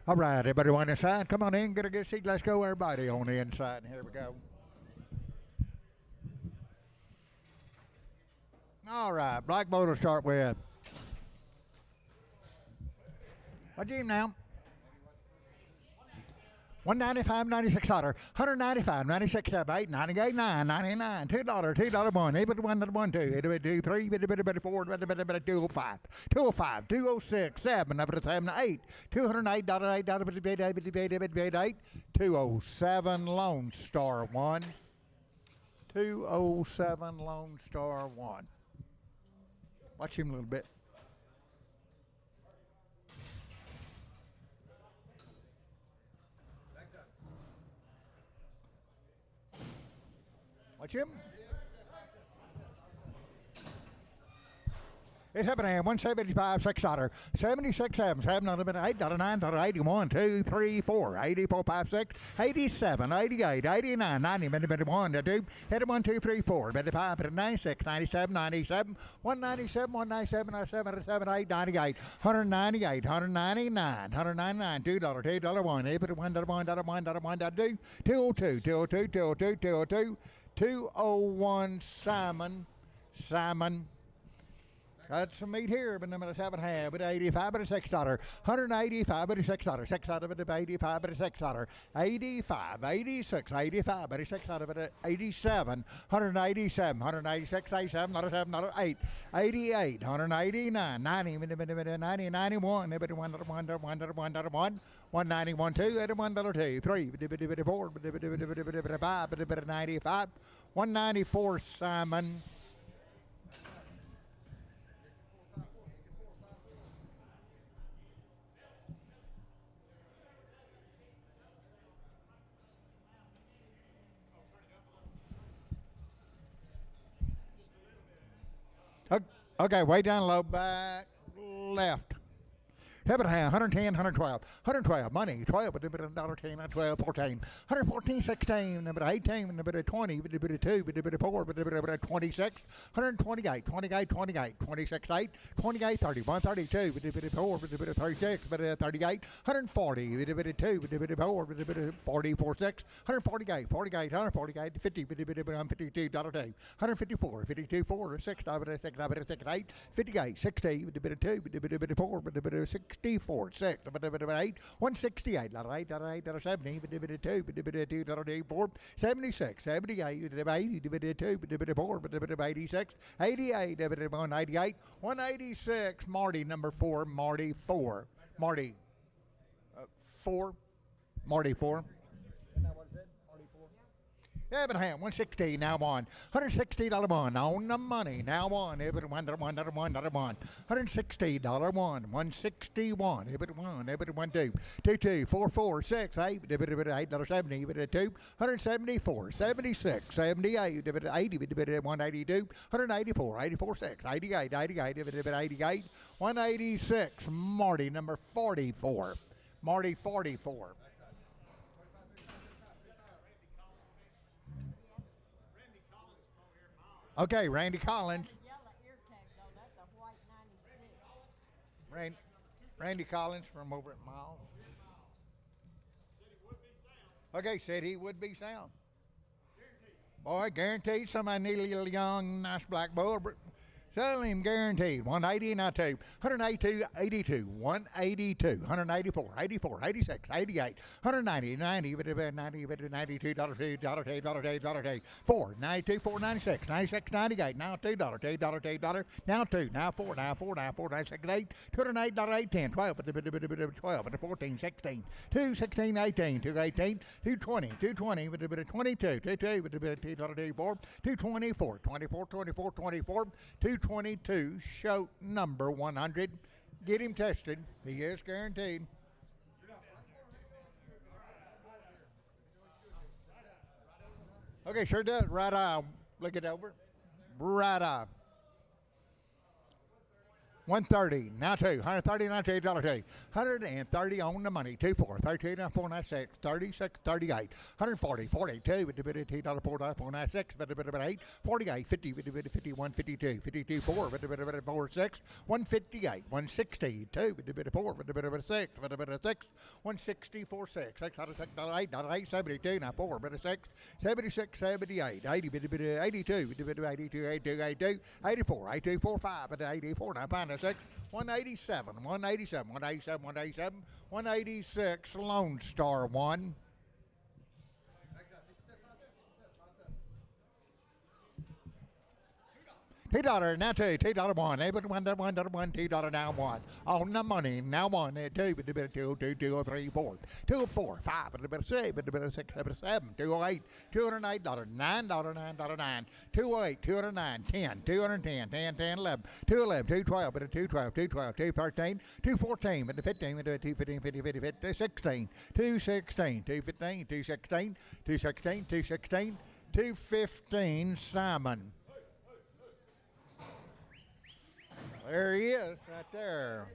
All right, everybody on the inside, come on in, get a good seat. Let's go, everybody on the inside. And here we go. All right, Black Boat to start with. What's your name now? 195, 96 dollar, 195, 96, 8, 98, 9, 99, $2, $2, 1, 8, 1, 1, 2, 8, 2, 3, 4, 205, 205, 206, 7, 7, 8, $208, $8, 207 Lone Star 1, 207 Lone Star 1. Watch him a little bit. Watch him. It happened at 175, $6, 76, 7, 7, $8, $9, 81, 2, 3, 4, 84, 5, 6, 87, 88, 89, 90, 1, 2, 1, 2, 3, 4, 5, 96, 97, 97, 197, 197, 97, 8, 98, 198, 199, 199, $2, $2, 1, 8, 1, 1, 1, 2, 202, 202, 202, 202, 201 Simon. That's some meat here, but number 7 half, but 85, but $6, 185, but $6, $6, but 85, but $6, 85, 86, 85, but $6, but 87, 187, 186, 87, 8, 88, 189, 90, 90, 91, 1, 191, 2, 81, 2, 3, 4, 5, 95, 194 Simon. Okay, way down low, back left. Heaven hand, 110, 112, 112, money, 12, but $10, 12, 14, 114, 16, number 18, number 20, number 2, number 4, number 26, 128, 28, 28, 26, 8, 28, 31, 32, 4, 36, 38, 140, 2, 4, 44, 6, 148, 48, 148, 50, 52, $2, 154, 52, 4, 6, 8, 58, 60, 2, 4, 6, 64, 6, 8, 168, 8, 70, 2, 4, 76, 78, 80, 2, 4, 86, 88, 188, 186, Marty, number 4, Marty 4, Marty 4, Marty 4. Abraham, 160, now on. $160 one on the money, now on. $160 one, $161, $1, 2, 2, 4, 4, 6, 8, $8.70, 2, 174, 76, 78, 80, 182, 184, 84, 6, 88, 88, 88, 186, Marty, number 44, Marty 44. Okay, Randy Collins. Randy Collins from over at Miles. Okay, said he would be sound. Boy, guaranteed somebody need a little young, nice black bull. Sell him guaranteed. 180, not 2. 182, 82, 182, 184, 84, 86, 88, 190, 90, 92, $2, 4, 92, 4, 96, 96, 98, now $2, $2, now 2, now 4, now 4, now 4, 96, 8, $208, 8, 10, 12, 12, 14, 16, 2, 16, 18, 2, 18, 220, 220, 22, 22, 224, 224, 24, 24, 24, 222, show number 100. Get him tested. He is guaranteed. Okay, sure does. Right eye. Look it over. Right eye. 130, now two. 130, now $2, two. 130 on the money. 24, 32, now 496, 36, 38, 140, 42, with the bit of $2, $4, 496, with the bit of 8, 48, 50, with the bit of 51, 52, 52, 4, with the bit of 4, 6, 158, 160, 2, with the bit of 4, with the bit of 6, with the bit of 6, 164, 6, $6, $8, $8, 72, now 4, bit of 6, 76, 78, 80, with the bit of 82, with the bit of 82, 82, 82, 84, 82, 45, with the 84, now 5, 6, 187, 187, 187, 187, 186, Lone Star 1. $2 now two, $2 1, able to $1, $2 now 1. On the money now 1, 2, with a bit of 2, 2, 2, 3, 4, 2, 4, 5, with a bit of 6, with a bit of 6, with a bit of 7, 208, $208, $9, $9, 208, 209, 10, 210, 10, 10, 11, 211, 212, with a 212, 212, 213, 214, with a 15, with a 215, 50, 50, 50, 16, 216, 215, 216, 216, 216, 215, Simon. There he is, right there.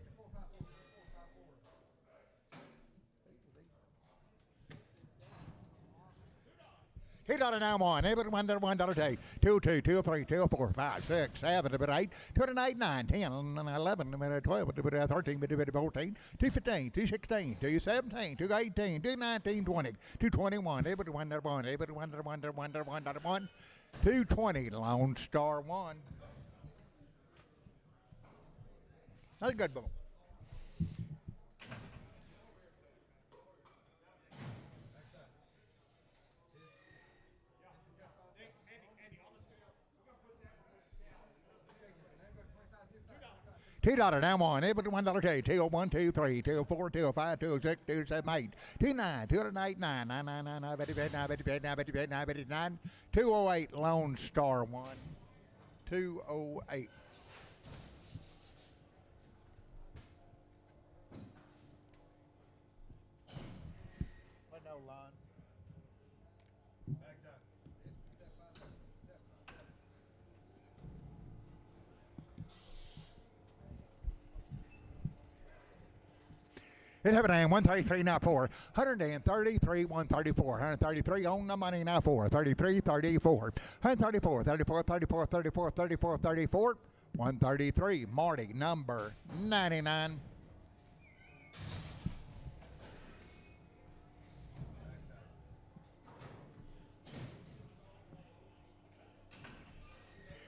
$2 now 1, able to $1, $2, 2, 2, 3, 2, 4, 5, 6, 7, a bit 8, 2, 8, 9, 10, 11, a bit 12, a bit 13, a bit 14, 215, 216, 217, 218, 219, 20, 221, able to $1, able to $1, 220, Lone Star 1. That's a good boom. $2 now 1, able to $1, 201, 23, 204, 205, 206, 278, 29, 208, 9, 9, 9, 9, 9, 9, 208, Lone Star 1, 208. What no line? It happened 133 now 4, 133, 134, 133 on the money now 4, 33, 34, 134, 34, 34, 34, 34, 34, 133, Marty number 99.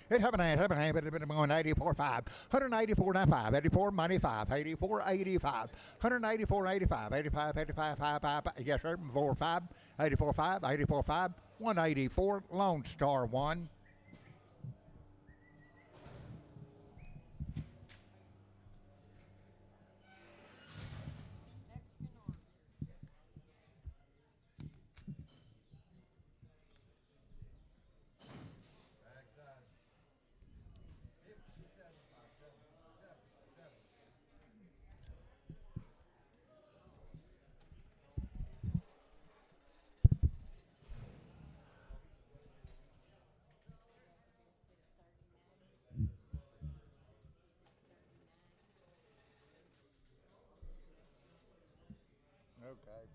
It happened, but it going 84, 5, 184, 5, 84, money 5, 84, 85, 184, 85, 85, 85, 5, 5, yes, sir, 4, 5, 84, 5, 84, 5, 184, Lone Star 1. Okay.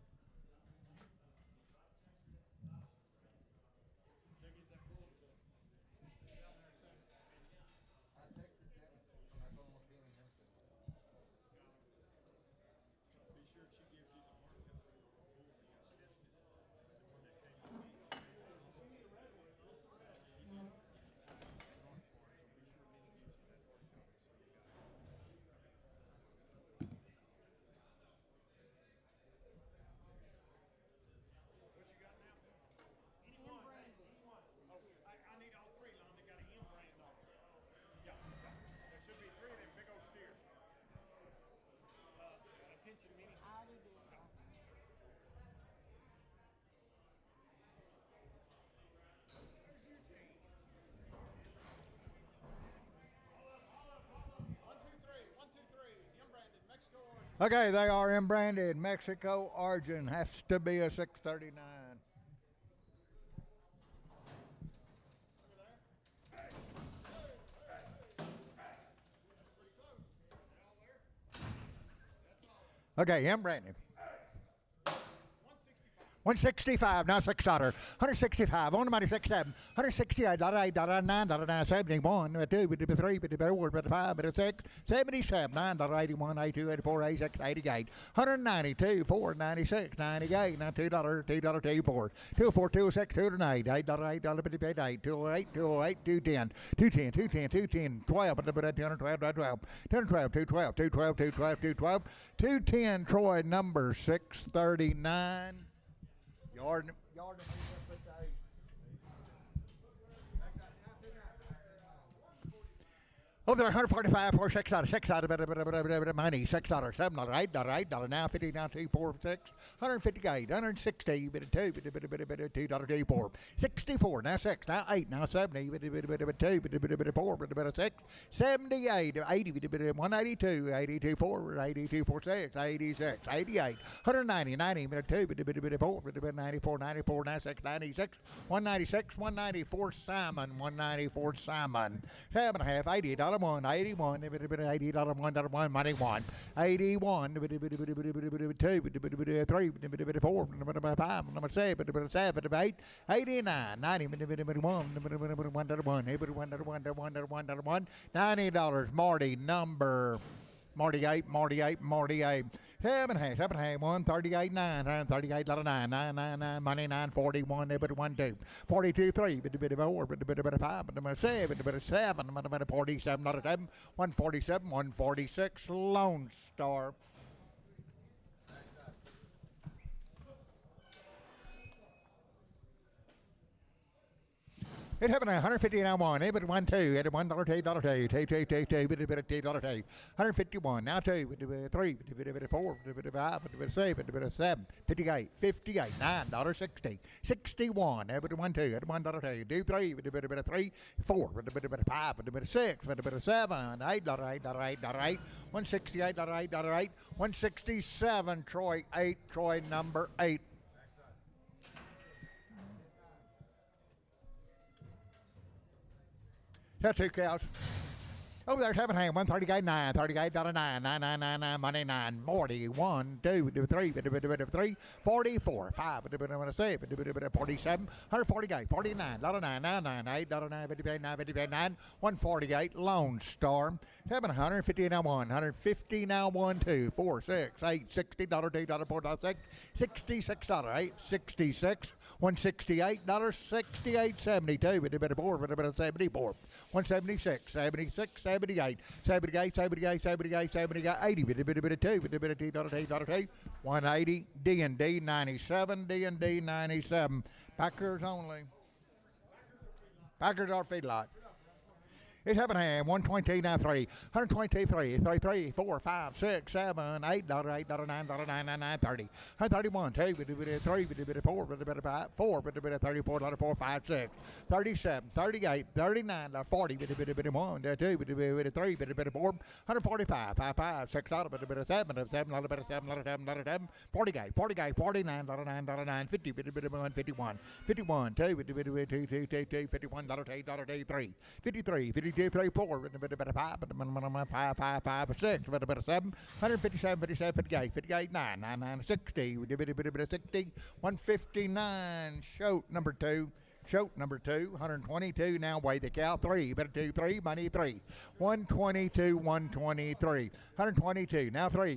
Okay, they are in branded Mexico origin. Has to be a 639. Okay, M. Brandon. 165, now $6. 165, on the money, 67. 168, $8, $9, $9, 71, $2, $3, $4, $5, $6, 77, $9, 81, 82, 84, 86, 88. 192, 4, 96, 98, now $2, $2, 24, 204, 206, 208, $8, $8, $8, 208, 208, 210, 210, 210, 210, 12, 212, 212, 212, 212, 212, 212, 212, 210, Troy number 639. Yard. Over there, 145 for $6, $6 money, $6, $7, $8, $8 now, 50 now, 2, 4, 6, 158, 160, $2, $2, 64 now 6, now 8, now 70, 2, 4, 6, 78, 80, 182, 82, 4, 82, 4, 6, 86, 88, 190, 90, 2, 4, 94, 94, 96, 96, 196, 194, Simon, 194, Simon, 7.5, $80, $1, 81, $80, $1, money, 1, 81, 2, 3, 4, 5, 7, 7, 8, 89, 90, 1, $90, Marty, number Marty 8, 7.5, 138, 9, $38, 9, 9, money, 941, 1, 2, 42, 3, 4, 5, 7, 7, 47, 147, 146, Lone Star. It happened 150 now one, but 1, 2, at $1, $2, $2, 151, now 2, 3, 4, 5, 7, 7, 58, 58, $9, 60, 61, at 1, 2, at $1, 2, 3, 3, 4, 5, 6, 7, $8, 8, 168, $8, 167, Troy 8, Troy number 8. That's 2 cows. Over there, 7 hand, 138, 9, $38, 9, 9, 9, 9, 9, money, 9, 40, 1, 2, 3, 3, 44, 5, 7, 47, 148, 49, 9, 9, 9, 8, 9, 58, 9, 58, 9, 148, Lone Star, 750 now 1, 150 now 1, 2, 4, 6, 8, $60, $2, 4, 6, $66, 8, 66, $168, 68, 72, 74, 176, 76, 78, 78, 78, 78, 78, 80, 2, 180, D&D 97, D&D 97, Packers only. Packers are feedlot. It's Hebbenham, 122 now 3, 122 3, 3, 4, 5, 6, 7, $8, $8, $9, 9, 9, 9, 30, 131, 2, 3, 4, 5, 4, 34, 4, 5, 6, 37, 38, 39, 40, 1, 2, 3, 4, 145, 5, 5, 6, 7, 7, 7, 48, 48, 49, 9, 50, 51, 51, 2, 51, 3, 53, 52, 3, 4, 5, 5, 5, 6, 7, 157, 57, 58, 58, 9, 9, 9, 60, 60, 159, Shoat number 2. Shoat number 2, 122, now weigh the cow, 3, 2, 3, money 3, 122, 123, 122, now 3,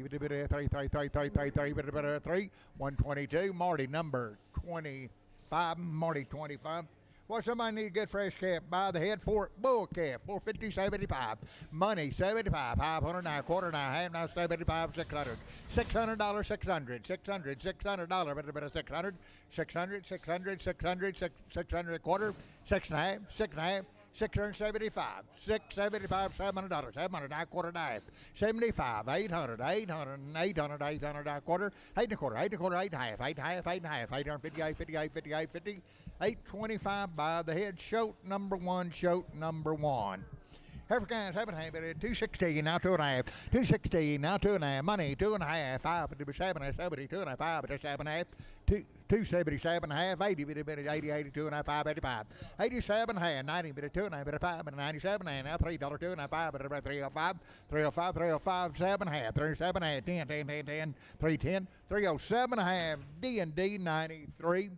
122, Marty number 25, Marty 25. Well, somebody need a good fresh calf. Buy the head for it. Bull calf, 450, 75. Money, 75. 500 now, quarter now, half now, 75, 600. $600, 600. $600, $600, 600, 600, 600, 600 a quarter, 6.5, 6.5. 675, 675, $700, 700 now, quarter knife, 75, 800, 800, 800, 800 now, quarter, 8 and a quarter, 8 and a quarter, 8 and a half, 8 and a half, 8 and a half, 858, 58, 58, 50, 825 by the head, Shoat number 1, Shoat number 1. African 7.5, 216, now 2.5, 216, now 2.5, money, 2.5, 5, 7, 70, 2.5, 5, 7.5, 277.5, 80, 80, 82 and a half, 5, 85, 87 half, 90, 2 and a half, 5, 97 and a half, $3, 2 and a half, 5, 305, 305, 305, 7 half, 37 half, 10, 10, 10, 10, 310, 307 half, D&D 93.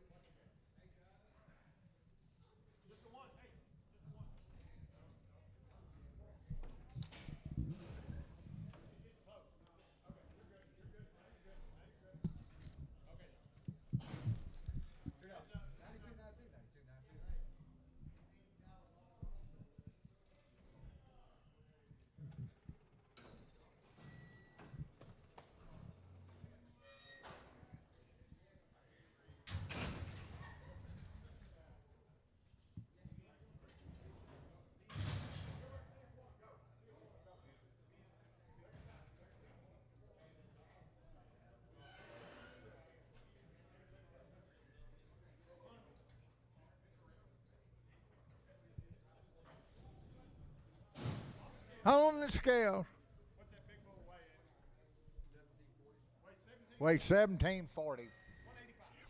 On the scale. Weigh 1740.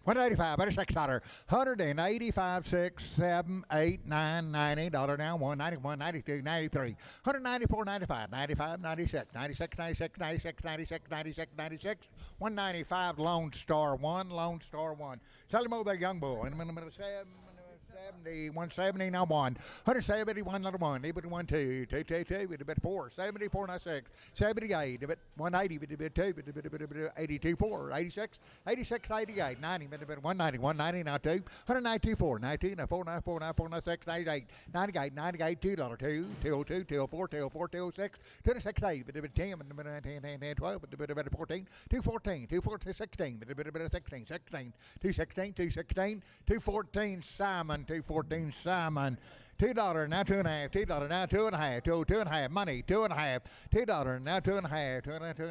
185, $86, 185, 6, 7, 8, 9, $90 now, 191, 92, 93, 194, 95, 95, 96, 96, 96, 96, 96, 96, 96, 195, Lone Star 1, Lone Star 1. Sell him over there, young bull. In the middle of 70, 170, now 1. 171, another 1. 81, 2, 2, 2, 2, with a bit 4. 74, now 6. 78, a bit 180, with a bit 2, with a bit 82, 4. 86, 86, 88, 90, with a bit 190, 190, now 2. 192, 4, 19, now 4, now 4, now 4, now 6, 98, 98, 98, $2, 2, 202, 204, 204, 206, 206, 8, with a bit 10, with a bit 10, 10, 12, with a bit 14, 214, 214, 16, with a bit 16, 16, 216, 216, 214, Simon, 214, Simon. $2 now 2.5, $2 now 2.5, 2.5 money, 2.5, $2 now 2.5, 2.5,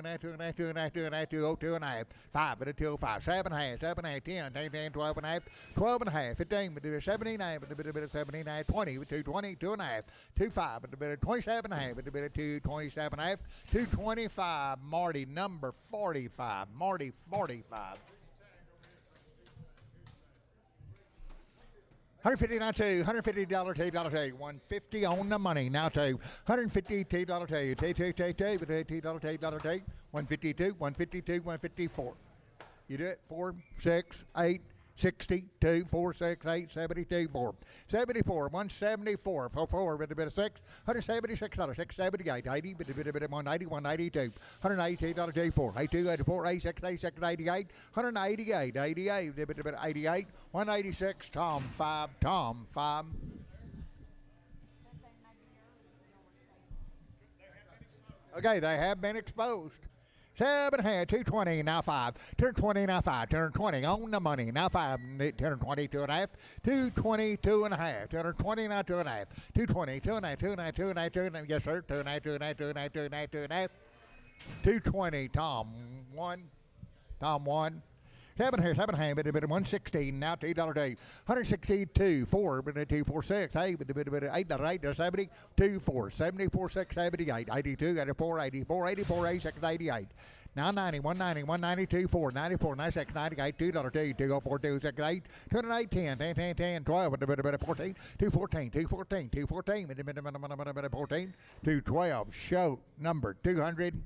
2.5, 5, but a 2.5, 7.5, 7.5, 10, 10, 10, 12.5, 12.5, 15, but a 79, but a bit of 79, 20, with 220, 2.5, 2.5, but a bit of 27.5, but a bit of 227.5, 225, Marty number 45, Marty 45. 150 now two, $150 $2, $150 on the money now two, $150 $2, $2, $2, $2, $152, 154. You do it, 4, 6, 8, 62, 4, 6, 8, 72, 4, 74, 174, 4, with a bit of 6, $176, 678, 80, with a bit of 190, 192, $182, 84, 82, 84, 86, 86, 88, 188, 88, with a bit of 88, 186, Tom 5, Tom 5. Okay, they have been exposed. 7.5, 220, now 5, 220, now 5, 220 on the money, now 5, 220, 2.5, 220, 2.5, 220, now 2.5, 220, 2.5, 2.5, 2.5, 2.5, yes sir, 2.5, 2.5, 2.5, 2.5, 2.5, 220, Tom 1, Tom 1. 7.5, but a bit of 116, now $2, 162, 4, but a 246, 8, but a bit of $8, 8, 70, 2, 4, 74, 6, 78, 82, 84, 84, 84, 86, 88. Now 90, 190, 192, 4, 94, 96, 98, $2, 2, 204, 268, 208, 10, 10, 10, 10, 12, but a bit of 14, 214, 214, 214, but a bit of 14, 212, show number 200.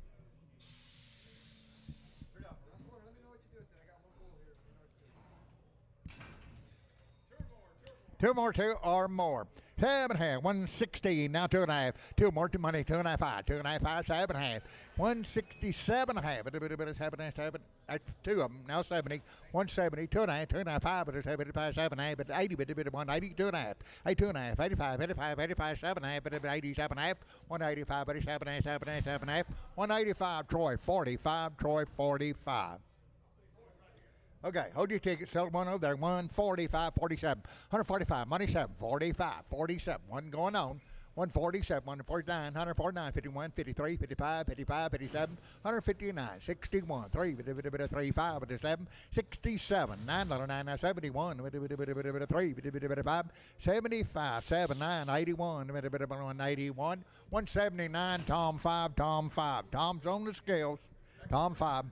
Two more, 2 or more. 7.5, 160, now 2.5, 2 more to money, 2.5, 5, 2.5, 5, 7.5, 167.5, a bit of 7.5, 2 of them, now 70, 170, 2.5, 2.5, 5, but it's 75, 7.5, but 80, but a bit of 180, 2.5, 2.5, 85, 85, 85, 7.5, but a bit 87.5, 185, 87, 7.5, 185, Troy 45, Troy 45. Okay, hold your ticket, sell one over there, 145, 47, 145, money 7, 45, 47, one going on, 147, 149, 149, 51, 53, 55, 55, 57, 159, 61, 3, 35, 57, 67, $9, 71, 3, 5, 75, 79, 81, 181, 179, Tom 5, Tom 5. Tom's on the scales. Tom 5.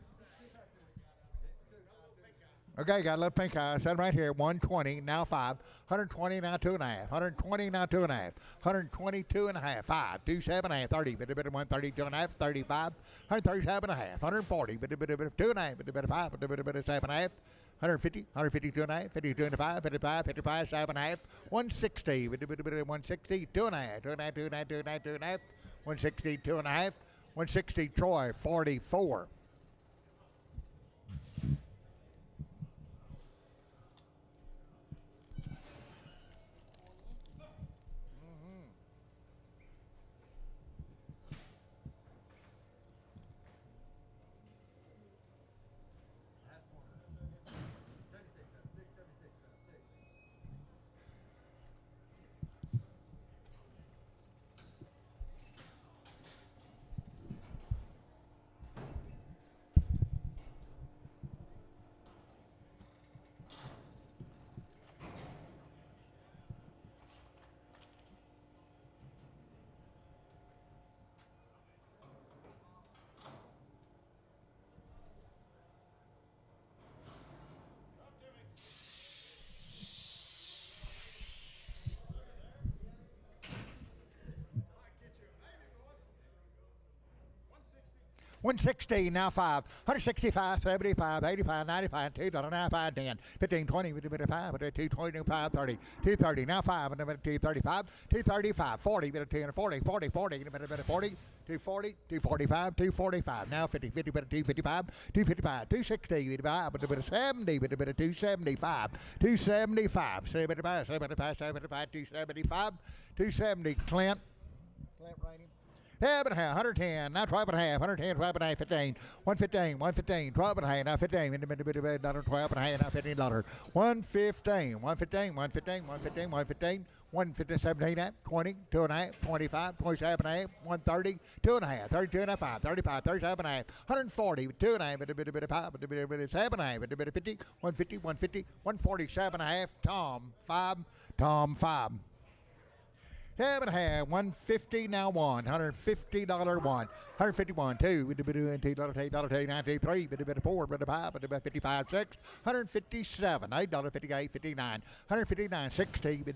Okay, got a little pink eye. Set right here. 120, now 5. 120, now 2.5. 120, now 2.5. 122 and a half. 5. 27 and a half. 30. 132 and a half. 35. 137 and a half. 140. 2 and a half. 5. 7 and a half. 150, 152 and a half, 52 and a half, 55, 55, 7 and a half, 160, 160, 2 and a half, 2 and a half, 2 and a half, 2 and a half, 2 and a half, 160, 2 and a half, 160, Troy, 44. $160, now 5. 165, 75, 85, 95, $2, now 5, 10, 15, 20, 5, 220, 5, 30, 230, now 5, 235, 235, 40, 240, 40, 40, 40, 240, 245, 245, now 50, 50, 255, 255, 260, 70, 275, 275, 75, 75, 75, 275, 270, Clint Rainey. 110, now 12 and a half, 110, 12 and a half, 15, 115, 115, 12 and a half, now 15, $12 and a half, now $15, 115, 115, 115, 115, 115, 115, 17, 20, 2 and a half, 25, 27 and a half, 130, 2 and a half, 32 and a half, 35, 37 and a half, 140, 2 and a half, 7 and a half, 50, 150, 150, 147 and a half, Tom 5, Tom 5. 7 and a half, 150, now 1, $150 1, 151, 2, $2, $2, 3, 4, 5, 55, 6, 157, $8, 58, 59, 159, 60, $1,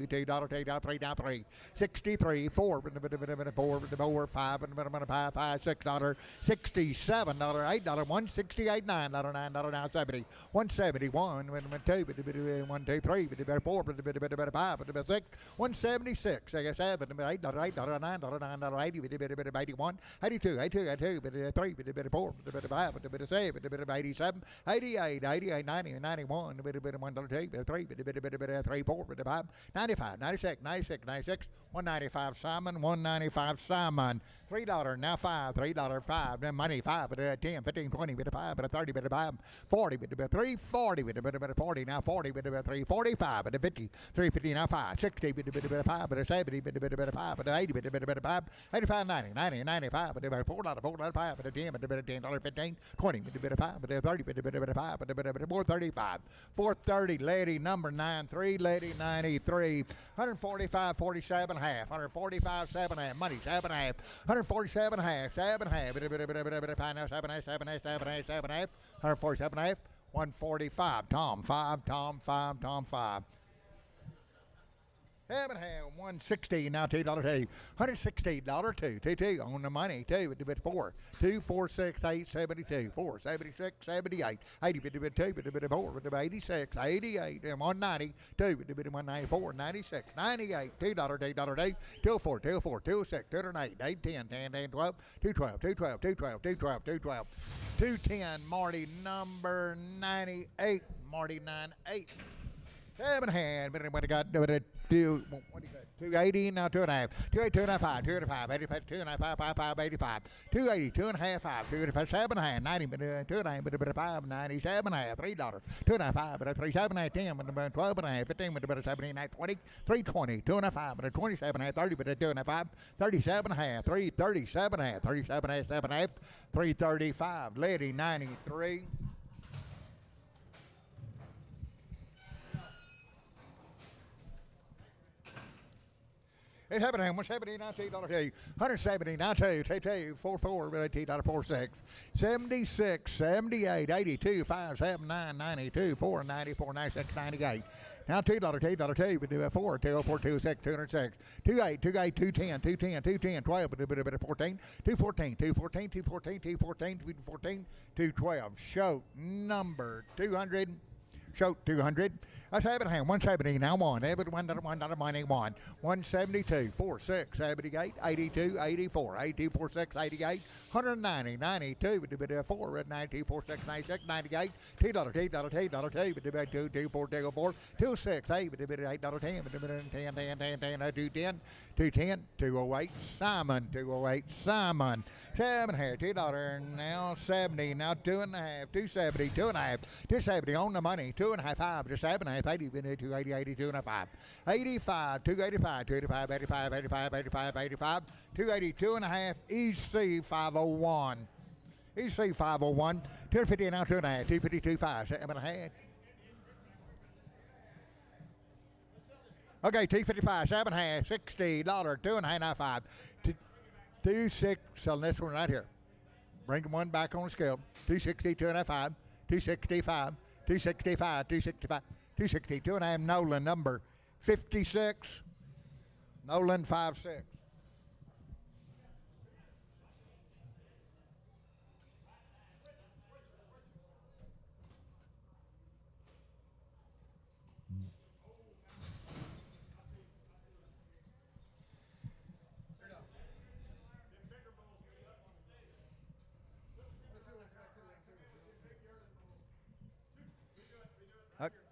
$2, $2, 3, now 3, 63, 4, 4, 5, 5, $6, $67, $8, 168, $9, $9, now 70, 171, 2, 1, 2, 3, 4, 5, 6, 176, I guess 7, $8, $9, $9, 80, 81, 82, 82, 3, 4, 5, 7, 87, 88, 88, 90, 91, 1, 2, 3, 3, 4, 5, 95, 96, 96, 96, 195, Simon, 195, Simon, $3, now 5, $3, 5, then money 5, 10, 15, 20, 5, 30, 5, 40, 3, 40, 40, now 40, 3, 45, 50, 350, now 5, 60, 5, 70, 5, 80, 5, 85, 90, 90, 95, $4, $4, 5, 10, $10, 15, 20, 5, 30, 5, 435, 430, lady number 93, lady 93, 145, 47 and a half, 145, 7 and a half, money 7 and a half, 147 and a half, 7 and a half, 7 and a half, 7 and a half, 7 and a half, 7 and a half, 147 and a half, 145, Tom 5, Tom 5, Tom 5. 7 and a half, 160, now $2, $160, 2 on the money, 2, 4, 2, 4, 6, 8, 72, 4, 76, 78, 80, 2, 4, 86, 88, 190, 2, 194, 96, 98, $2, 2, 4, 2, 4, 2, 6, 208, 8, 10, 10, 10, 12, 212, 212, 212, 212, 212, 210, Marty number 98, Marty 98. 7 and a half, but what do you got? 280, now 2.5. 280, 2.5, 2.5, 85, 2.5, 5, 85. 280, 2.5, 5, 285, 7.5, 90, 2.5, 97, $3. 2.5, 3, 7.5, 10, 12.5, 15, 17, 20, 320, 2.5, 27, 30, 2.5, 37.5, 337, 37, 7.5, 335. Lady 93. It's happening. $170, $19, $170, $92, 44, $18.46, 76, 78, 82, 5, 7, 9, 92, 4, 94, 96, 98. Now $2, $2, we do a 4, 204, 26, 206, 28, 28, 210, 210, 210, 12, 14, 214, 214, 214, 214, 214, 212. Show number 200. Show 200. That's having a hand. 170 now one. $1.81. 172, 46, 78, 82, 84, 82, 46, 88, 190, 92, 4, 92, 46, 96, 98, $2, $2, 2, 4, 26, 8, $8, 10, 210, 210, 208, Simon, 208, Simon. 7 here, $2 now, 70, now 2.5, 270, 2.5, 270 on the money, 2.5, 5, just 7.5, 80, 280, 82 and 5, 85, 285, 285, 85, 85, 85, 85, 282 and a half, EC 501. EC 501, 250 now, 2.5, 252, 5, 7.5. Okay, 255, 7.5, $60, $2.5, now 5, 26, selling this one right here. Bring one back on the scale, 260, 2.5, 5, 265, 265, 265, 260, 2.5, Nolan, number 56, Nolan 56.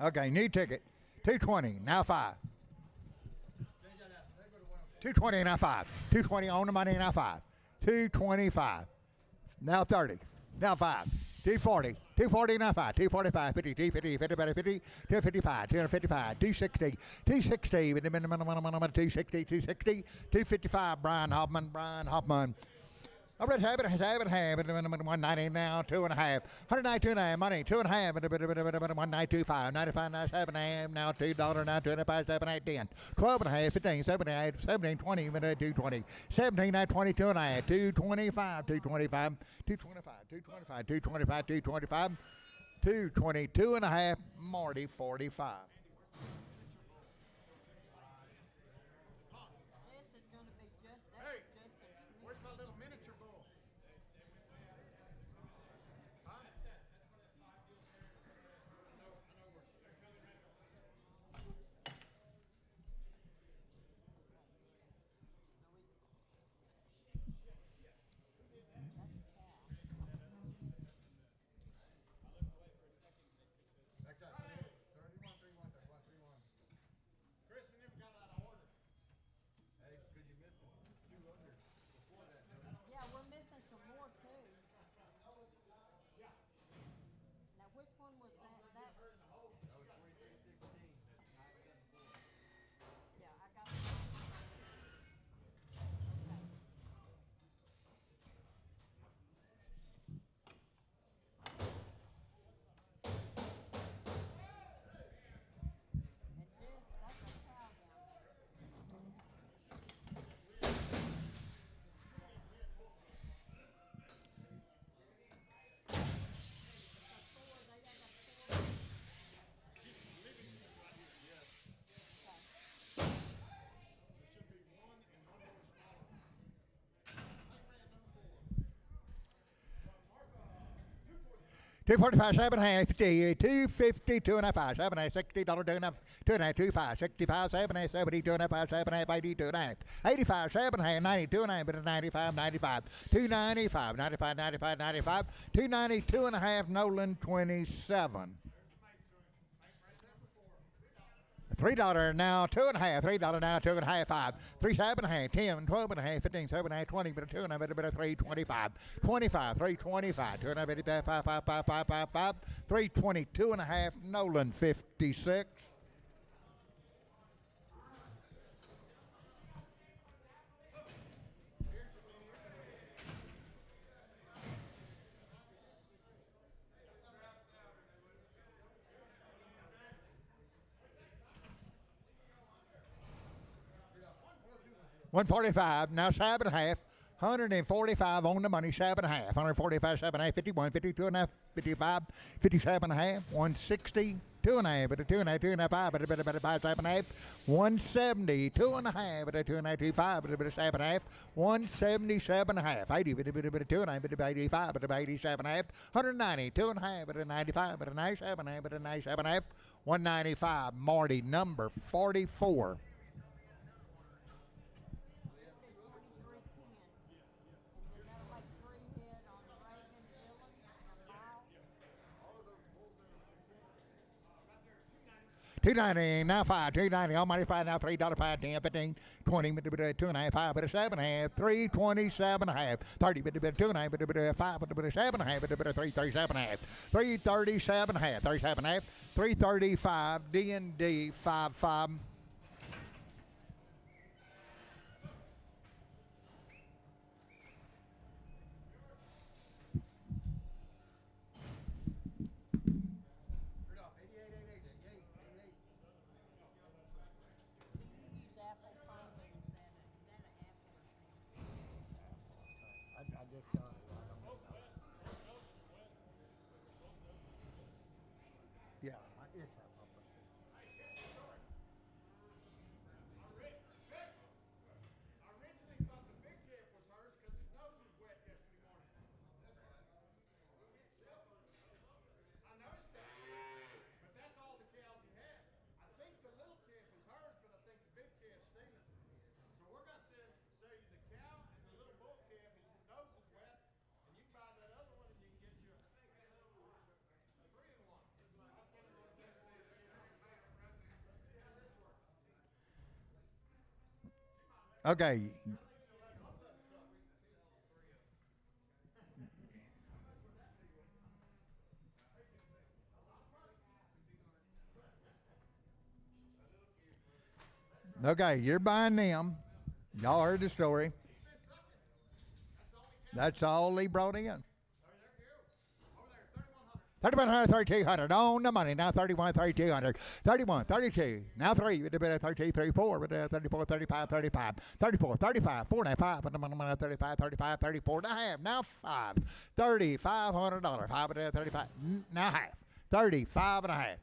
Okay, new ticket. 220, now 5. 220, now 5. 220 on the money, now 5. 225, now 30, now 5. 240, 240, now 5. 245, 50, 250, 50, 50, 255, 255, 260, 260, 260, 260, 255, Brian Hoffman. All right, have it, 190 now, 2.5, 192.5, money, 2.5, 192.5, 95, 97.5, now $2, now 25, 7, 8, 10, 12.5, 15, 17, 17, 20, 220, 17, 22.5, 225, 225, 225, 225, 225, 225, 222.5, Marty 45. $245, 7.5, 50, 250, 2.5, 7.5, $60, 2.5, 2.5, 25, 65, 7.5, 70, 2.5, 7.5, 80, 2.5, 85, 7.5, 90, 2.5, 95, 95, 295, 95, 95, 95, 292.5, Nolan 27. $3 now, 2.5. $3 now, 2.5. 5. 3, 7.5. 10, 12.5. 15, 7.5. 20. But a 2 and a bit of 3.25. 25. 3.25. 2 and a bit of 5. 5. 5. 5. 5. 5. 3.22.5. Nolan 56. $145, now 7.5. 145 on the money, 7.5. 145, 7.5, 51, 52.5, 55, 57.5, 160, 2.5, but a 2.5, 2.5, 5, but a bit of 5, 7.5, 170, 2.5, but a 2.5, 2, 5, but a bit of 7.5, 177.5, 80, but a bit of 2.5, but a 85, but a 87.5, 190, 2.5, but a 95, but a 97.5, but a 97.5, 195, Marty, number 44. $2.90 now 5. $2.90 almighty 5 now $3 5 10 15 20 but a 2.5 5 but a 7.5 327.5 30 but a 2.5 but a 5 but a 7.5 but a 337.5 337.5 37.5 335 D&D 5. Yeah, it's okay. Okay, you're buying them. Y'all heard the story. That's all he brought in. 3100, 3200 on the money. Now 31, 3200, 31, 32. Now 3, with a bit of 32, 34, with a 34, 35, 35, 34, 35, 4.5, with the money 35, 35, 34 and a half. Now 5, $3,500. 5 with a 35, now half. 35 and a half.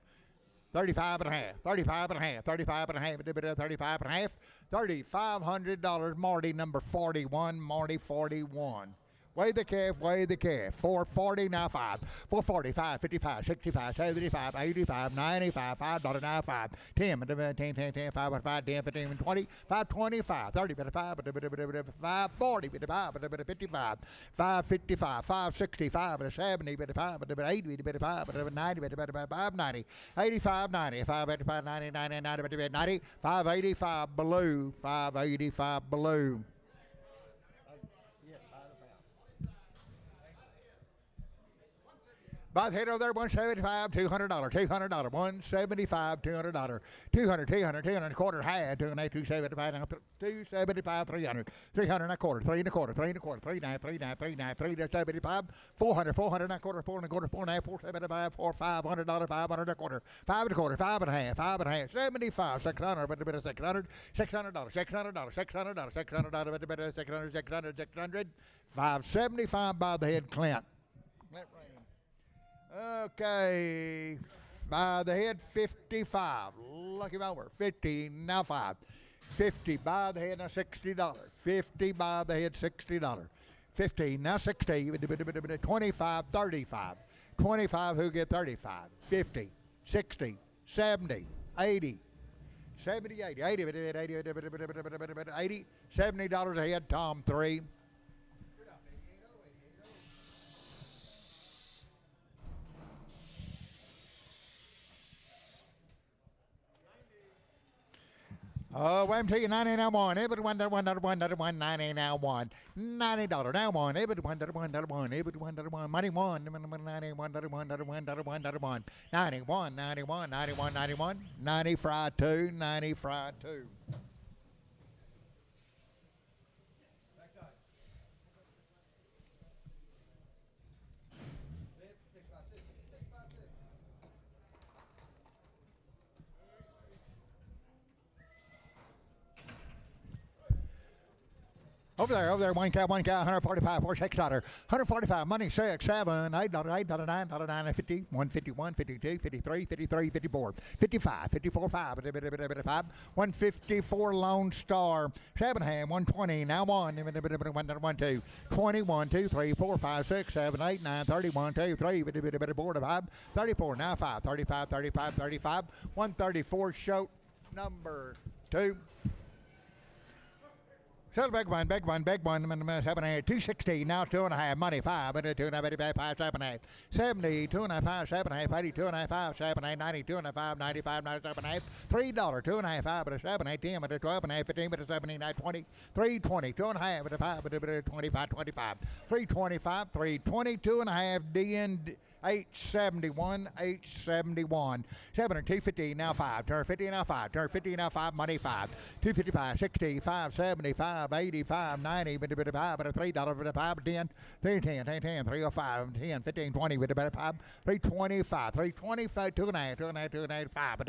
35 and a half, 35 and a half, 35 and a half, 35 and a half, $3,500. Marty, number 41, Marty 41. Weigh the calf, weigh the calf. 440, now 5. 440, 5, 55, 65, 75, 85, 95, $5, now 5. 10, 10, 10, 10, 5, 5, 10, 15, 20, 5, 25, 30, 5, 5, 40, 55, 55, 5, 55, 5, 65, 70, 5, 80, 5, 90, 5, 90, 85, 90, 5, 85, 90, 90, 90, 90, 585 blue, 585 blue. By the head over there, $175, $200, $200, $175, $200, $200, $200, quarter, half, $275, $275, $300, $300 and a quarter, $3 and a quarter, $3 and a quarter, $3.9, $3.9, $3.9, $3.75, $400, $400 and a quarter, $4 and a quarter, $4 and a half, $475, $500, $500 and a quarter, $5 and a quarter, $5 and a half, $5 and a half, $75, $600, but a bit of $600, $600, $600, $600, $600, but a bit of $600, $600, $600, $575 by the head, Clint. Okay, by the head, 55. Lucky over. 50, now 5. 50 by the head, now $60. 50 by the head, $60. 50, now 60. 25, 35. 25, who get 35? 50, 60, 70, 80. 70, 80, 80, 80, $70 a head, Tom 3. Oh, wait until you 90 now one. Every $1, $1, 90 now one. $90 now one. Every $1, $1, every $1, money one. $91, $1, 91, 91, 91, 91. 90 fry two. 90 fry two. Over there, one cow, 145, $46, $145, money, $6, $7, $8, $8, $9, $9, 50, 151, 52, 53, 53, 54, 55, 54, 5, 154, Lone Star, 7 ham, 120, now 1, 1, 2, 21, 2, 3, 4, 5, 6, 7, 8, 9, 31, 2, 3, 4, 5, 34, now 5, 35, 35, 35, 134, show number 2. Sell big one, 260, now 2.5, money 5, 2.5, 5, 7.5, 70, 2.5, 7.5, 80, 2.5, 7.5, 90, 2.5, 95, 97.5, $3, 2.5, 5, 7, 10, 12.5, 15, 17, 20, 320, 2.5, 5, 25, 25, 325, 320, 2.5, DN 871, 871, 250, now 5, turn 50, now 5, turn 50, now 5, money 5, 255, 60, 5, 75, 85, 90, $3, 5, 10, 310, 10, 305, 10, 15, 20, 5, 325, 325, 2.5, 2.5, 5,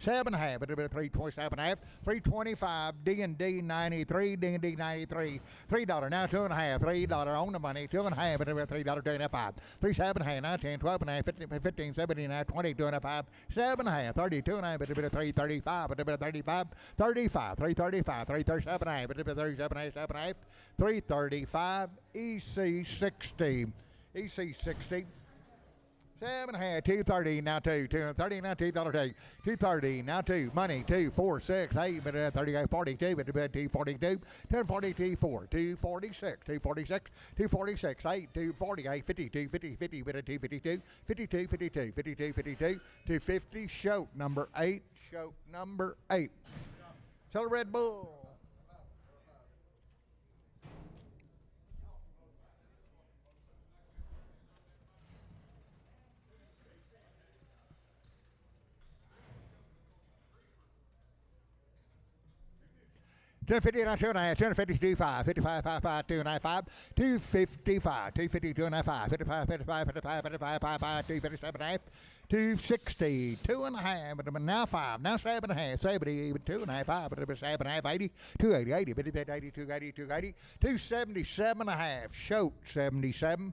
7.5, 327.5, 325, D&D 93, D&D 93, $3, now 2.5, $3 on the money, 2.5, $3, 2.5, 3.7, now 10, 12.5, 15, 17, 20, 2.5, 7.5, 32, 335, 35, 35, 335, 337, 37, 335, EC 60, EC 60. 7.5, 230, now 2, 230, now $2, 230, now 2, money 2, 4, 6, 8, 38, 42, 242, 240, 4, 246, 246, 246, 8, 248, 52, 50, 50, 252, 52, 52, 52, 52, 250, show number 8, show number 8. Sell Red Bull. $250, now 2.5, 252, 5, 55, 5, 2.5, 255, 250, 2.5, 55, 55, 55, 55, 55, 257.5, 260, 2.5, now 5, now 7.5, 70, 2.5, 5, 7.5, 80, 280, 80, 80, 280, 280, 277.5, show 77,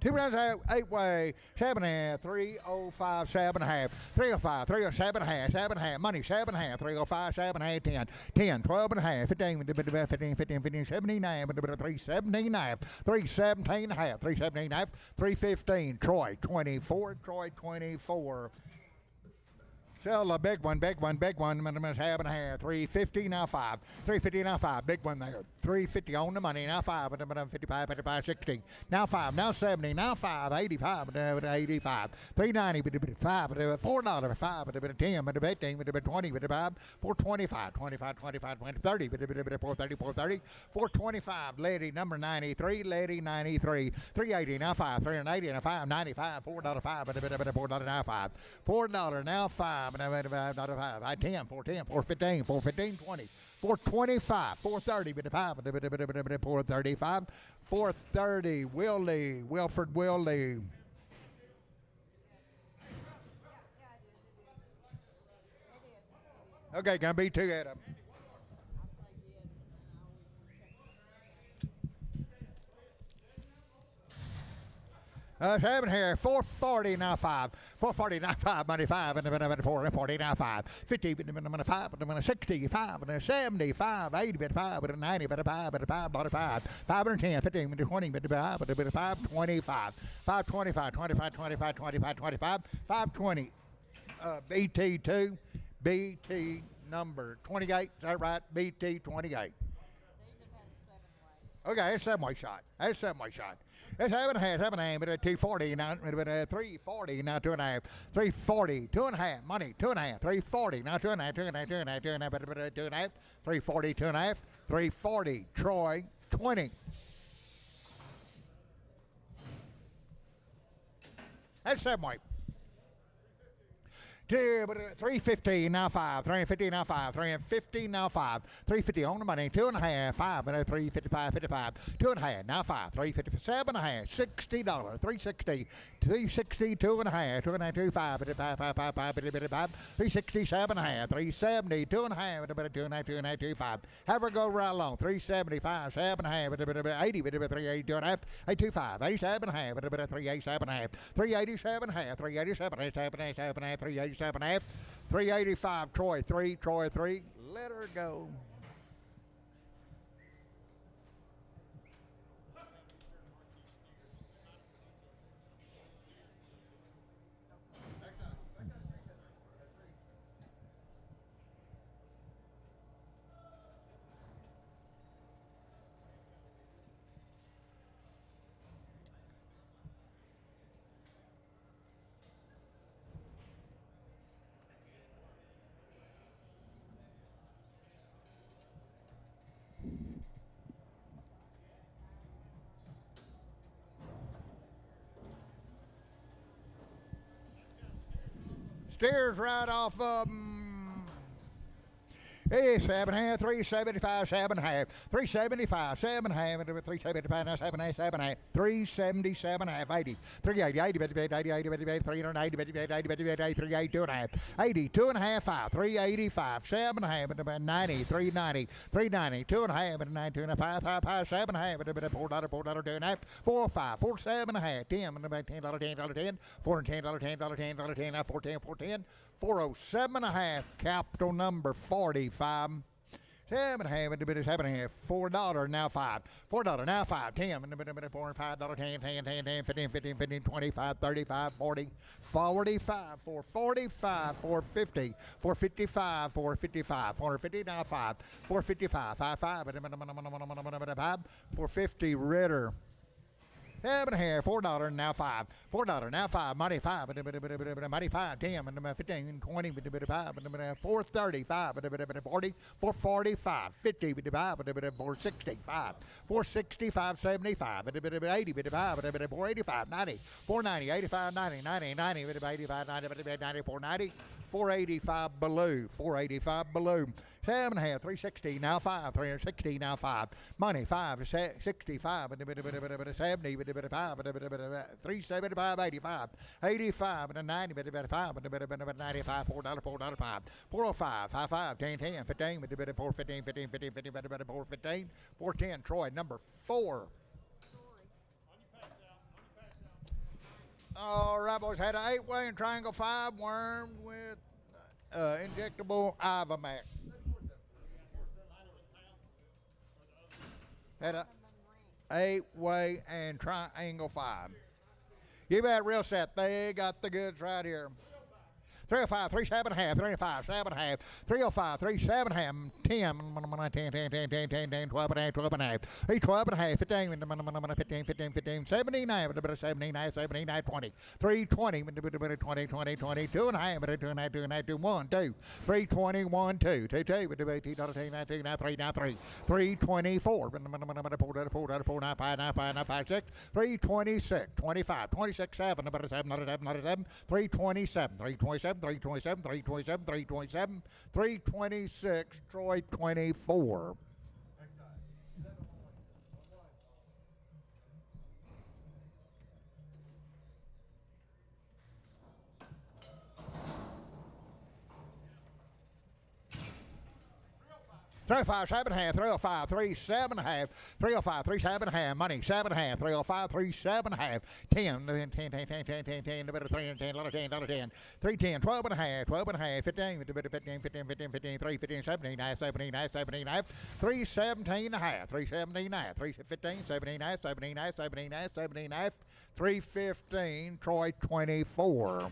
2 rounds out, 8-way, 7.5, 305, 7.5, 305, 307, 7.5, money, 7.5, 305, 7.5, 10, 10, 12.5, 15, 15, 15, 15, 79, 379, 317, 317, 315, Troy, 24, Troy, 24. Sell a big one, 7.5, 350, now 5, 350, now 5, big one there, 350 on the money, now 5, 55, 55, 60, now 5, now 70, now 5, 85, 85, 390, 5, $4, 5, 10, 15, 20, 5, 425, 25, 25, 20, 30, 430, 430, 425, lady number 93, lady 93, 380, now 5, 380, now 5, 95, $4, 5, $4 now 5, $4 now 5, I 10, 410, 415, 415, 20, 425, 430, 435, 430, Wilford Willie. Okay, gonna be 2 at 'em. Having here, 440 now 5, 440 now 5, money 5, and 440 now 5, 50, 5, 65, 75, 80, 5, 90, 5, 5, 510, 15, 20, 525, 525, 25, 25, 25, 25, 520, BT2, BT number 28, is that right? BT 28. Okay, it's 7-way shot. It's 7-way shot. It's 7.5, 7.5, but 240 now, but 340 now, 2.5, 340, 2.5, money, 2.5, 340 now, 2.5, 2.5, 2.5, 2.5, but 2.5, 340, 2.5, 340, Troy, 20. That's 7-way. 350 now 5, 350 now 5, 350 now 5, 350 on the money, 2.5, 5, but 355, 55, 2.5 now 5, 357 $7.5, $60, 360, 360, 2.5, 2.5, 25, 367 $3.5, 370, 2.5, 2.5, 2.5, 25. Have her go right along, 375, 7.5, 80, 380, 2.5, 825, 87 $387 $387 387 387 7.5, 385, Troy 3, Troy 3. Let her go. Steers right off of Hey, 7.5, 375, 7.5, 375, 7.5, 375, now 7.5, 7.5, 377, 80, 380, 80, 80, 80, 80, 390, 80, 80, 380, 2.5, 80, 2.5, 5, 385, 7.5, 90, 390, 390, 2.5, 9, 2.5, 5, 5, 7.5, $4, $4, 2.5, 4, 5, 4, 7.5, 10, $10, $10, 10, $4, $10, $10, 10, $10, 10, 410, 410, 407.5, capital number 45. 7.5, $7.5, $4 now 5, $4 now 5, 10, $4 $5, 10, 10, 10, 10, 15, 15, 15, 25, 35, 40, 45, 445, 450, 455, 455, 450 now 5, 455, 5, 5, 450 Ritter. 7.5, $4 now 5, $4 now 5, money 5, money 5, 10, 15, 20, 435, 40, 445, 50, 465, 465, 75, 80, 485, 90, 490, 85, 90, 90, 90, 85, 90, 90, 490, 485 below, 485 below, 7.5, 360 now 5, 360 now 5, money 5, 65, 70, 375, 85, 85, 90, 95, 95, $4, 5, 405, 55, 10, 10, 15, 415, 15, 15, 15, 415, 410, Troy, number 4. All right, boys, had an 8-way and triangle 5 wormed with injectable Ivamax. Had a 8-way and triangle 5. You bet real set. They got the goods right here. 305, 37.5, 305, 7.5, 305, 37.5, 10, 10, 10, 10, 10, 10, 12.5, 12.5, 12.5, 15, 15, 15, 79, 79, 79, 20, 320, 20, 20, 20, 2.5, 2.5, 2, 1, 2, 320, 1, 2, 2, 2, 3, 324, 4, 9, 5, 6, 326, 25, 26, 7, 327, 327, 327, 327, 327, 326, Troy 24. $305, 7.5, $305, 37.5, $305, 37.5, money, 7.5, $305, 37.5, 10, 10, 10, 10, 10, 10, 10, 10, 310, 10, 310, 12.5, 12.5, 15, 15, 15, 15, 15, 315, 79, 79, 79, 317.5, 379, 315, 79, 79, 79, 79, 315, Troy 24.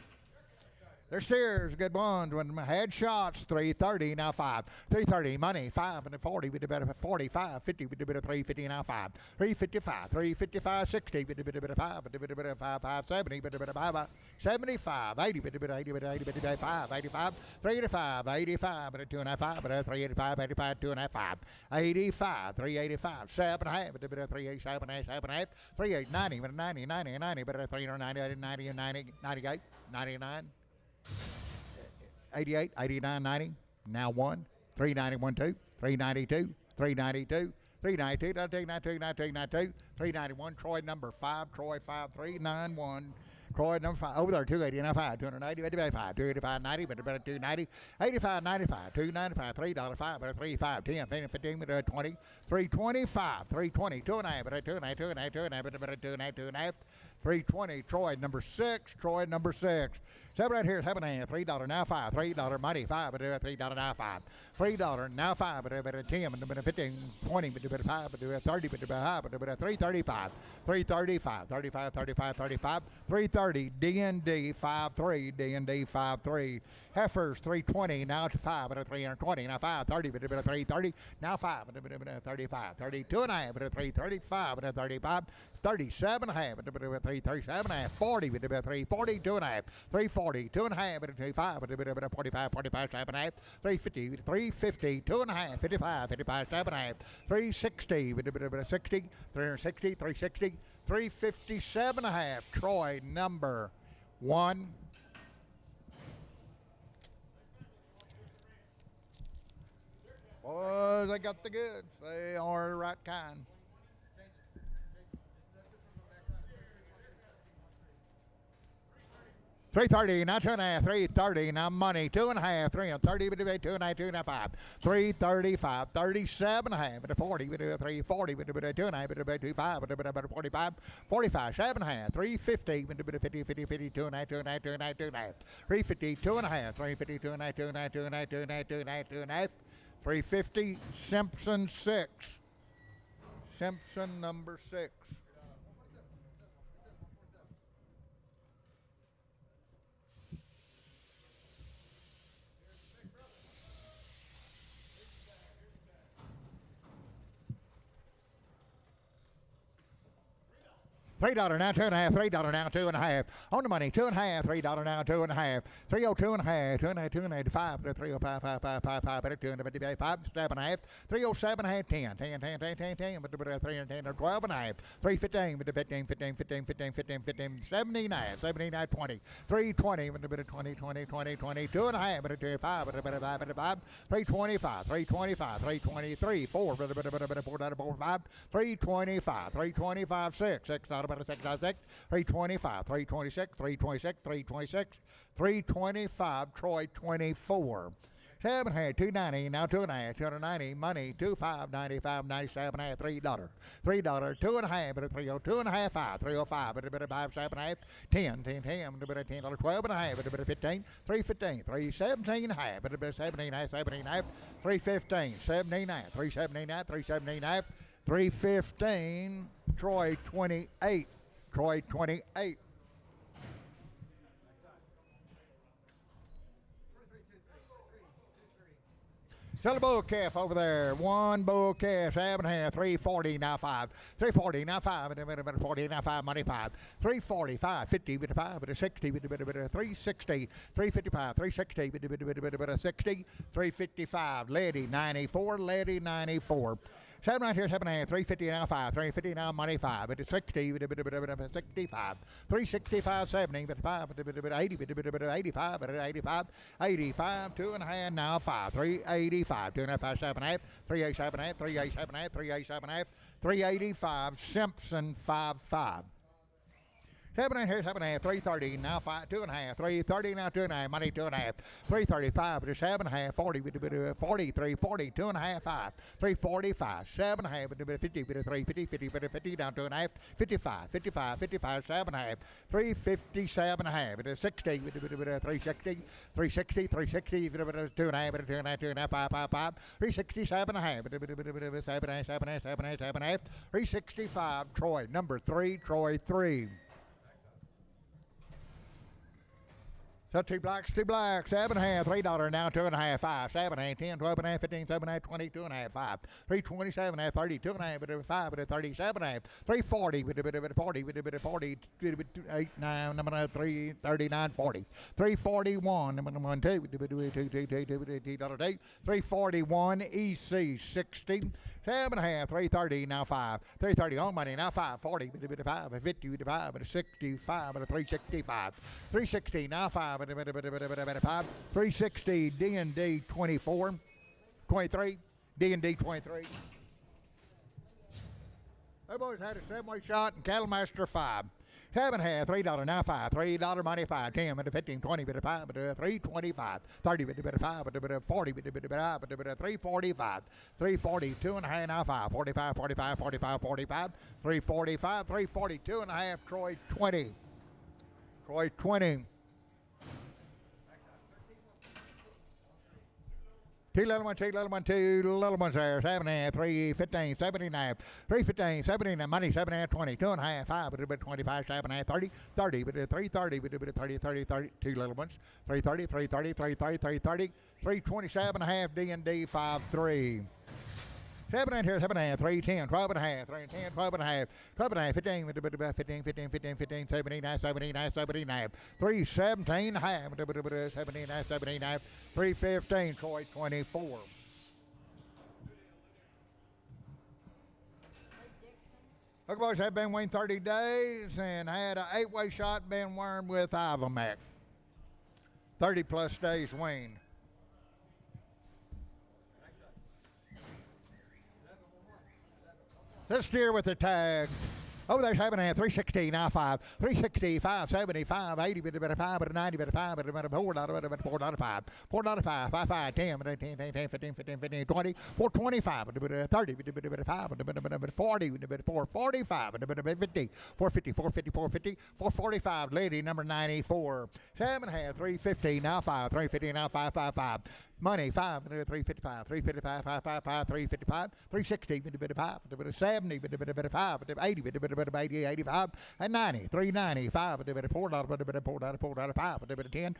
There's steers, good ones. When I had shots, 330, now 5. 330, money, 5 and 40, with a bit of 45, 50, with a bit of 350, now 5. 355, 355, 60, with a bit of 5, with a bit of 5, 5, 70, with a bit of 5, 75, 80, with a bit of 80, with a 80, with a 5, 85, 385, 85, with a 2.5, 5, with a 385, 85, 2.5, 5, 85, 385, 7.5, with a bit of 387, 7.5, 390, with a 90, 90, 90, with a 390, 90, 90, 98, 99. 88, 89, 90, now 1, 391, 2, 392, 392, 392, 392, 392, 391, Troy number 5, Troy 5391, Troy number 5, over there, 280, now 5, 280, 85, 285, 90, but about 290, 85, 95, 295, $3, 5, but 35, 10, 15, but 20, 325, 320, 2.5, but 2.5, 2.5, 2.5, but 2.5, 2.5, 320, Troy number 6, Troy number 6. 7 right here, 7.5, $3, now 5, $3, money, 5, but $3, now 5, $3, now 5, but 10, but 15, 20, but 5, but 30, but 5, but 335, 335, 35, 35, 35, 330, D&D 53, D&D 53, heifers 320, now to 5, but 320, now 530, but 330, now 5, but 35, 32 and a half, but 335, but 35, 37 and a half, but 337 and a half, 40, but 340, 2 and a half, 340, 2 and a half, but 35, but 45, 45, 7 and a half, 350, 350, 2 and a half, 55, 55, 7 and a half, 360, but 60, 360, 360, 357 and a half, Troy number 1. Boys, they got the goods. They are the right kind. $330, now 2.5, $330, now money, 2.5, $330, but 2.5, 2.5, $335, 37 and a half, but 40, but 340, but 2.5, but 25, but 45, 45, 7.5, $350, but 50, 50, 50, 2.5, 2.5, 2.5, 2.5, $350, 2.5, $350, 2.5, 2.5, 2.5, 2.5, 2.5, 2.5, $350, Simpson 6, Simpson number 6. $3 now, 2.5, $3 now, 2.5. On the money, 2.5, $3 now, 2.5. 302 and a half, 2.5, 2.5, 305, 5, 5, 5, 5, 2.5, 7.5, 307 and a half, 10, 10, 10, 10, 10, 10, but 310, 12 and a half, 315, but 15, 15, 15, 15, 15, 15, 79, 79, 20, 320, but 20, 20, 20, 20, 2 and a half, but 5, but 5, 325, 325, 323, 4, but 4, 5, 325, 325, 6, $6. About a 6, 325, 326, 326, 326, 325, Troy 24. 7 half, 290, now 2.5, 290, money, 25, 95, 97 half, $3, $3, 2.5, but 302 and a half, 5, 305, but a bit of 5, 7 half, 10, 10, 10, but a bit of $10, 12 and a half, but a bit of 15, 315, 317 half, but a bit of 17 half, 17 half, 315, 79, 379, 379, 315, Troy 28, Troy 28. Sell a bull calf over there. One bull calf, 7.5, 340, now 5. 340, now 5, and a bit of 40, now 5, money 5. 340, 5, 50, bit of 5, bit of 60, bit of 360, 355, 360, bit of 60, 355, Lady 94, Lady 94. 7 right here, 7.5, 350 now 5, 350 now money 5, but it's 60, but 65, 365, 70, but 5, but 80, but 85, but 85, 85, 2.5 now 5, 385, 2.5, 7.5, 387, 387, 387, 385, Simpson 55. 7 right here, 7.5, 330, now 5, 2.5, 330, now 2.5, money 2.5, 335, but 7.5, 40, 40, 340, 2.5, 5, 345, 7.5, 50, 350, 50, 50, down 2.5, 55, 55, 55, 7.5, 357 and a half, 60, 360, 360, 360, 2.5, 2.5, 2.5, 5, 5, 5, 367 and a half, 7.5, 365, Troy, number 3, Troy 3. So two blacks, 7.5, $3 now, 2.5, 5, 7.5, 10, 12.5, 15, 7.5, 20, 2.5, 5, 327.5, 30, 2.5, 5, 37.5, 340, 40, 8, 9, number 3, 39, 40, 341, number 1, 2, $341, EC 60, 7.5, 330, now 5, 330 on money, now 5, 40, 5, 50, 5, 65, 365, 360, now 5, 360, D&D 24, 23, D&D 23. They boys had a 7-way shot and Cattle Master 5. 7.5, $3 now 5, $3 money 5, 10, 15, 20, 5, 325, 30, 5, 40, 5, 345, 340, 2.5 now 5, 45, 45, 45, 45, 345, 342 and a half, Troy 20. Troy 20. Two little ones there, 7.5, 315, 79, 315, 79, money 7.5, 20, 2.5, 5, 25, 7.5, 30, 30, 330, 30, two little ones, 330, 327.5, D&D 5.3. 7 in here, 7.5, 310, 12.5, 310, 12.5, 12.5, 15, 15, 79, 317, half, 79, 315, Troy 24. Look, boys, have been waiting 30 days and had an 8-way shot, been wormed with Ivamac. 30 plus days weaned. This steer with the tag. Over there, 7.5, 360, now 5, 360, 5, 75, 80, 5, 90, 5, $4, 5, $4, 5, 5, 5, 10, 10, 15, 20, 425, 30, 5, 40, 445, 50, 450, 445, lady number 94, 7.5, 350, now 5, 350, now 5, 5, 5. Money 5, 355, 355, 555, 355, 360, 70, 5, 80, 85, and 90, 390, 5, $4, 5, 10,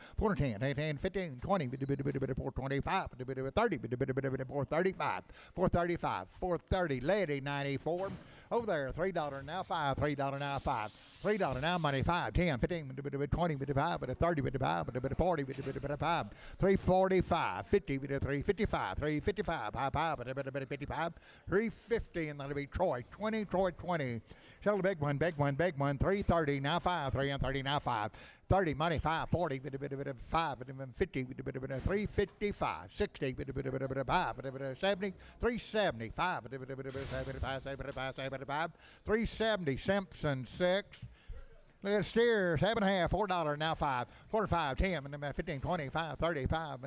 10, 15, 20, 425, 30, 435, 435, 430, lady 94. Over there, $3 now 5, $3 now 5. $3 now money 5, 10, 15, 20, 25, 30, 40, 5, 345, 50, 355, 355, 55, 350, and that'll be Troy 20, Troy 20. Sell the big one, 330 now 5, 330 now 5. 30 money 5, 40, 5, 50, 355, 60, 5, 70, 375, 370, Simpson 6. Look at steers, 7.5, $4 now 5, 45, 10, 15, 25, 35,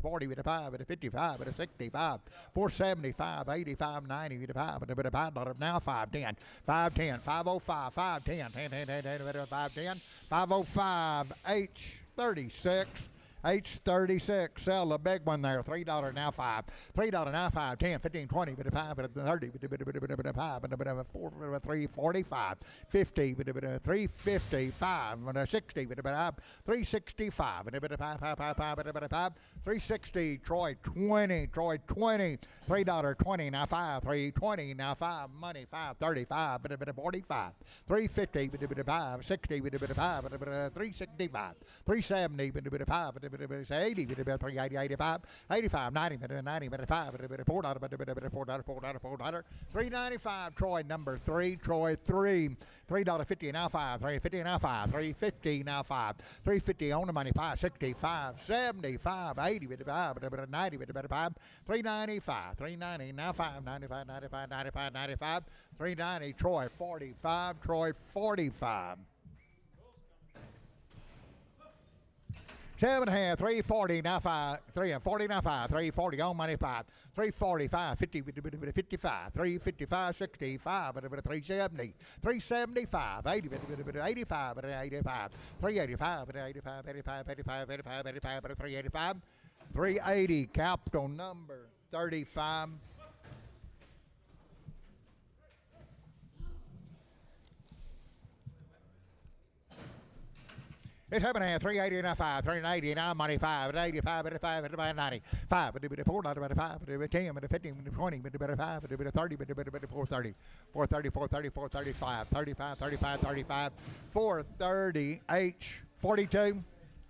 40, 55, 55, 65, 475, 85, 90, $5 now 5, 10, 5, 10, 505, 5, 10, 5, 10, 505, H36. H36, sell the big one there, $3 now 5, $3 now 5, 10, 15, 20, 5, 30, 5, 345, 50, 355, 60, 365, 360, Troy 20, Troy 20, $3, 20 now 5, 320 now 5, money 5, 35, 45, 350, 5, 60, 5, 365, 370, 5, 80, 380, 85, 85, 90, 90, 5, $4, 395, Troy number 3, Troy 3, $3.50 now 5, 350 now 5, 350 now 5, 350 on the money 5, 65, 75, 80, 90, 5, 395, 390 now 5, 95, 95, 95, 95, 390, Troy 45, Troy 45. 7.5, 340 now 5, 340 now 5, 340 on money 5, 345, 50, 55, 355, 65, 370, 375, 80, 85, 85, 385, 85, 85, 85, 85, 85, 385, 380, capital number 35. It's 7.5, 380 and 5, 380 and money 5, 85, 85, 85, 90, 5, but a $4, but a 5, but a 10, but a 15, but a 20, but a 5, but a 30, but a 430, 430, 430, 435, 35, 35, 35, 430, H, 42,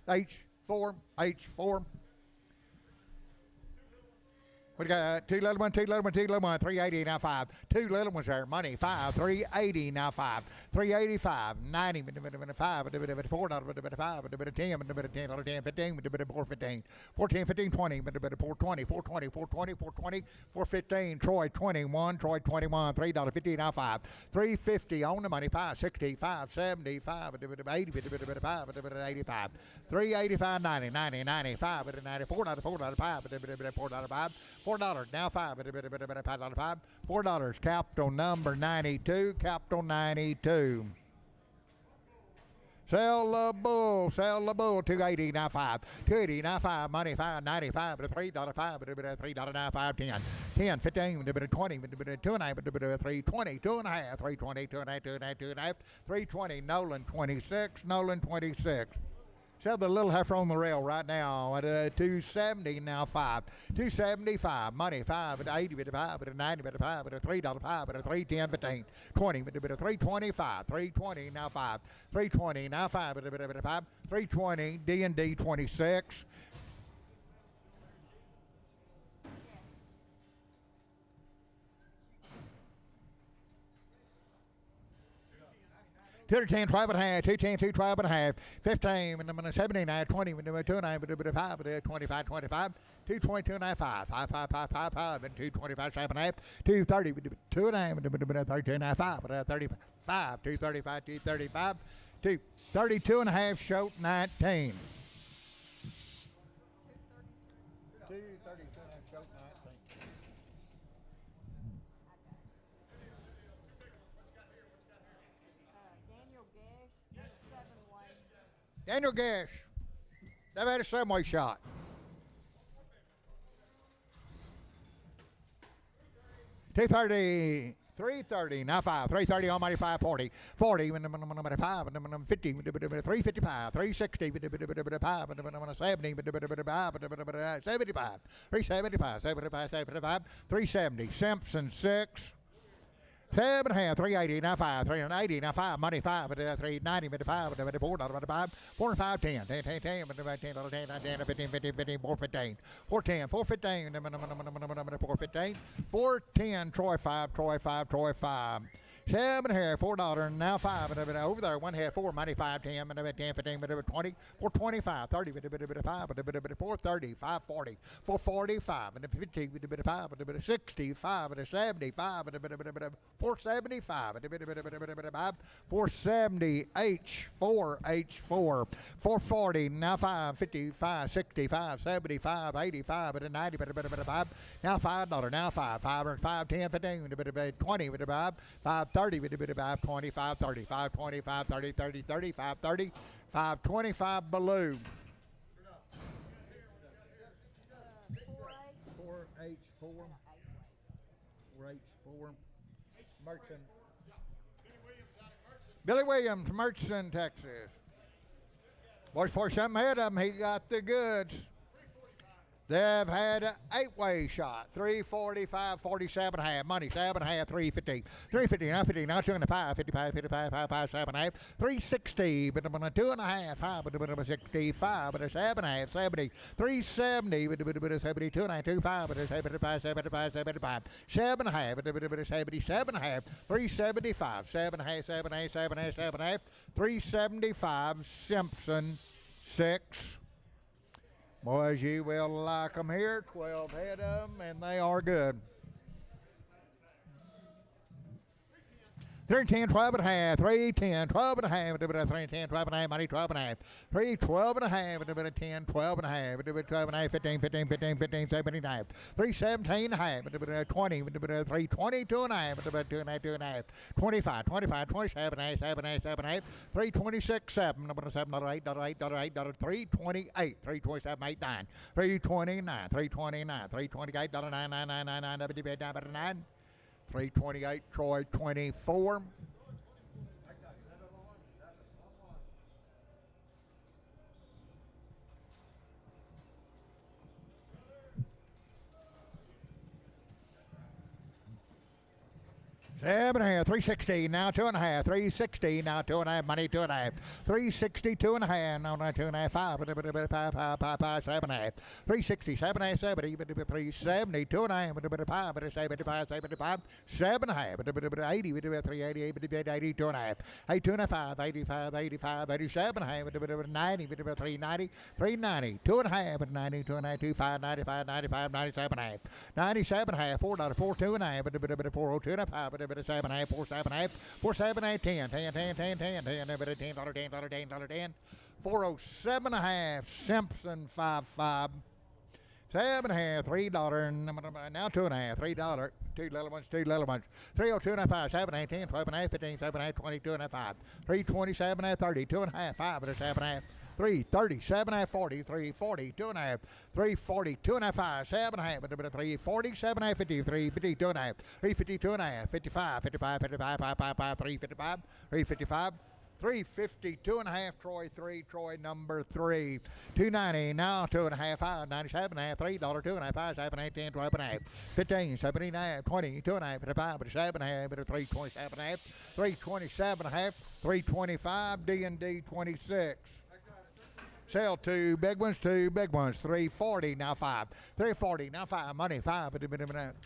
H4, H4. We got two little one, 380 now 5. Two little ones there, money 5, 380 now 5, 385, 90, $5, $4, $5, $10, $10, 10, $15, $415, 410, 15, 20, $420, 420, 420, 420, 415, Troy 21, Troy 21, $3.50 now 5, 350 on the money 5, 60, 5, 70, 5, 80, 5, 85, 385, 90, 90, 95, $94, $4, $5, $4 now 5, $5, $4, capital number 92, capital 92. Sell the bull, 280 now 5, 280 now 5, money 5, 95, $3, $5, $3 now 5, 10, 10, 15, 20, 2 and a half, 320, 2 and a half, 320, 2 and a half, 2 and a half, 2 and a half, 320, Nolan 26, Nolan 26. Sell the little heifer on the rail right now at 270 now 5, 275 money 5 at 80 at 5 at 90 at 5 at $3 5 at 310 15 20 at 325 320 now 5 320 now 5 at 5 320 D&D 26. Two 10, 12 and a half, 210, 212 and a half, 15, and I'm going to 79, 20, and 2 and a half, 25, 25, 222 and a half, 5, 5, 5, 5, 5, 5, and 225, 7 and a half, 230, 2 and a half, 32 and a half, 5, 35, 235, 235, 232 and a half, short 19. 232 and a half, short 19. Daniel Gash. They've had a subway shot. $230, $330, now 5, $330 almighty 540, 40, 5, 50, 355, 360, 5, 70, 75, 375, 75, 370, Simpson 6. 7 and a half, 380, now 5, 380, now 5, money 5, 390, 5, $4, 5, 4 and 5, 10, 10, 10, 10, 10, 15, 15, 415, 410, 415, 415, 410, Troy 5, Troy 5, Troy 5. 7 here, $4, now 5, over there, 1 head, 4, money 5, 10, 10, 15, 20, 425, 30, 5, 430, 540, 445, 50, 5, 65, 75, 475, 470, H4, 440, now 5, 55, 65, 75, 85, 90, now $5, now 5, 5, 10, 15, 20, 5, 30, 25, 30, 5, 25, 30, 30, 30, 5, 30, 5, 25 below. 4H4, 4H4, Merchant. Billy Williams, Merchant, Texas. Boys, for something ahead of him, he got the goods. They've had an 8-way shot. 345, 47 and a half. Money, 7 and a half, 350. 350, now 50, now 2 and a 5, 55, 55, 55, 7 and a half. 360, but I'm on a 2 and a half, 5, but I'm 65, but a 7 and a half, 70. 370, but a 72 and a half, 25, but a 75, 75, 75. 7 and a half, but a 77 and a half. 375, 7 and a half, 7 and a half, 7 and a half, 7 and a half. 375, Simpson, 6. Boys, you will like them here. 12 head of them, and they are good. 310, 12 and a half, 310, 12 and a half, 310, 12 and a half, money 12 and a half, 312 and a half, 10, 12 and a half, 12 and a half, 15, 15, 15, 15, 17 and a half, 317 and a half, 20, 322 and a half, 2 and a half, 2 and a half, 25, 25, 27 and a half, 7 and a half, 7 and a half, 326, 7, $7, $8, $8, $8, 328, 327, 8, 9, 329, 329, 328, $9, 9, 9, 9, 9, 9, 328, Troy 24. 7.5, 360, now 2.5, 360, now 2.5, money 2.5, 360, 2.5, no, not 2.5, 5, 7.5, 360, 7.5, 70, 370, 2.5, 5, 75, 75, 7.5, 80, 380, 80, 2.5, 8, 2.5, 85, 85, 87, 90, 390, 390, 2.5, 90, 2.5, 25, 95, 95, 97.5, 97.5, $4, 4, 2.5, 402.5, 7.5, 4, 7.5, 4, 7.5, 10, 10, 10, 10, 10, 10, $10, 10, 407.5, Simpson 5.5, 7.5, $3, now 2.5, $3, two little ones, 302.5, 7.5, 10, 12.5, 15, 7.5, 22.5, 327.5, 30, 2.5, 5, 7.5, 330, 7.5, 40, 340, 2.5, 340, 2.5, 5, 7.5, 340, 7.5, 50, 350, 2.5, 350, 2.5, 55, 55, 55, 55, 355, 355, 350, 2.5, Troy 3, Troy number 3, 290, now 2.5, 5, 97.5, $3, 2.5, 5, 7.5, 10, 12.5, 15, 79, 20, 2.5, 55, 7.5, 327.5, 327.5, 325, D&D 26. Sell two big ones, 340, now 5, 340, now 5, money 5,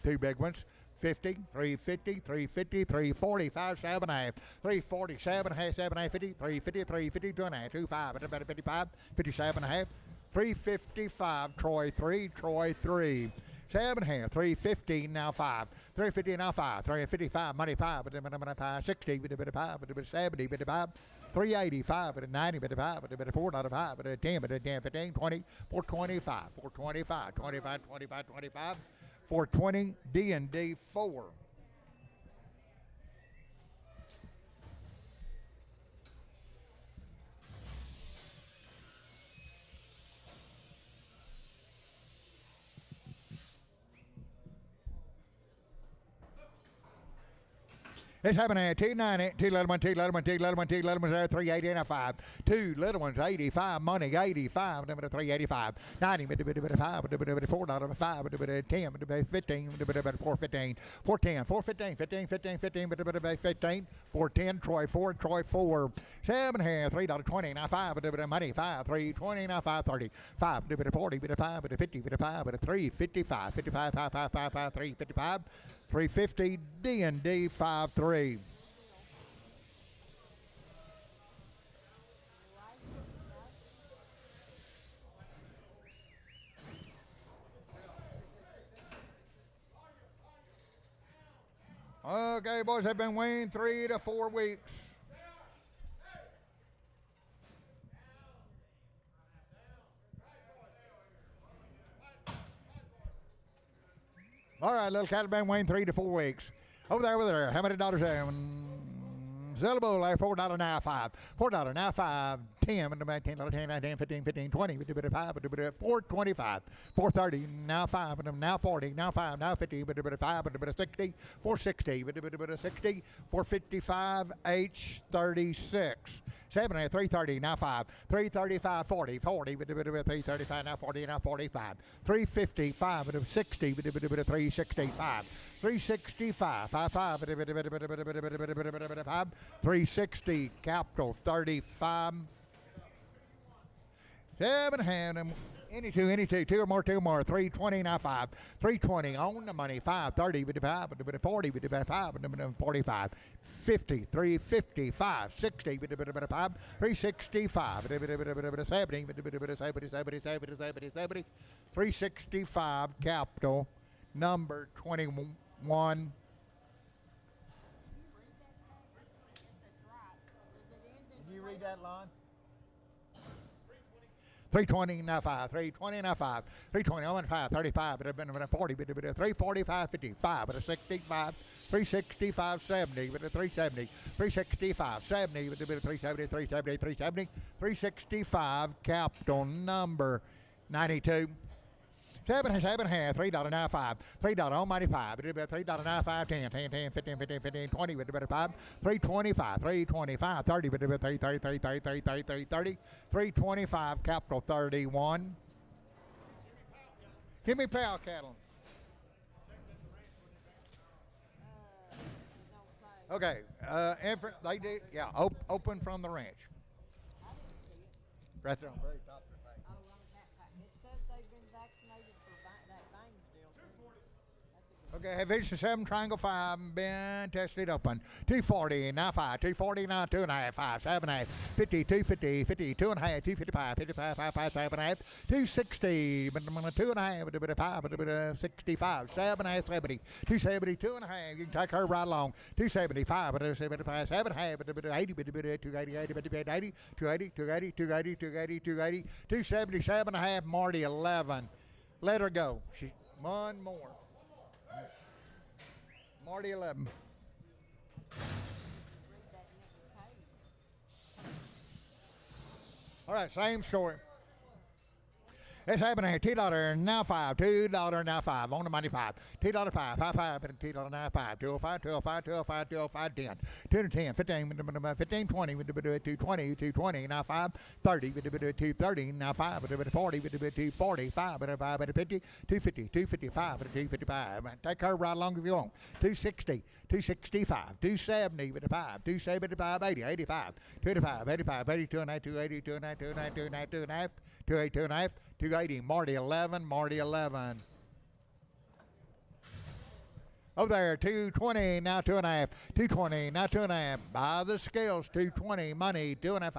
two big ones, 50, 350, 350, 340, 5, 7.5, 340, 7.5, 7.5, 50, 350, 350, 2.5, 25, 55, 57.5, 355, Troy 3, Troy 3. 7.5, 350, now 5, 350, now 5, 355, money 5, 60, 5, 70, 5, 385, 90, 5, 4 out of 5, 10, 10, 15, 20, 425, 425, 25, 25, 25, 420, D&D 4. It's happening at 290, two little ones, 380 and a 5. Two little ones, 85, money, 85, 385, 90, 5, 4 out of 5, 10, 15, 415, 410, 415, 15, 15, 15, 15, 410, Troy 4, Troy 4. 7.5, $3.20, now 5, money, 5, 320, now 530, 5, 40, 5, 50, 5, 355, 55, 5, 5, 5, 5, 355. 350, D&D 5.3. Okay, boys, have been weaned 3 to 4 weeks. All right, little cattle been weaned 3 to 4 weeks. Over there. How many dollars there? Syllable there, $4 now 5. $4 now 5. 10, $10, 10, 10, 15, 15, 20, 5, 425, 430, now 5, now 40, now 5, now 50, 5, 60, 460, 60, 455, H36, 7, 330, now 5, 335, 40, 40, 335, now 40, now 45, 355, 60, 365. 365, 55, 360, capital 35. 7.5, any two or more, 320, now 5, 320, on the money, 530, 40, 45, 50, 355, 60, 365, 70, 365, capital, number 21. Did you read that, Lon? 320, now 5, 320, now 5, 320, on 5, 35, but it been 40, but 345, 55, but 65, 365, 70, but 370, 365, 70, but 370, 370, 370, 365, capital number 92. 7.5, $3 now 5, $3 on money 5, $3 now 5, 10, 10, 10, 15, 15, 15, 20, 5, 325, 325, 30, 30, 30, 30, 30, 30, 30, 30, 325, capital 31. Give me pal cattle. Okay, they did, yeah, open from the ranch. I didn't see it. Right there on the very top of the page. Oh, on that it says they've been vaccinated for that vein deal too. That's a good. Okay, have vision 7, triangle 5, been tested open. 240, now 5, 240, now 2.5, 5, 7.5, 50, 250, 50, 2.5, 255, 55, 5, 5, 7.5, 260, 2.5, 5, 65, 7.5, 70, 270, 2.5. You can take her right along. 275, 75, 7.5, 80, 280, 80, 280, 280, 280, 280, 280, 277.5, Marty 11. Let her go. One more. Marty 11. Read that next page. All right, same story. It's happening here. $2 now 5. $2 now 5. On the money 5. $2 5. 5 5. $2 now 5. 205. 205. 205. 205. 10. 210. 15. 15. 20. 220. 220. Now 5. 30. 230. Now 5. 40. 240. 5. 50. 250. 255. 255. Take her right along if you want. 260. 265. 270. 5. 275. 80. 85. 25. 85. 82 and 280. 290. 290. 290. 280. 290. 280, Marty 11, Marty 11. Over there, 220, now 2.5. 220, now 2.5. By the scales, 220, money, 2.5.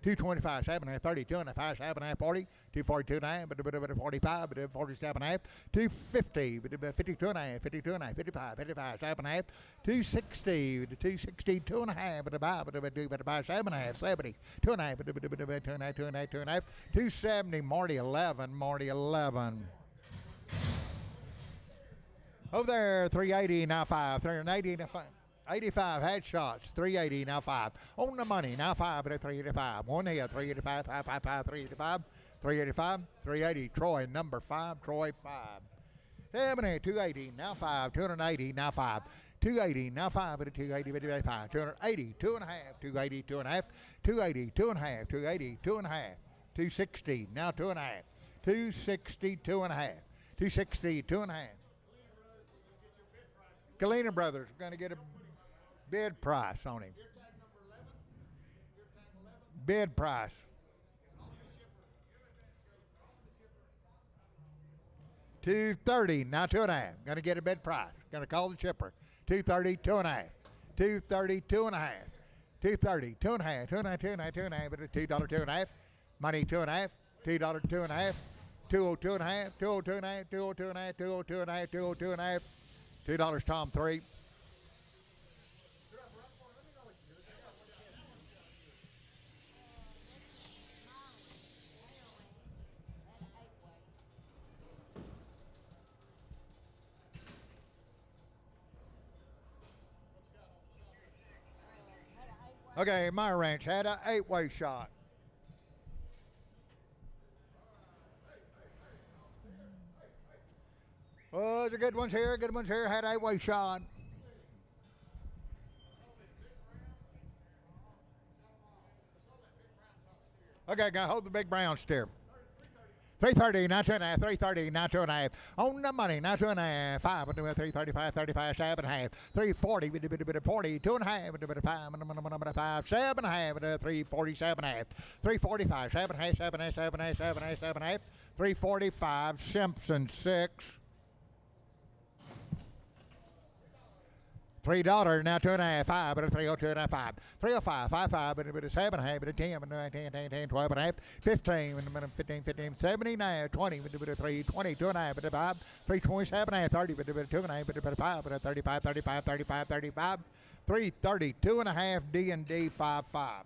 225, 7.5, 30, 2.5, 7.5, 40, 240, 2.5, 45, 47.5, 250, 52.5, 52.5, 55, 55, 7.5, 260, 260, 2.5, 7.5, 70, 2.5, 2.5, 2.5, 270, Marty 11, Marty 11. Over there, 380, now 5. 380, now 5. 85 headshots, 380, now 5. On the money, now 5 at 385. One here, 385, 555, 385, 385, 380. Troy, number 5, Troy 5. 70, 280, now 5. 280, now 5. 280, now 5 at 280, 5. 280, 2.5, 280, 2.5, 280, 2.5, 280, 2.5, 260, now 2.5. 260, 2.5, 260, 2.5. Galena Brothers are going to get a bid price on him. Bid price. $230, now 2.5. Going to get a bid price. Going to call the shipper. $230, 2.5. $230, 2.5. $230, 2.5. $2.5, 2.5, but $2, 2.5. Money, 2.5. $2, 2.5. 202 and a half, 202 and a half, 202 and a half, 202 and a half, 202 and a half. $2, Tom 3. Okay, my ranch had an 8-way shot. Oh, the good ones here, had 8-way shot. Okay, gonna hold the big brown steer. 330, now 2.5, 330, now 2.5. On the money, now 2.5. 5, 335, 35, 7.5. 340, 40, 2.5, 5, 7.5, 347.5. 345, 7.5, 7.5, 7.5, 7.5, 7.5. 345, Simpson 6. $3, now 2.5, 5, but 302 and a 5. 305, 55, but 7.5, 10, 10, 12 and a half, 15, 15, 15, 70, 20, 320, 2.5, 5, 327, 30, 2.5, 5, 35, 35, 35, 35, 330, 2.5, D&D 55.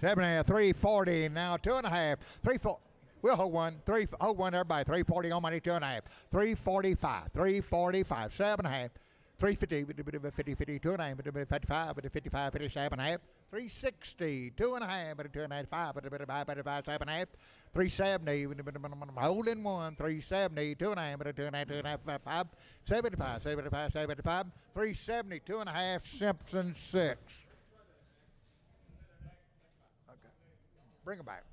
Seven and a half, 340, now 2.5, 340. We'll hold one, hold one, everybody. 340 on money, 2.5, 345, 345, 7.5, 350, 50, 50, 2.5, 55, 55, 57.5, 360, 2.5, 2.5, 5, 7.5, 370, holding one, 370, 2.5, 2.5, 5, 75, 75, 75, 370, 2.5, Simpson 6. Bring them back.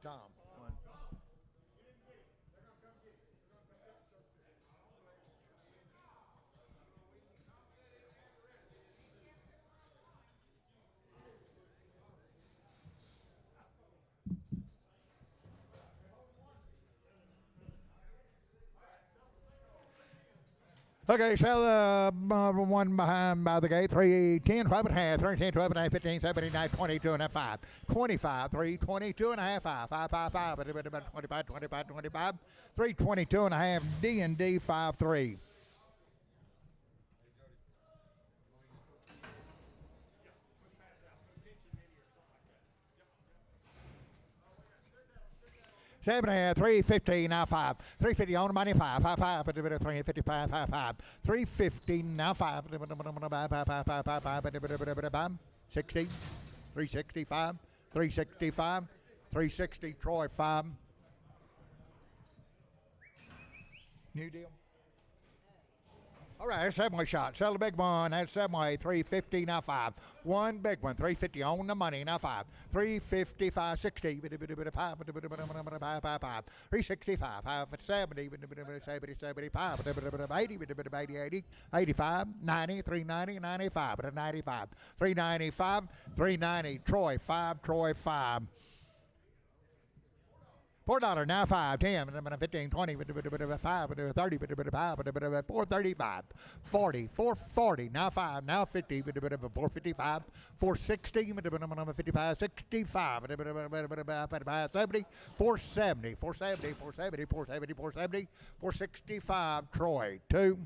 Tom. One. Okay, sell the one behind by the gate. 3, 10, 12 and a half. 13, 12 and a half, 15, 17, 19, 22 and a half, 5. 25, 3, 22 and a half, 5. 5, 5, 5. 25, 25, 25. 3, 22 and a half. D&D 5, 3. Seven and a half, 350 now 5. 350 on the money 5. 5, 5. 355, 5, 5. 350 now 5. 60. 365. 365. 360. Troy 5. New deal. All right, that's 7-way shot. Sell the big one. That's 7-way. 350 now 5. One big one. 350 on the money now 5. 355, 60. 5, 365. 5, 70. 75. 80. 80. 85. 90. 390. 95. 95. 395. 390. Troy 5. Troy 5. $4 now 5, 10, 15, 20, 5, 30, 435, 40, 440, now 5, now 50, 455, 460, 55, 65, 70, 470, 470, 470, 470, 470, 465, Troy 2.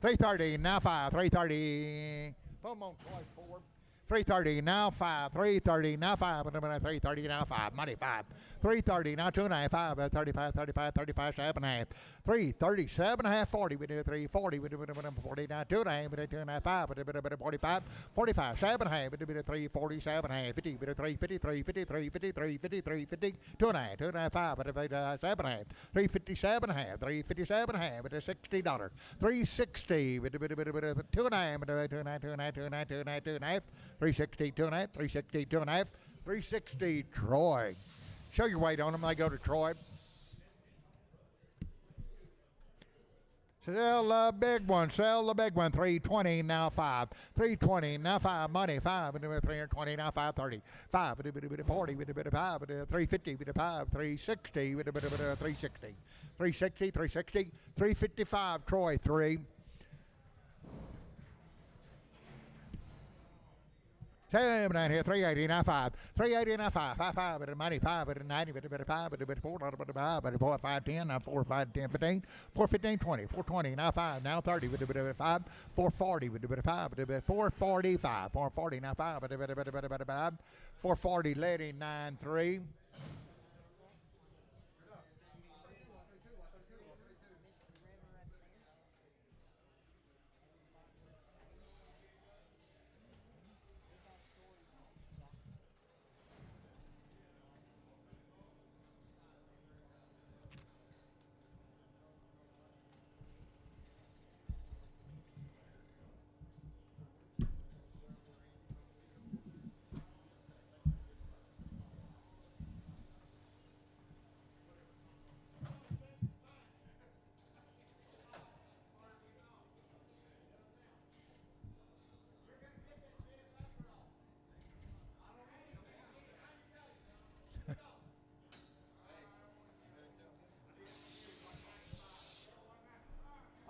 330, now 5, 330, boom, on Troy 4. 330 now 5. 330 now 5. 330 now 5. Money 5. 330 now 2.5. 5. 35. 35. 35. 7.5. 337 and a half. 40. We do 340. We do 40 now 2.5. We do 2.5. 5. We do 45. 45. 7.5. We do 347 and a half. 50. We do 353. 53. 53. 53. 50. 2.5. 2.5. 5. We do 7.5. 357 and a half. 357 and a half. We do $60. 360. We do 2.5. We do 2.5. 2.5. 2.5. 2.5. 360, 2.5, 360, 2.5, 360, Troy. Show your weight on them. They go to Troy. Sell the big one. Sell the big one. 320 now 5. 320 now 5. Money 5. 320 now 530. 5. 40. 5. 350. 5. 360. 360. 360. 360. 355. Troy 3. Seven down here, 380 now 5. 380 now 5. 5, 5, but money 5, but 90, but 5, but 4, but 5, but 4, 5, 10, now 4, 5, 10, 15, 4, 15, 20, 420, now 5, now 30, but 5, 440, but 5, but 445, 440, now 5, but 5, 440, lady 9, 3.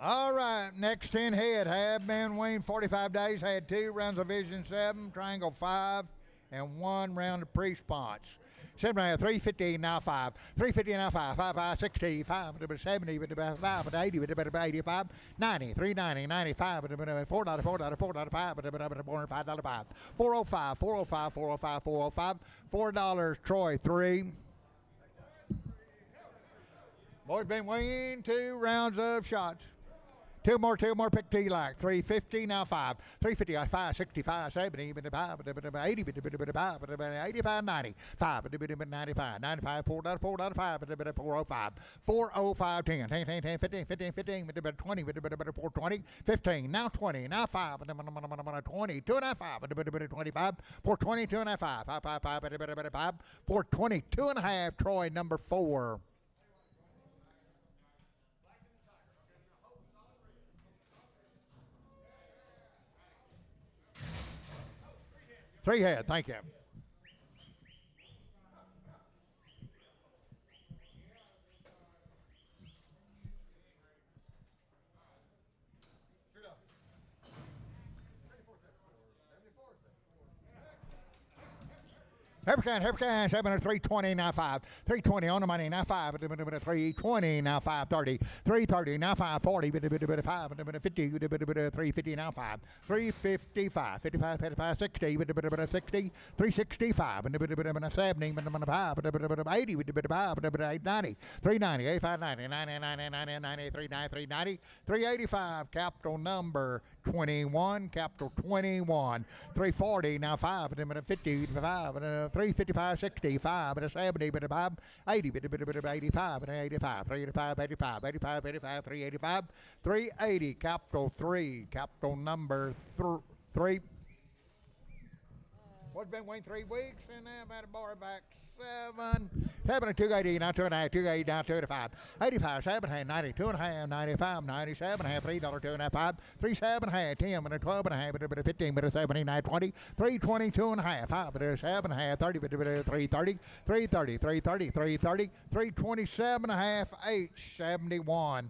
All right, next 10 head have been weaned 45 days, had 2 rounds of Vision 7, Triangle 5, and 1 round of pre-response. 7 round, 350 now 5. 350 now 5. 5, 5, 60, 5, 70, 5, 80, 85, 90, 390, 95, $4, $4, $4, 5, $5, 5. 405, 405, 405, 405, $4, Troy 3. Boys been weaned 2 rounds of shots. Two more, pick two you like. 350, now 5. 350, 5, 65, 70, 85, 80, 85, 90. 5, 95, 95, $4, $5, 405. 405, 10, 10, 10, 10, 15, 15, 15, 20, 420, 15, now 20, now 5, 20, 2 and a half, 5, 25, 420, 2 and a half, 5, 5, 5, 5, 5, 420, 2 and a half, Troy, number 4. Three head, thank you. Evercan, 320, now 5. 320 on the money, now 5. 320, now 530. 330, now 540. 5, 50, 350, now 5. 355, 55, 55, 60, 60, 365, 70, 80, 890, 390, 85, 90, 90, 90, 90, 90, 390, 385, capital number 21, capital 21. 340, now 5, 50, 5, 355, 65, 70, 5, 80, 85, 85, 385, 85, 85, 85, 385, 380, capital 3, capital number 3. What's been waiting 3 weeks, and I've had a bar back 7. 7 to 280, now 2 and a half, 280, down 2 to 5. 85, 7 and a half, 90, 2 and a half, 95, 97 and a half, $3, 2 and a half, 5, 3, 7 and a half, 10, 12 and a half, 15, 79, 20, 320, 2 and a half, 5, 7 and a half, 30, 330, 330, 330, 330, 327 and a half, H71.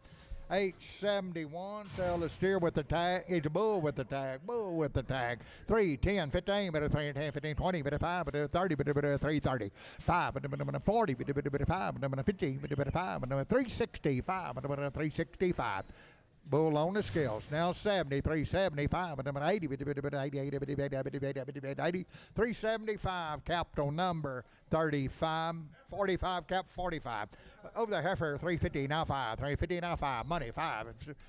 871, sell the steer with the tag. It's a bull with the tag. 3, 10, 15, 3, 10, 15, 20, 5, 30, 330, 5, 40, 5, 50, 5, 365, 365. Bull on the scales. Now 70, 375, 80, 375, capital number 35, 45, cap 45. Over the heifer, 350, now 5, 350, now 5, money 5,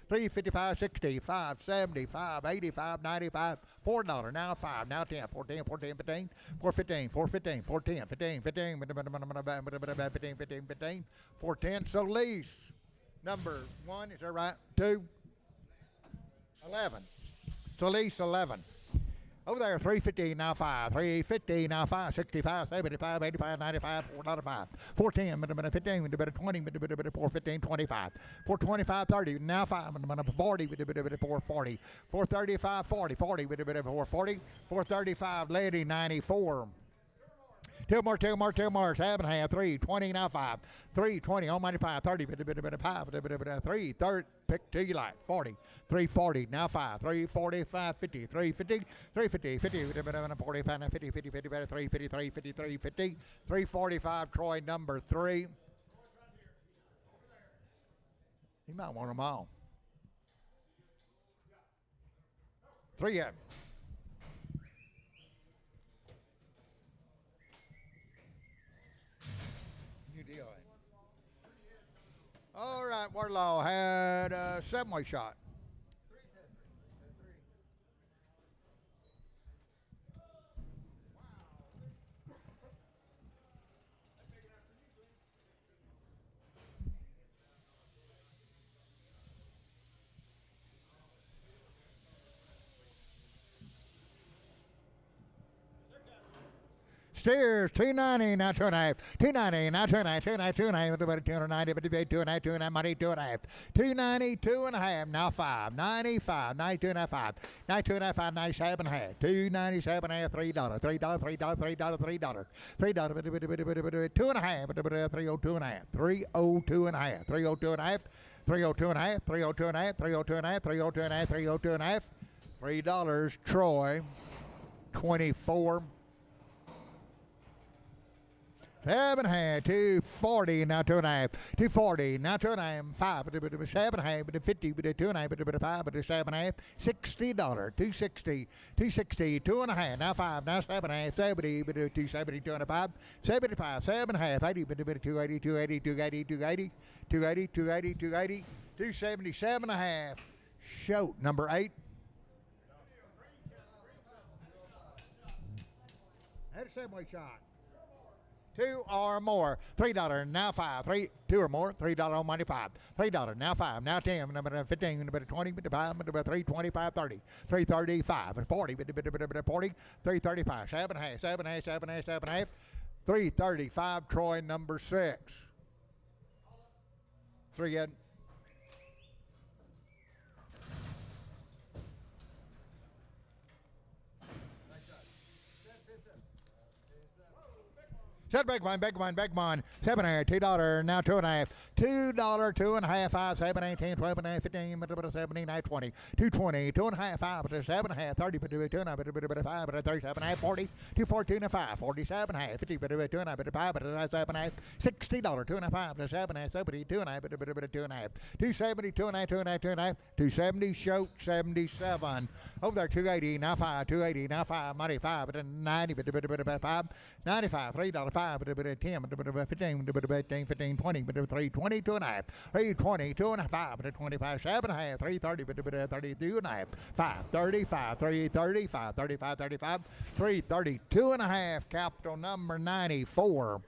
355, 60, 5, 70, 5, 85, 95, $4, now 5, now 10, 14, 14, 15, 415, 415, 410, 15, 15, 15, 15, 15, 410, so lease. Number 1, is that right? 2, 11. So lease 11. Over there, 350, now 5. 350, now 5. 65, 75, 85, 95, $4.05. 410, 15, 20, 415, 25. 425, 30, now 5. 40, 440. 435, 40, 40, 440. 435, lady 94. Two more, 7 and a half, 320, now 5, 320, on money 5, 30, 5, 330, pick 2 you like, 40, 340, now 5, 345, 50, 350, 350, 50, 45, 50, 50, 50, 350, 350, 350, 345, Troy, number 3. You might want them all. 3 of them. All right, Warlaw had a 7-way shot. Steers, 290, now 2.5. 290, now 2.5, 2.5, 2.5, 290, 2.5, 2.5, money, 2.5. 290, 2.5, now 5. 95, 92.5, 5. 92.5, 5, 97.5. 297.5, $3. $3, $3, $3, $3. $3, 2.5, 302.5. 302.5. 302.5. 302.5. 302.5. 302.5. 302.5. 302.5. $3, Troy, 24. 7 and a half, 240, now 2.5, 240, now 2.5, 5, 7 and a half, 50, 2.5, 5, 7 and a half, $60, 260, 260, 2.5, now 5, now 7 and a half, 70, 270, 2.5, 75, 7 and a half, 80, 280, 280, 280, 280, 280, 280, 280, 270, 7 and a half, Shoot, number 8. Head assembly shot. 2 or more. $3 now 5. 2 or more. $3 on money 5. $3 now 5. Now 10. Number 15. Number 20. Number 5. Number 3. 25. 30. 335. 40. 40. 335. 7.5. 7.5. 7.5. 7.5. 335. Troy number 6. 3 again. Set big one. 7.5. $2 now 2.5. $2, 2.5. 5, 7, 8, 10, 12, 9, 15, 17, 19, 20. 2.20. 2.5. 5, 7.5. 30, 2.5, 5, 37.5. 40. 2.5. 47.5. 50, 2.5, 5, 7.5. $60, 2.5. 7.5. 70, 2.5, 2.5. 270, 2.5, 2.5, 2.5. 270 shoot 77. Over there 280 now 5. 280 now 5. Money 5, 90, 5. 95. $3, 5. 10, 15, 15, 15, 20, 320, 2.5, 320, 2.5, 25, 7.5, 330, 32.5, 535, 335, 35, 35, 332.5, capital number 94.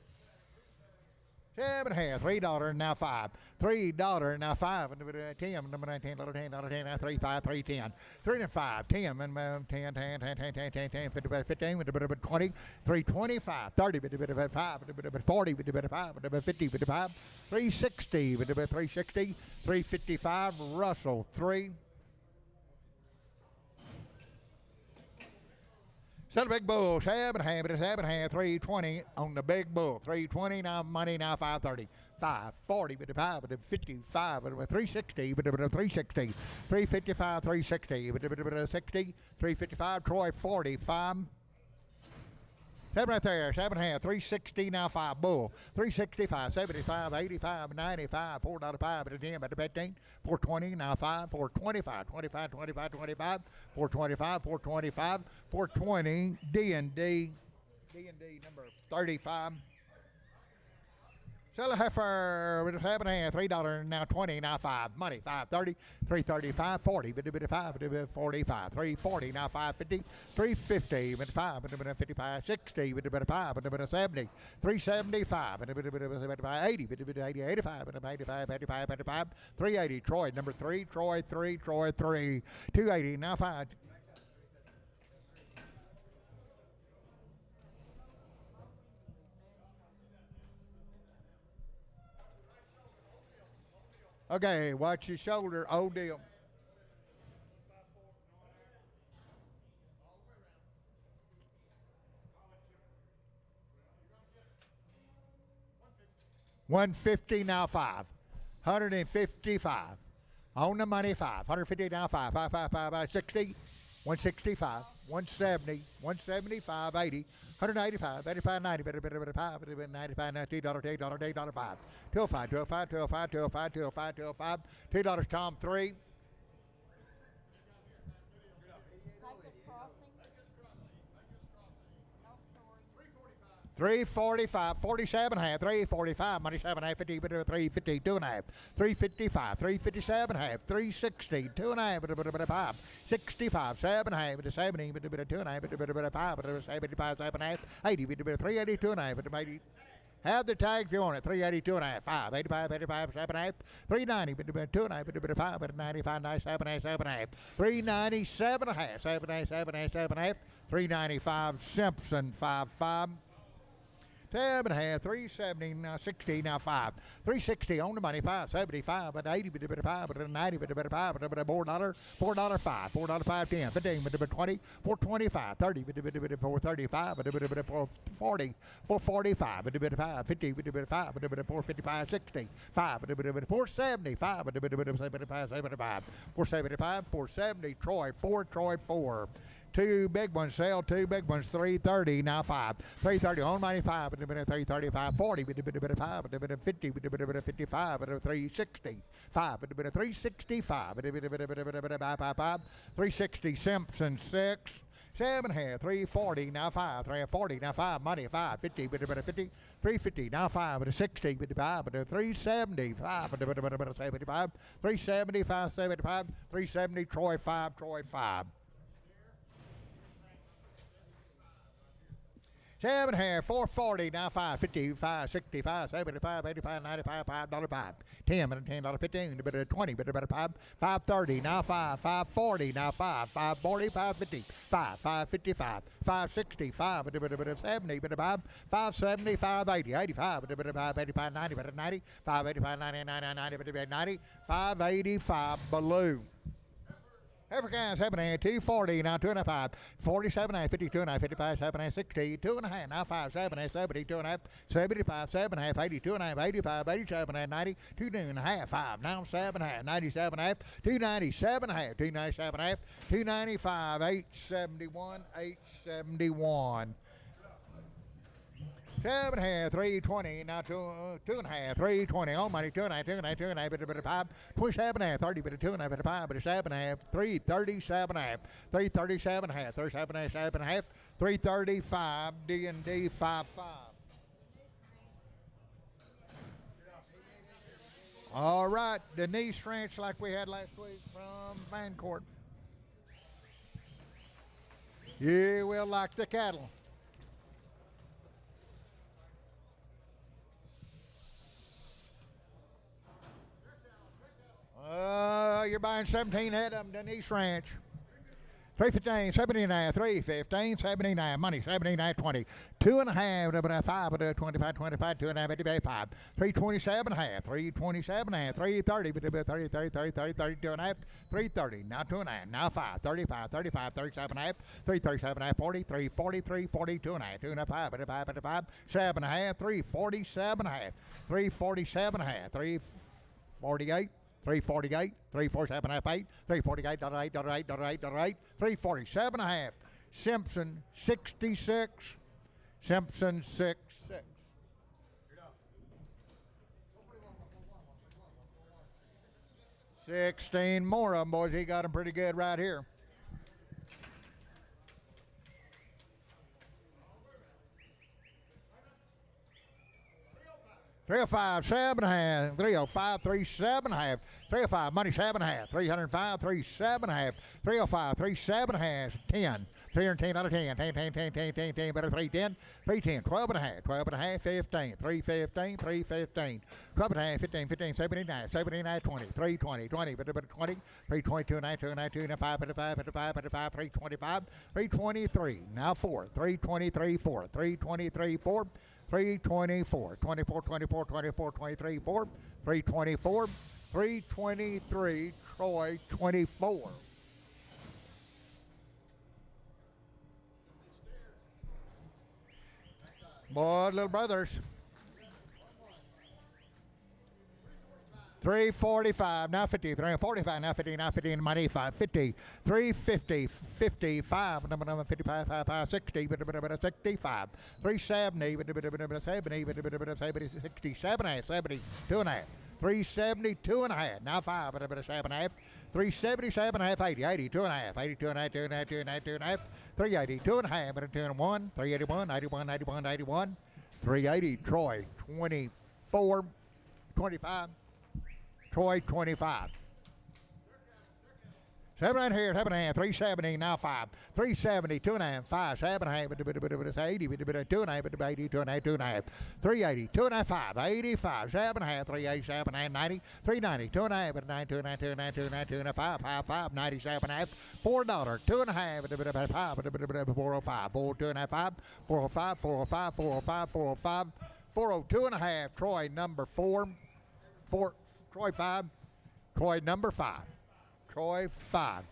7.5. $3 now 5. $3 now 5. 10. Number 19. $10. 10. 3 5. 3 10. 3 and 5. 10. 10. 10. 15. 20. 325. 30. 5. 40. 5. 50. 5. 360. 360. 355. Russell 3. Sell the big bull, 7.5, 320 on the big bull. 320 now money now 530. 540, 55, 360, 360, 355, 360, 60, 355, Troy 45. 7 right there, 7.5, 360 now 5 bull, 365, 75, 85, 95, $4 5 at 10, 15, 420 now 5, 425, 25, 25, 25, 425, 425, 420, D&D number 35. Sell a heifer with a 7.5, $3 now 20 now 5 money 530, 335, 40, 45, 340 now 550, 350, 5, 55, 60, 5, 70, 375, 80, 80, 85, 85, 85, 85, 380. Troy number 3, Troy 3, Troy 3, 280 now 5. Okay, watch your shoulder. Old deal. $150 now 5. 155. On the money 5. 150 now 5. 5, 60. 165, 170, 175, 80, 185, 85, 90, 95, 95, $2, $5, 205, 205, 205, 205, 205, 205, $2, Tom 3. Pecos Crossing. 345, 47.5, 345, money 7.5, 50, 350, 2.5, 355, 357.5, 360, 2.5, 5, 65, 7.5, 70, 2.5, 5, 75, 7.5, 80, 380, 2.5, 80. Have the tag if you want it. 382.5, 5, 85, 85, 7.5, 390, 2.5, 5, 95, 7.5, 7.5, 397.5, 7.5, 7.5, 7.5, 395, Simpson 5.5. 7.5, 370, now 60, now 5. 360 on the money, 575, but 80, but 5, but 90, but 5, but $4, $4 5, $4 5, 10, 15, but 20, 425, 30, but 435, but 440, 445, but 5, 50, but 5, but 455, 60, 5, but 475, but 75, 75, 475, 470, Troy 4, Troy 4. Two big ones sell, two big ones, 330, now 5. 330 on money, 5, but a bit of 335, 40, but a bit of 5, but a bit of 50, but a bit of 55, but a 360, 5, but a bit of 365, but a bit of 5, 360, Simpson, 6. 7.5, 340, now 5, 340, now 5, money, 550, but a bit of 50, 350, now 5, but a 60, but a 5, but a 375, but a bit of 75, 375, 75, 370, Troy 5, Troy 5. 7.5, 440, now 550, 565, 75, 85, 95, $5, 10, but a $10, 15, but a 20, but a 5, 530, now 5, 540, now 5, 540, 550, 5, 555, 565, but a bit of 70, but a 5, 570, 580, 85, but a bit of 585, 90, but a 90, 585, 90, 90, but a 90, 585, balloon. Africans 7.5, 240, now 2.5, 47.5, 52.5, 55, 7.5, 60, 2.5, now 5, 7.5, 70, 2.5, 75, 7.5, 80, 2.5, 85, 87.5, 90, 2.5, 5, now 7.5, 97.5, 297.5, 297.5, 295, 871, 871. 7.5, 320, now 2.5, 320, on money, 2.5, 2.5, 2.5, bit of 5, 27.5, 30, bit of 2.5, bit of 5, bit of 7.5, 337.5, 337.5, 37.5, 335, D&D 55. All right, Denise Ranch like we had last week from Vancourt. You will like the cattle. You're buying 17 head of them, Denise Ranch. 315, 79, 315, 79, money, 79, 20. 2.5, 5, 25, 25, 2.5, 85, 327 half, 327 half, 330, 30, 30, 30, 30, 32 and a half, 330, now 2.5, now 5, 35, 35, 37 half, 337 half, 40, 340, 340, 2.5, 2.5, 5, 7 half, 347 half, 347 half, 348. 348, 347 half 8, 348, $8, $8, $8, $8, 347 half. Simpson 66, Simpson 66. 16 more of them, boys. He got them pretty good right here. 305, 7.5, 305, 37.5, 305, money 7.5, 305, 37.5, 305, 37.5, 10, 310 out of 10, 10, 10, 10, 10, 10, 10, better 310, 310, 12.5, 12.5, 15, 315, 315, 12.5, 15, 15, 79, 79, 20, 320, 20, better 20, 322, 9, 2, 9, 2, 5, 5, 5, 5, 5, 325, 323, now 4, 323, 4, 323, 4, 324, 24, 24, 24, 23, 4, 324, 323, Troy 24. Boy, little brothers. 345, now 50, 345, now 50, now 50, money 550, 350, 55, number 55, 55, 60, 65, 370, 70, 67, 70, 2.5, 370, 2.5, now 5, 7.5, 377, 80, 80, 2.5, 82 and a half, 2.5, 380, 2.5, 2.1, 381, 81, 81, 81, 380, Troy 24, 25. Troy 25. 7 right here, 7.5, 370, now 5, 370, 2.5, 5, 7.5, 80, 2.5, 80, 2.5, 2.5, 380, 2.5, 5, 85, 7.5, 387, 90, 390, 2.5, 9, 2.9, 2.9, 2.9, 2.5, 5, 5, 97 half, $4, 2.5, 5, 405, 4, 2.5, 5, 405, 405, 405, 405, 402 and a half, Troy number 4, Troy 5, Troy number 5, Troy 5,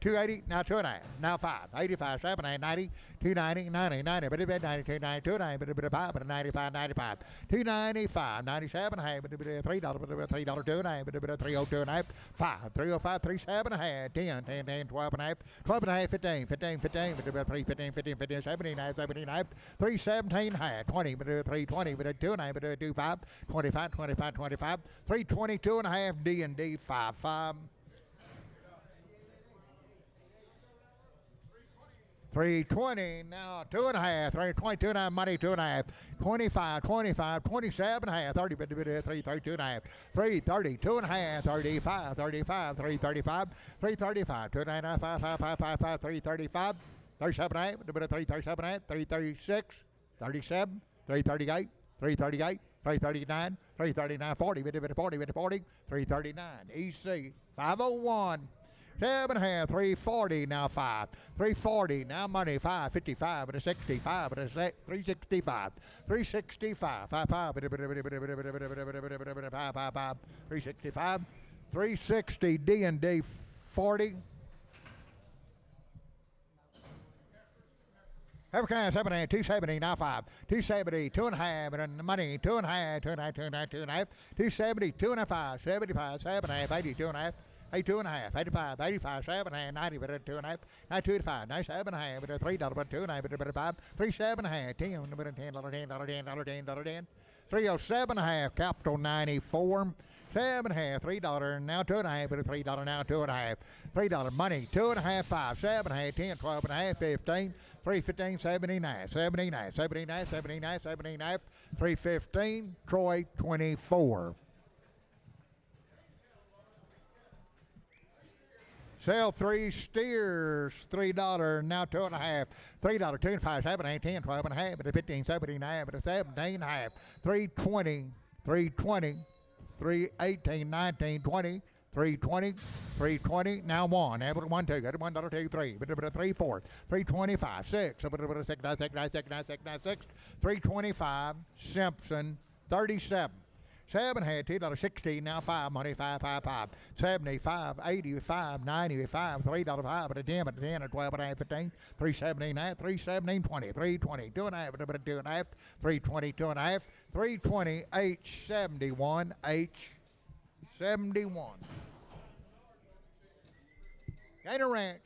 280, now 2.5, now 5, 85, 7, 8, 90, 290, 90, 90, but it 90, 290, 290, but it 5, but 95, 95, 295, 97, half, but it $3, but it $3, 2.5, but it 302 and a half, 5, 305, 37 and a half, 10, 10, 10, 12 and a half, 12 and a half, 15, 15, 15, but it 3, 15, 15, 15, 17, 17 half, 3, 17 half, 20, but it 320, but it 2 and a half, but it 25, 25, 25, 25, 322 and a half, D and D, 5, 5. 320, now 2.5, 320, 2.5, money, 2.5, 25, 25, 27 and a half, 30, 332 and a half, 330, 2.5, 35, 35, 335, 335, 2.5, 5, 5, 5, 5, 5, 335, 37 and a half, 337 and a half, 336, 37, 338, 338, 339, 339, 40, 40, 40, 339, EC, 501. 7.5, 340, now 5, 340, now money, 555, but a 65, but a 365, 365, 5, 5, 365, 360, D and D, 40. Every kind, 7.5, 270, now 5, 270, 2.5, and money, 2.5, 2.5, 2.5, 2.5, 270, 2.5, 75, 7.5, 82 and a half. 82 and a half, 85, 85, 7 and a half, 90, but at 2 and a half, 92 to 5, 97 and a half, but at $3, but 2 and a half, but at 5, 37 and a half, 10, but at $10, $10, $10, $10, $10, 307 and a half, capital 94, 7 and a half, $3, now 2 and a half, but at $3, now 2 and a half, $3 money, 2 and a half, 5, 7 and a half, 10, 12 and a half, 15, 315, 79, 79, 79, 79, 79, 315, Troy 24. Sell 3 steers, $3, now 2.5, $3, 2 and 5, 7, 8, 10, 12 and a half, but a 15, 17, but a 17 and a half, 320, 320, 318, 19, 20, 320, 320, now 1, but 1, 2, got it, $1, 2, 3, but a 3, 4, 325, 6, but a 6, 9, 6, 9, 6, 9, 6, 9, 6, 325, Simpson, 37. 7 had $2, 16, now 5, money, 5, 5, 5, 75, 85, 95, $3, 5, but a 10, but a 10, a 12, and a half, 15, 317, 317, 20, 320, 2 and a half, but a 2 and a half, 320, 2 and a half, 320, H71, H71. Gainer Ranch.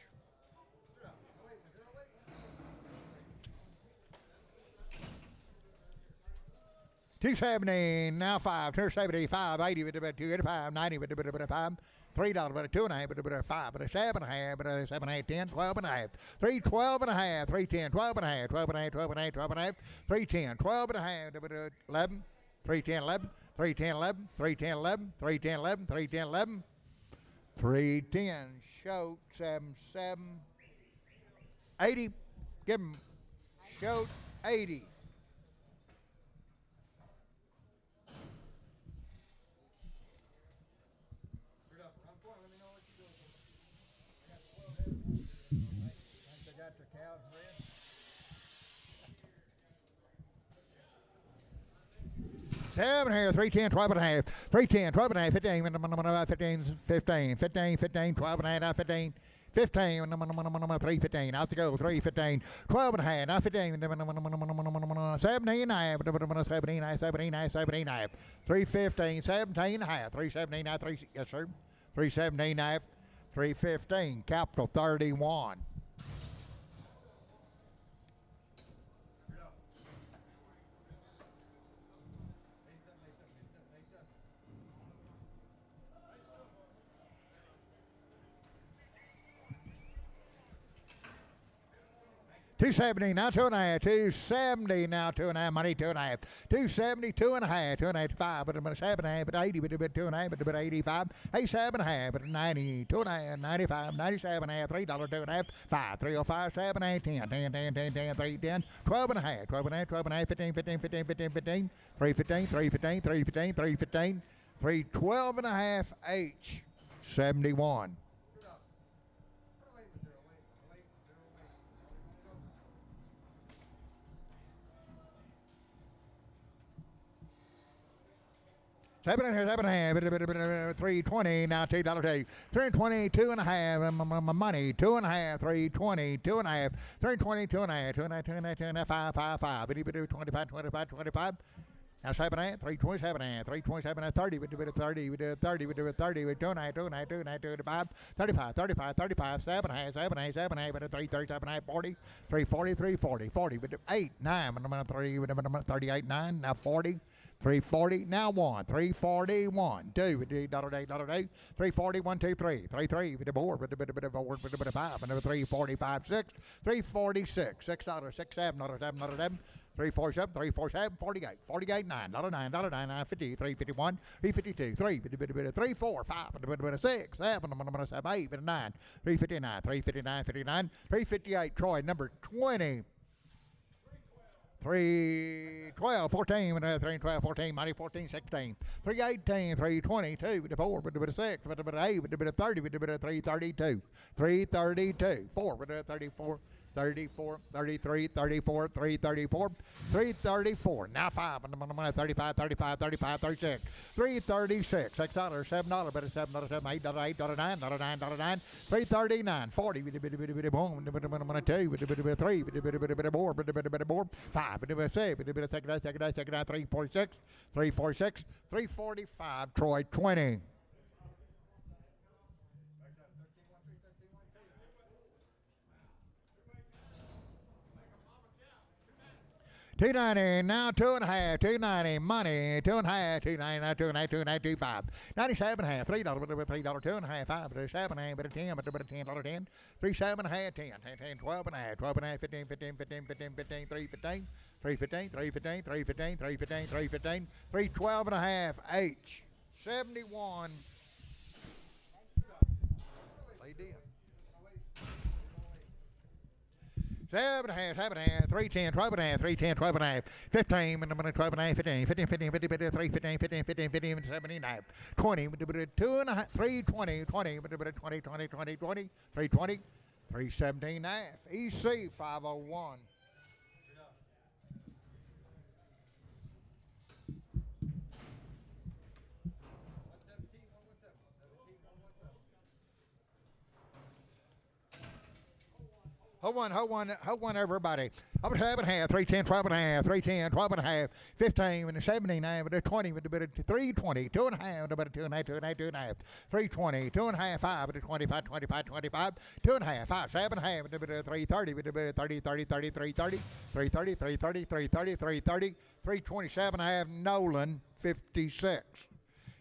270, now 5, 275, 80, but 285, 90, but 5, $3, but a 2 and a half, but a 5, but a 7 and a half, but a 7, 8, 10, 12 and a half, 312 and a half, 310, 12 and a half, 12 and a half, 12 and a half, 12 and a half, 310, 12 and a half, but 11, 310, 11, 310, 11, 310, 11, 310, 11, 310, 11, 310, Shoat, 7, 7, 80, give him, Shoat, 80. Seven here, 310, 12 and a half, 310, 12 and a half, 15, 15, 15, 15, 12 and a half, 15, 15, 315, out to go, 315, 12 and a half, now 15, 17 and a half, 17, 17, 17 and a half, 315, 17 and a half, 317, now 3, yes sir, 317 and a half, 315, capital 31. 270, now 2 and a half, 270, now 2 and a half, money, 2 and a half, 270, 2 and a half, 2 and a half, 5, but a 7 and a half, but 80, but 2 and a half, but 85, 87 and a half, but 90, 2 and a half, 95, 97 and a half, $3, 2 and a half, 5, 305, 7, 8, 10, 10, 10, 10, 10, 3, 10, 12 and a half, 12 and a half, 12 and a half, 15, 15, 15, 15, 15, 315, 315, 315, 315, 312 and a half, H, 71. Seven and a half, 320, now $2 320, two and a half, money, two and a half, 320, two and a half, 320, two and a half, two and a half, two and a half, two and a half, 5, 25. Now 7 and a half, 327 and a half, 327 and a 30, we do 30, we do 30, we do 30, we do 2 and a half, 2 and a half, 2 and a half, 2 and a half, 35, 7 and a half, 7 and a half, 7 and a half, 337 and a half, 40, 340, 40, we do 8, 9, 3, we do 38, 9, now 40, 340, now 1, 341, 2, we do $8, 340, 1, 2, 3, 3, we do 4, we do 5, and 345, 6, 346, $6, 6, $7, 347, 48, 9, $9, 50, 351, 352, 3, 4, 5, 6, 7, 8, 9, 359, 59, 358, Troy, number 20. 312, 14, 312, 14, money 14, 16, 318, 322, with the 4, with the 6, with the 8, with the 30, with the 332, 332, 4, with the 34, 34, 33, 34, 334, 334, now 5, 35, 35, 35, 36, 336, $6, $7, but it's $7, $7, $8, $8, $9, 339, 40, with the boom, with the 2, with the 3, with the 4, with the 4, 5, with the 6, with the second, 346, 346, 345, Troy 20. $2.90, now 2 and a half, $2.90, money, 2 and a half, $2.90, now 2 and a half, 2 and a half, 25, 97 and a half, $3, $3, 2 and a half, 5, $7 and a half, $10, $10, 10, 3, 7 and a half, 10, 10, 12 and a half, 12 and a half, 15, 15, 15, 15, 15, 3, 15, 3, 15, 3, 15, 3, 15, 3, 15, 3, 15, 3, 12 and a half, H, 71. They did. 7 and a half, 310, 12 and a half, 310, 12 and a half, 15, 12 and a half, 15, 15, 15, 15, 15, 3, 15, 15, 15, 15, 17 and a half, 20, 2 and a half, 320, 20, 20, 20, 20, 20, 320, 317 and a half, EC 501. Hold one, everybody. I was 7 and a half, 310, 12 and a half, 310, 12 and a half, 15, and 79, with a 20, with a bit of 320, 2 and a half, with a 2 and a half, 2 and a half, 2 and a half, 320, 2 and a half, 5, with a 25, 25, 25, 2 and a half, 5, 7 and a half, with a bit of 330, with a bit of 30, 30, 30, 330, 330, 330, 330, 330, 327 and a half, Nolan, 56.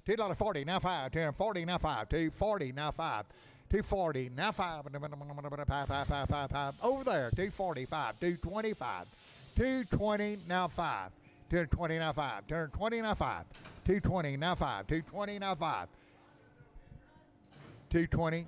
$2.40, now 5, 240, now 5, 240, now 5. 240, now 5, 5, over there, 245, 225, 220, now 5, 220, now 5, 220, now 5, 220, now 5, 220, now 5, 220.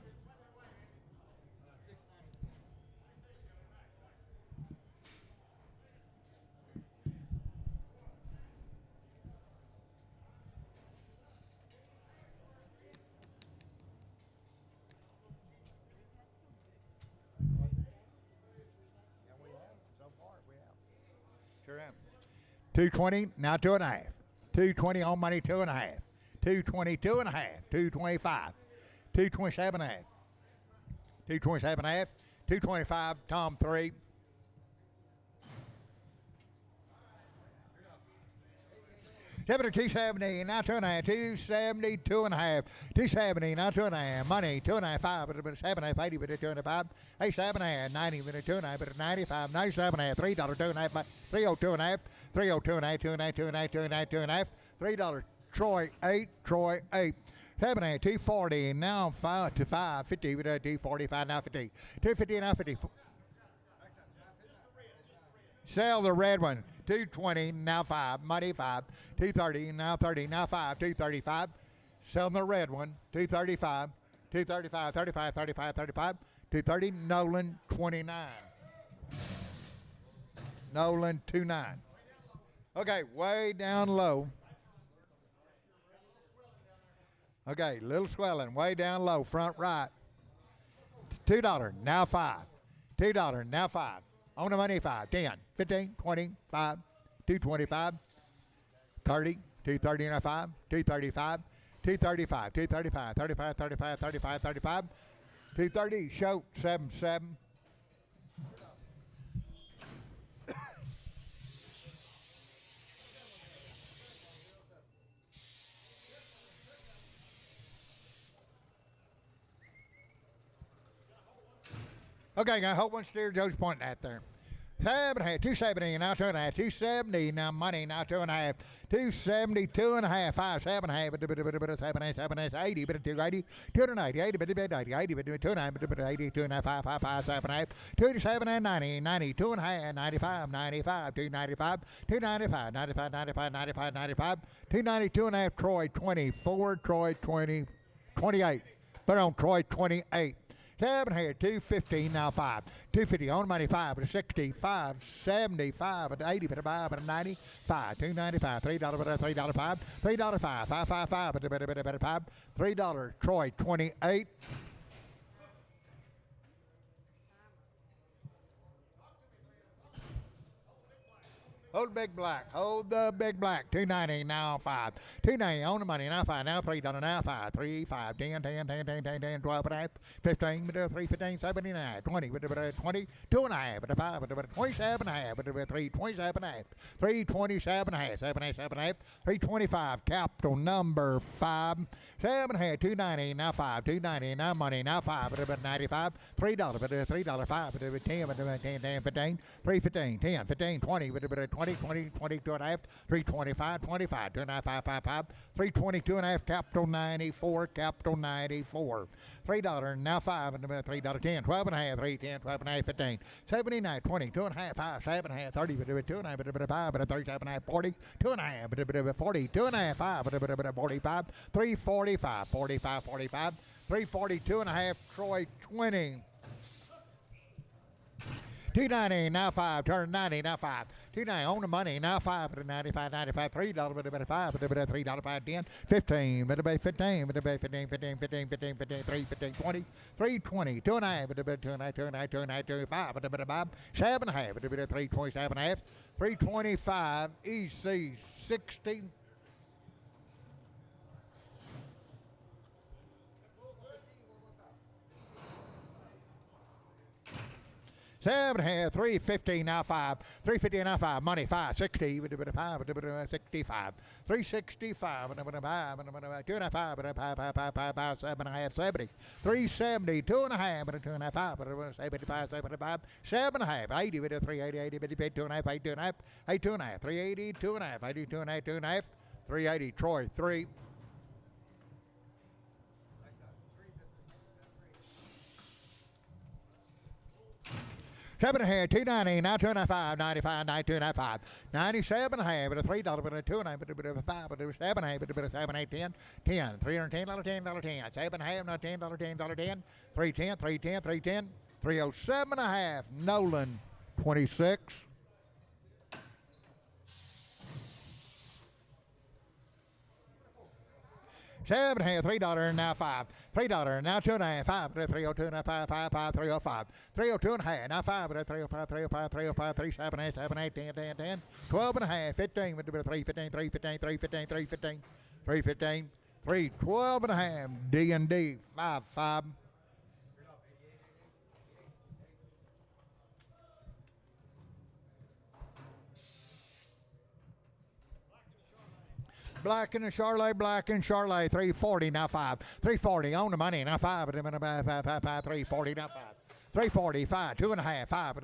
Sure am. 220, now 2 and a half. 220 on money, 2 and a half. 222 and a half. 225. 227 and a half. 227 and a half. 225, Tom 3. $270, now 2 and a half, 272 and a half, 270, now 2 and a half, money, 2 and a half, 5, but a 7 and a half, 80, but a 2 and a 5, 87 and a half, 90, but a 2 and a half, but a 95, 97 and a half, $3, 2 and a half, 302 and a half, 302 and a half, 2 and a half, 2 and a half, 2 and a half, 2 and a half, $3, Troy 8, 7 and a half, 240, now 5 to 550, with a 245, now 50, 250, now 50. Sell the red one. 220, now 5, money 5, 230, now 30, now 5, 235. Sell the red one. 235, 235, 35, 35, 35, 230. Nolan 29. Nolan 29. Okay, way down low. Okay, little swelling, way down low, front right. $2, now 5. $2, now 5. On the money, 5, 10, 15, 20, 5, 225, 30, 230 and a 5, 235, 235, 235, 35, 35, 35, 35, 230, show 7-7. Okay, got a whole bunch of steer Joe's pointing at there. 7.5, 270, now 2.5, 270, now money, now 2.5, 270, 2.5, 5, 7.5, 7.5, 80, 280, 290, 80, 80, 80, 290, 80, 2.5, 5, 5, 5, 7.5, 287 and 90, 90, 2.5, 95, 95, 295, 295, 95, 95, 95, 95, 292 and a half, Troy 24, Troy 20, 28. Put on Troy 28. 7 here, 215, now 5. 250 on the money, 5, but a 65, 75, but 80, but a 5, but a 95, 295, $3, but a $3, 5, $3, 5, 5, 5, 5, but a 5, $3, Troy 28. Hold the big black. Hold the big black. 290 now 5. 290 on the money now 5. Now $3 now 5. 3 5 10 10 10 10 10 10 12 and a half 15 but 3 15 79 20 but 20 2 and a half but 5 but 27 and a half but 3 27 and a half 327 and a half 7 7 and a half 325 capital number 5 7 and a half 290 now 5 290 now money now 5 but 95 $3 but $3 5 but 10 but 10 10 15 3 15 10 15 20 but 20, 22 and a half, 325, 25, 2.5, 5, 5, 5, 322 and a half, capital 94, capital 94. $3, now 5, and $3, 10, 12 and a half, 3, 10, 12 and a half, 15, 79, 20, 2 and a half, 5, 7 and a half, 30, 2 and a half, 5, 37 and a half, 40, 2 and a half, 40, 2 and a half, 5, 45, 345, 45, 45, 342 and a half, Troy 20. 290 now 5, turn 90 now 5, 290 on the money now 5, but 95, 95, $3, but 5, but $3, 5, 10, 15, but 15, but 15, 15, 15, 15, 15, 3, 15, 20, 320, 2 and a half, but 2 and a half, 2 and a half, 2 and a half, 2 and a half, but 5, 7 and a half, but 327 and a half, 325, EC 60. Seven half, 350 now 5, 350 now 5, money 5, 60, 5, 65, 365, 5, 2 and a half, 5, 7 and a half, 70, 370, 2 and a half, 2 and a half, 5, 75, 75, 7 and a half, 80, 380, 80, 2 and a half, 8, 2 and a half, 8, 2 and a half, 380, 2 and a half, 82 and a half, 2 and a half, 380, Troy 3. Seven and a half, 290, now 295, 95, 92 and a half, 5, 97 and a half, but a $3, but a 2 and a half, but a 5, but a 7 and a half, but a 7, 8, 10, 10, $310, $10, 10, 7 and a half, no $10, $10, 10, 310, 310, 310, 307 and a half, Nolan 26. Seven and a half, $3, now 5, $3, now 2 and a half, 5, 302 and a half, 5, 5, 5, 305, 302 and a half, now 5, 305, 305, 305, 37, 8, 7, 8, 10, 10, 10, 12 and a half, 15, 315, 315, 315, 315, 315, 312 and a half, D&D 5, 5. Black and Charlotte, 340 now 5, 340 on the money now 5, 340 now 5. 345, 2 and a half, 5,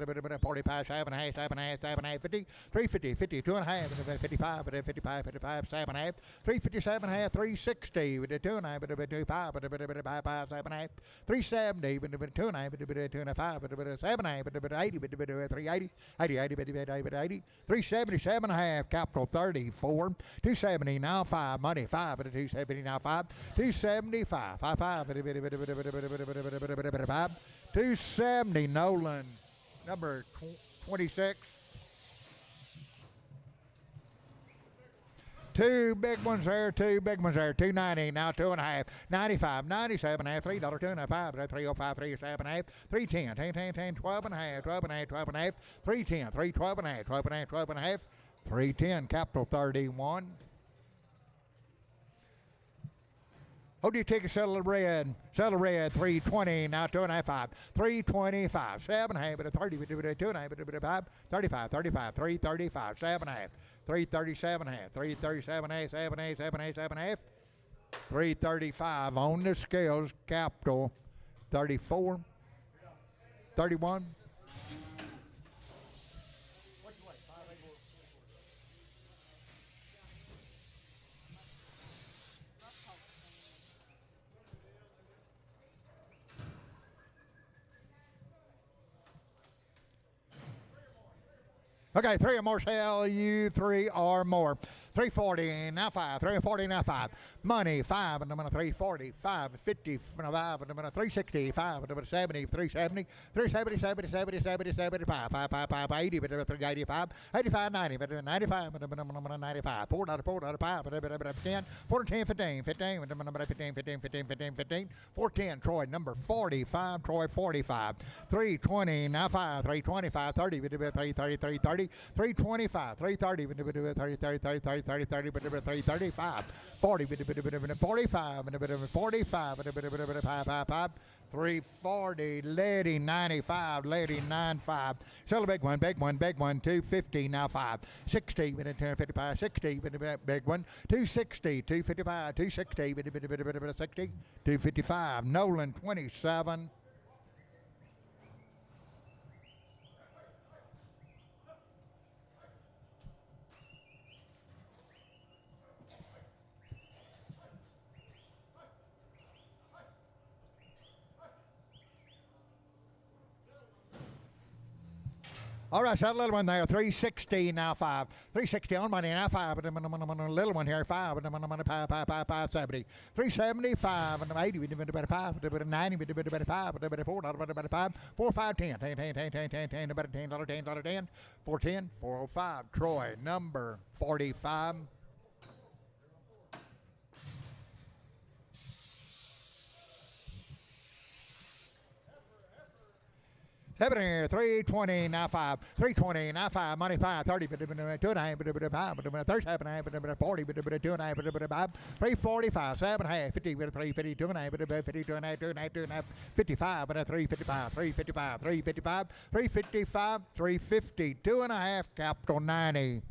45, 7 and a half, 7 and a half, 7 and a half, 50, 350, 50, 2 and a half, 55, 55, 55, 7 and a half, 357 and a half, 360, 2 and a half, 25, 5, 7 and a half, 370, 2 and a half, 2 and a half, 7 and a half, 80, 380, 80, 80, 377 and a half, capital 34, 270 now 5, money 5, 270 now 5, 275, 5, 5, 270, Nolan, number 26. Two big ones there, 290, now 2 and a half, 95, 97 and a half, $3, 2 and a half, 5, 305, 37 and a half, 310, 10, 10, 10, 12 and a half, 12 and a half, 12 and a half, 310, 312 and a half, 12 and a half, 12 and a half, 310, capital 31. OD ticket, settle red, 320, now 2.5, 5, 325, 7.5, but a 30, but a 2.5, but a 5, 35, 335, 7.5, 337.5, 337.5, 7.8, 7.8, 7.5, 335 on the scales, capital, 34, 31. Okay, 3 or more, sell you 3 or more. 340, now 5, 340, now 5. Money, 5, and I'm going to 340, 5, 50, 5, and I'm going to 360, 5, and I'm going to 70, 370, 370, 70, 70, 70, 75, 5, 5, 5, 80, but 385, 85, 90, but 95, but I'm going to 95, 4 out of 4 out of 5, but 10, 14, 15, 15, but I'm going to 15, 15, 15, 15, 15, 410, Troy, number 45, Troy, 45, 320, now 5, 325, 30, but 330, 330, 325, 330, but 30, 30, 30, 30, 30, 30, but 335, 40, but 45, but 45, but 5, 340, lady 95, lady 95. Sell a big one, 250, now 5, 60, but 55, 60, but big one, 260, 255, 260, but 60, 255, Nolan 27. All right, so that little one there, 360, now 5. 360 on money, now 5. But a little one here, 5. And I'm going to 570. 375, and 80, but 5, but 90, but 5, but 4, but 5, 4, 5, 10, 10, 10, 10, 10, 10, 10, about $10, $10, $10, 410, 405. Troy, number 45. Seven here, 320, now 5, 320, now 5, money 5, 30, but 2.5, but 5, but 37, but 40, but 2.5, but 5, 345, 7.5, 50, but 350, 2.5, but 50, 2.5, 2.5, 2.5, 55, but 355, 355, 355, 355, 350, 2.5, capital 90.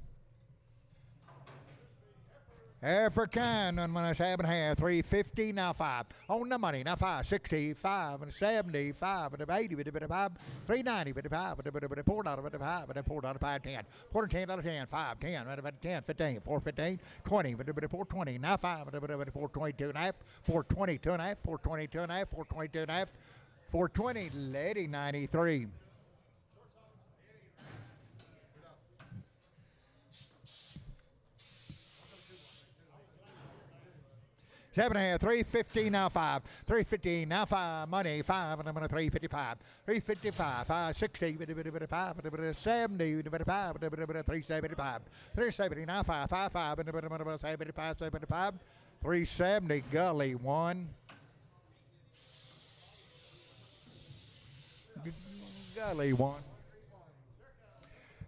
African, and when I say 7.5, 350, now 5. On the money, now 5, 65, and 75, and 80, but 5, 390, but 5, but $4, but 5, but $4, 5, 10, 410, 10, 5, 10, but 10, 15, 415, 20, but 420, now 5, but 422 and a half, 422 and a half, 422 and a half, 422 and a half, 420, lady 93. Seven here, 350, now 5, 350, now 5, money 5, and I'm going to 355, 355, 560, 5, 70, 5, 375, 370, now 5, 5, and I'm going to 75, 75, 370, Gully 1. Gully 1.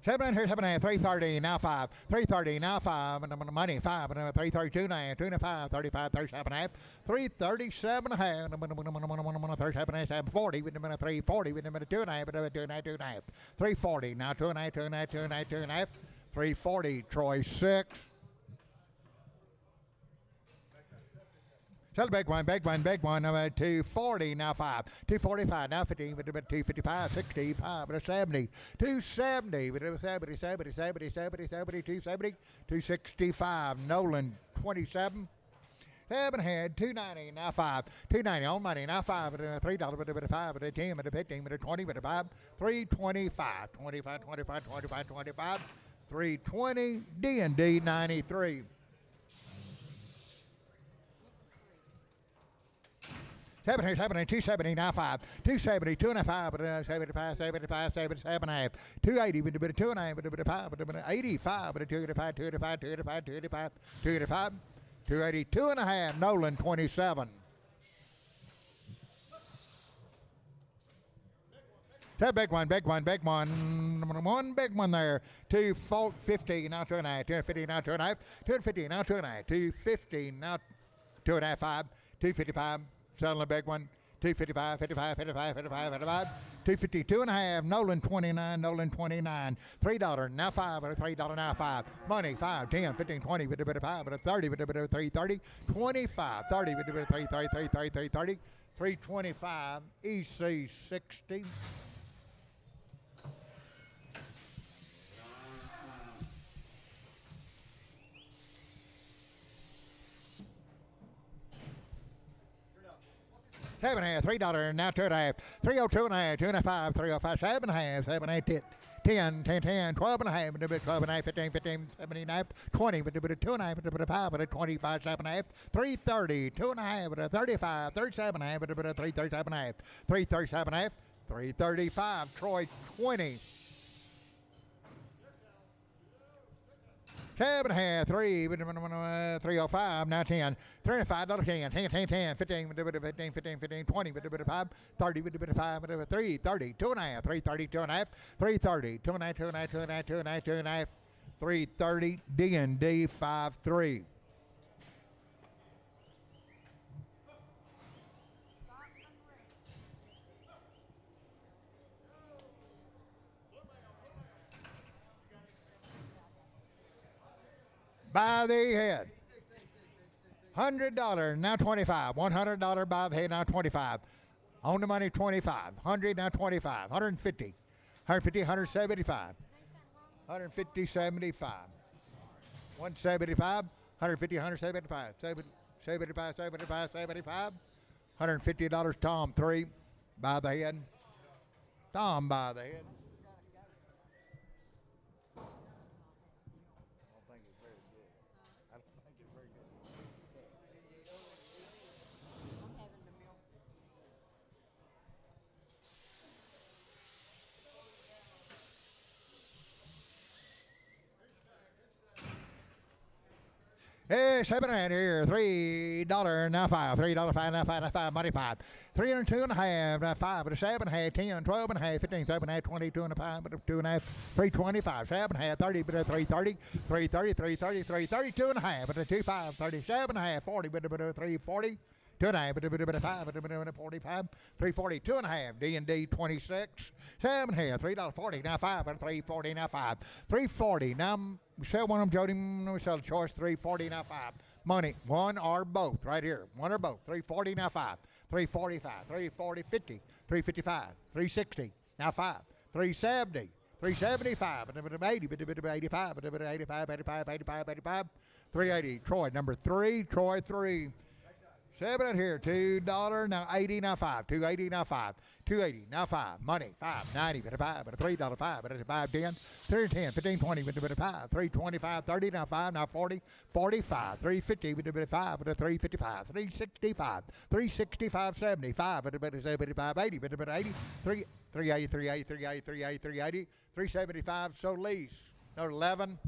7 here, 7.5, 330, now 5, 330, now 5, and I'm on the money 5, and I'm 332, 9, 2.5, 35, 37.5, 337.5, and I'm on 37.5, 40, with a 340, with a 2.5, but 2.5, 2.5, 340, now 2.5, 2.5, 2.5, 2.5, 340, Troy 6. Sell a big one, 240, now 5, 245, now 15, but 255, 65, but 70, 270, but 70, 70, 70, 70, 70, 270, 265, Nolan 27. 7 head, 290, now 5, 290 on money, now 5, but $3, but 5, but 10, but 15, but 20, but 5, 325, 25, 25, 25, 25, 320, D&D 93. 7 here, 7 and 270, now 5, 270, 2.5, but 75, 75, 77.5, 280, but 2.5, but 5, but 85, but 285, 285, 285, 285, 285, 282 and a half, Nolan 27. That big one, one big one there. 250, now 2.5, 250, now 2.5, 250, now 2.5, 250, now 2.5, 5, 255. Selling a big one. 255, 55, 55, 55, 55. 252 and a half. Nolan 29, Nolan 29. $3 now 5, but a $3 now 5. Money 5, 10, 15, 20, but a bit of 5, but a 30, but a bit of 330, 25, 30, but a bit of 330, 330, 330, 325, EC 60. Seven and a half, $3 now 2.5, 302 and a half, 2.5, 305, 7.5, 7.8, 10, 10, 10, 12 and a half, 12 and a half, 15, 15, 17 and a half, 20, but a 2 and a half, but a 5, but a 25, 7 and a half, 330, 2 and a half, but a 35, 37 and a half, but a 337 and a half, 337 and a half, 335, Troy 20. 7.5, 305, now 10, $35, 10, 10, 10, 10, 15, 15, 15, 15, 20, 5, 30, 5, 3, 30, 2.5, 330, 2.5, 330, 2.5, 2.5, 2.5, 2.5, 2.5, 330, D&D 5-3. By the head. $100 now 25. $100 by the head now 25. On the money 25. 100 now 25. 150. 150, 175. 150, 75. 175. 150, 175. 75, 75, 75. $150 Tom 3 by the head. Tom by the head. Hey, 7 and here, $3 now 5, $3 5 now 5 now 5, money 5, 302 and a half now 5, but a 7 and a half, 10, 12 and a half, 15, 7 and a half, 22 and a half, but a 2 and a half, 325, 7 and a half, 30, but a 330, 330, 330, 332 and a half, but a 25, 37 and a half, 40, but a 340. 2 and a half, but a 5, but a 45, 340, 2 and a half, D&D 26, 7 and a half, $3.40, now 5, but a 340, now 5, 340, now sell one of them, Jody, we sell a choice, 340, now 5, money, one or both, right here, one or both, 340, now 5, 345, 340, 50, 355, 360, now 5, 370, 375, but a 80, but a 85, but a 85, 85, 85, 85, 380, Troy, number 3, Troy 3. 7 out here, $2 now 80 now 5, 280 now 5, 280 now 5, money 5, 90 but a 5, but a $3 5, but a 5, 10, 310, 15, 20 but a 5, 325, 30 now 5, now 40, 45, 350 but a 5, but a 355, 365, 365, 75 but a 75, 80 but a 80, 380, 380, 380, 380, 380, 375, so lease, no 11.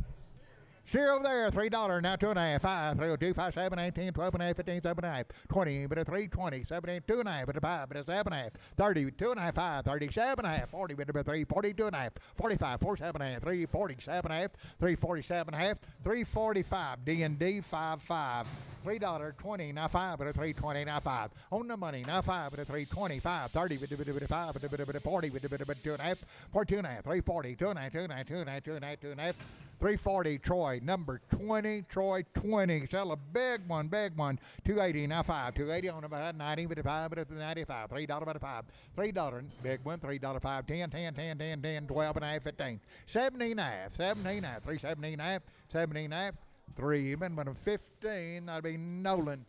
Sheer over there, $3 now 2 and a half, 5, 302, 5, 7, 8, 10, 12 and a half, 15, 7 and a half, 20, but a 320, 7, 8, 2 and a half, but a 5, but a 7 and a half, 30, 2 and a half, 5, 37 and a half, 40, but a 3, 42 and a half, 45, 47 and a half, 347 and a half, 347 and a half, 345, D&D 5-5, $3, 20, now 5, but a 320, now 5, on the money, now 5, but a 325, 30, but a 5, but a 40, but a 2 and a half, 42 and a half, 340, 2 and a half, 2 and a half, 2 and a half, 2 and a half, 2 and a half, 340, Troy, number 20, Troy 20. Sell a big one, 280, now 5, 280 on about 90, but a 5, but a 95, $3, but a 5, $3, big one, $3, 5, 10, 10, 10, 10, 10, 12 and a half, 15, 70 and a half, 70 and a half, 370 and a half, 70 and a half, 3 even, but a 15, that'd be Nolan,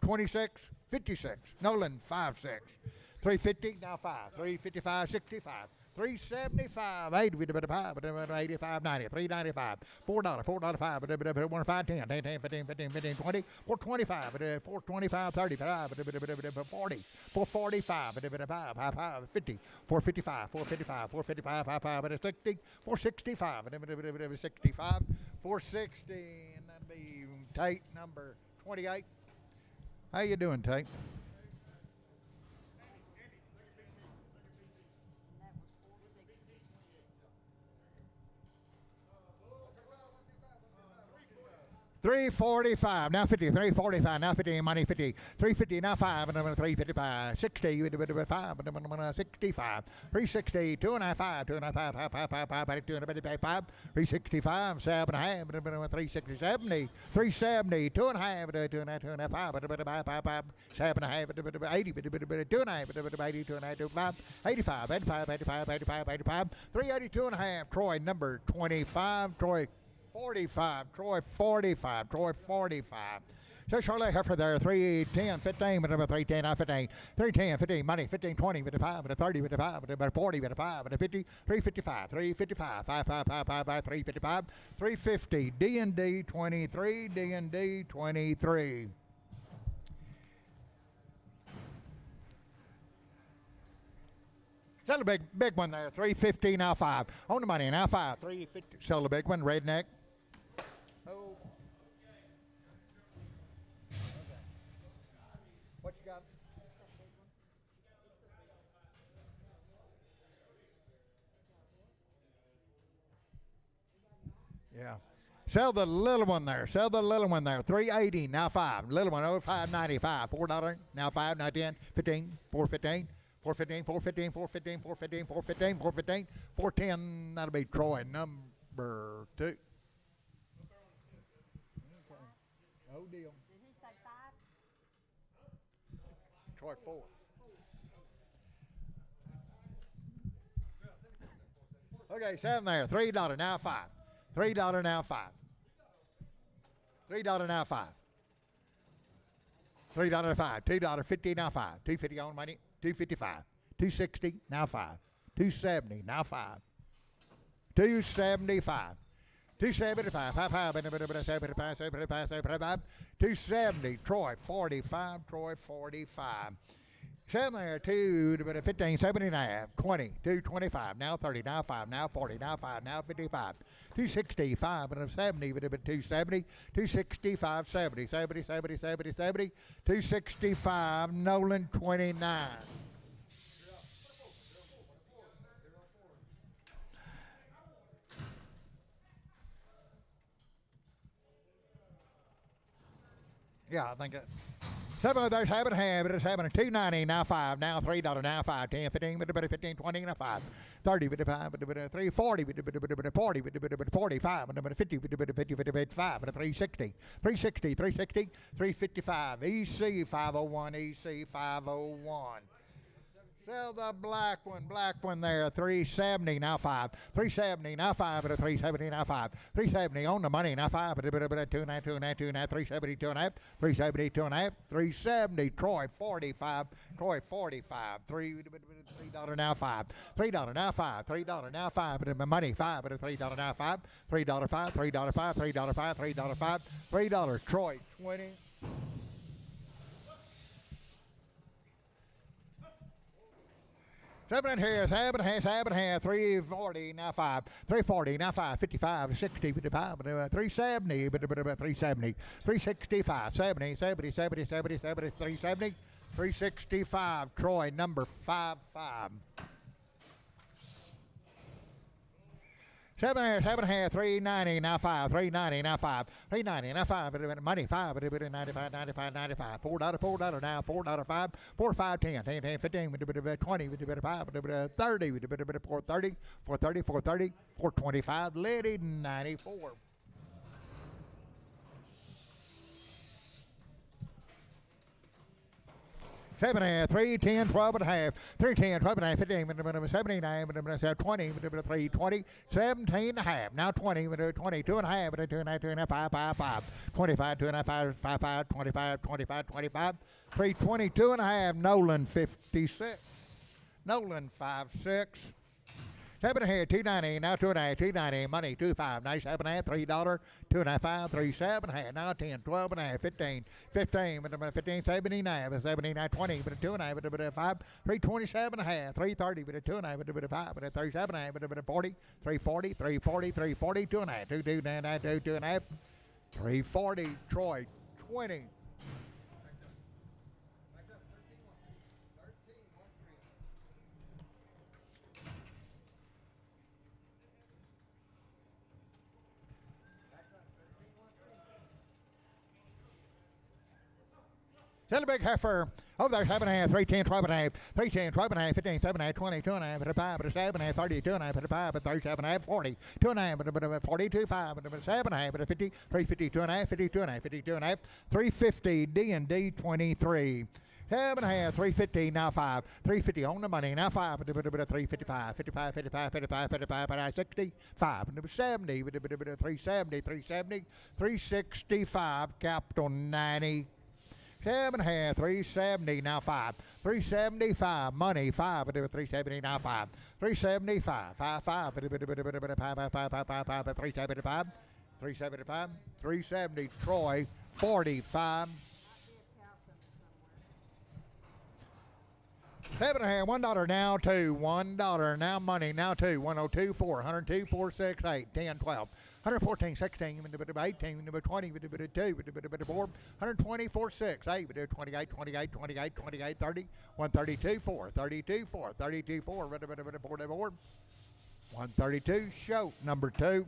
26, 56, Nolan 5, 6, 350, now 5, 355, 65, 375, 80, with a bit of 5, but 85, 90, 395, $4, 5, but a 1, 5, 10, 10, 10, 15, 15, 15, 20, 425, but a 425, 35, but a 40, 445, but a 5, 5, 50, 455, 455, 455, 5, but a 60, 465, but a 65, 460, and that'd be Tate number 28. How you doing, Tate? 345, now 50, 345, now 50, money 50, 350, now 5, and I'm 355, 60, 5, and I'm 65, 360, 2.5, 5, 2.5, 5, 5, 5, 5, 5, 2.5, 365, 7.5, and I'm 360, 70, 370, 2.5, 2.5, 5, 5, 5, 7.5, 80, 2.5, 80, 2.5, 5, 85, 85, 85, 85, 85, 382.5, Troy number 25, Troy 45, Troy 45, Troy 45. So Charlotte Heifer there, 310, 15, but about 310, not 15, 310, 15, money, 15, 20, with a 5, with a 30, with a 5, with a 40, with a 5, with a 50, 355, 355, 5, 5, 5, 5, 5, 355, 350, D&D 23, D&D 23. Sell the big one there, 350, now 5. On the money, now 5, 350. Sell the big one, redneck. Oh. What you got? Yeah. Sell the little one there. Sell the little one there. 380, now 5. Little one, oh, 5.95. $4, now 5, now 10, 15, 415. 415, 415, 415, 415, 415, 415, 410. That'll be Troy number 2. Okay. No deal. Did he say 5? Troy 4. Okay, 7 there. $3, now 5. $3, now 5. $3, now 5. $3, 5. $2.50, now 5. $2.50 on money. $2.55. $2.60, now 5. $2.70, now 5. $2.75. $2.75, 270, Troy 45, Troy 45. 7 there, 2, 15, 17.5, 20, 225, now 30, now 5, now 40, now 5, now 55, 265, and 70, 270, 265, 70, 70, 70, 70, 70, 265, Nolan 29. Yeah, I think that. 7 there's having habit, it's having a 290, now 5, now $3, now 5, 10, 15, 15, 20, now 5, 30, 5, 3, 40, 40, 45, 50, 55, 360, 360, 360, 355, EC 501, EC 501. Sell the black one there, 370, now 5, 370, now 5, 370, now 5, 370 on the money, now 5, 2.5, 2.5, 2.5, 370, 2.5, 370, 2.5, 370, Troy 45, Troy 45, $3 now 5, $3 now 5, $3 now 5, but money 5, $3 now 5, $3 5, $3 5, $3 5, $3 5, $3, Troy 20. 7 here, 7 here, 340, now 5, 340, now 5, 55, 60, 55, 370, 370, 365, 70, 70, 70, 70, 70, 370, 365, Troy number 55. 7 here, 390, now 5, 390, now 5, 390, now 5, money 5, 95, 95, 95, $4, now $4, 5, 4, 5, 10, 10, 10, 15, 20, 5, 30, 430, 430, 430, 425, Liddy 94. 7 and a half, 3, 10, 12 and a half, 3, 10, 12 and a half, 15, 79, 20, 3, 20, 17 and a half, now 20, 22 and a half, 2 and a half, 2 and a half, 5, 5, 5, 25, 2 and a half, 5, 5, 5, 25, 25, 25, 3, 22 and a half, Nolan 56, Nolan 5, 6. 7 and a half, 290, now 2 and a half, 290, money 25, nice 7 and a half, $3, 2 and a half, 5, 3, 7 and a half, now 10, 12 and a half, 15, 15, 15, 79, 79, 20, 2 and a half, 5, 327 and a half, 330, 2 and a half, 5, 37 and a half, 40, 340, 340, 340, 2 and a half, 2, 2 and a half, 2 and a half, 340, Troy 20. Sell a big heifer. Over there, 7.5, 310, 12.5, 310, 12.5, 15, 7.5, 20, 2.5, at a 5, at a 7.5, 30, 2.5, at a 5, at 37.5, 40, 2.5, at a 42, 5, at a 7.5, at a 50, 350, 2.5, 50, 2.5, 50, 2.5, 350, D&D 23. 7.5, 350, now 5, 350 on the money, now 5, 355, 55, 55, 55, 55, 65, 70, 370, 370, 365, capped on 90. 7.5, 370, now 5, 375, money, 5, 370, now 5, 375, 5, 5, 375, 375, 370, Troy, 45. 7.5, $1 now, 2, $1 now, money, now 2, 102, 4, 102, 4, 6, 8, 10, 12. 114, 16, 18, 20, 2, 4, 124, 6, 8, 28, 28, 28, 28, 30, 132, 4, 32, 4, 32, 4, 44, 132, show, number 2.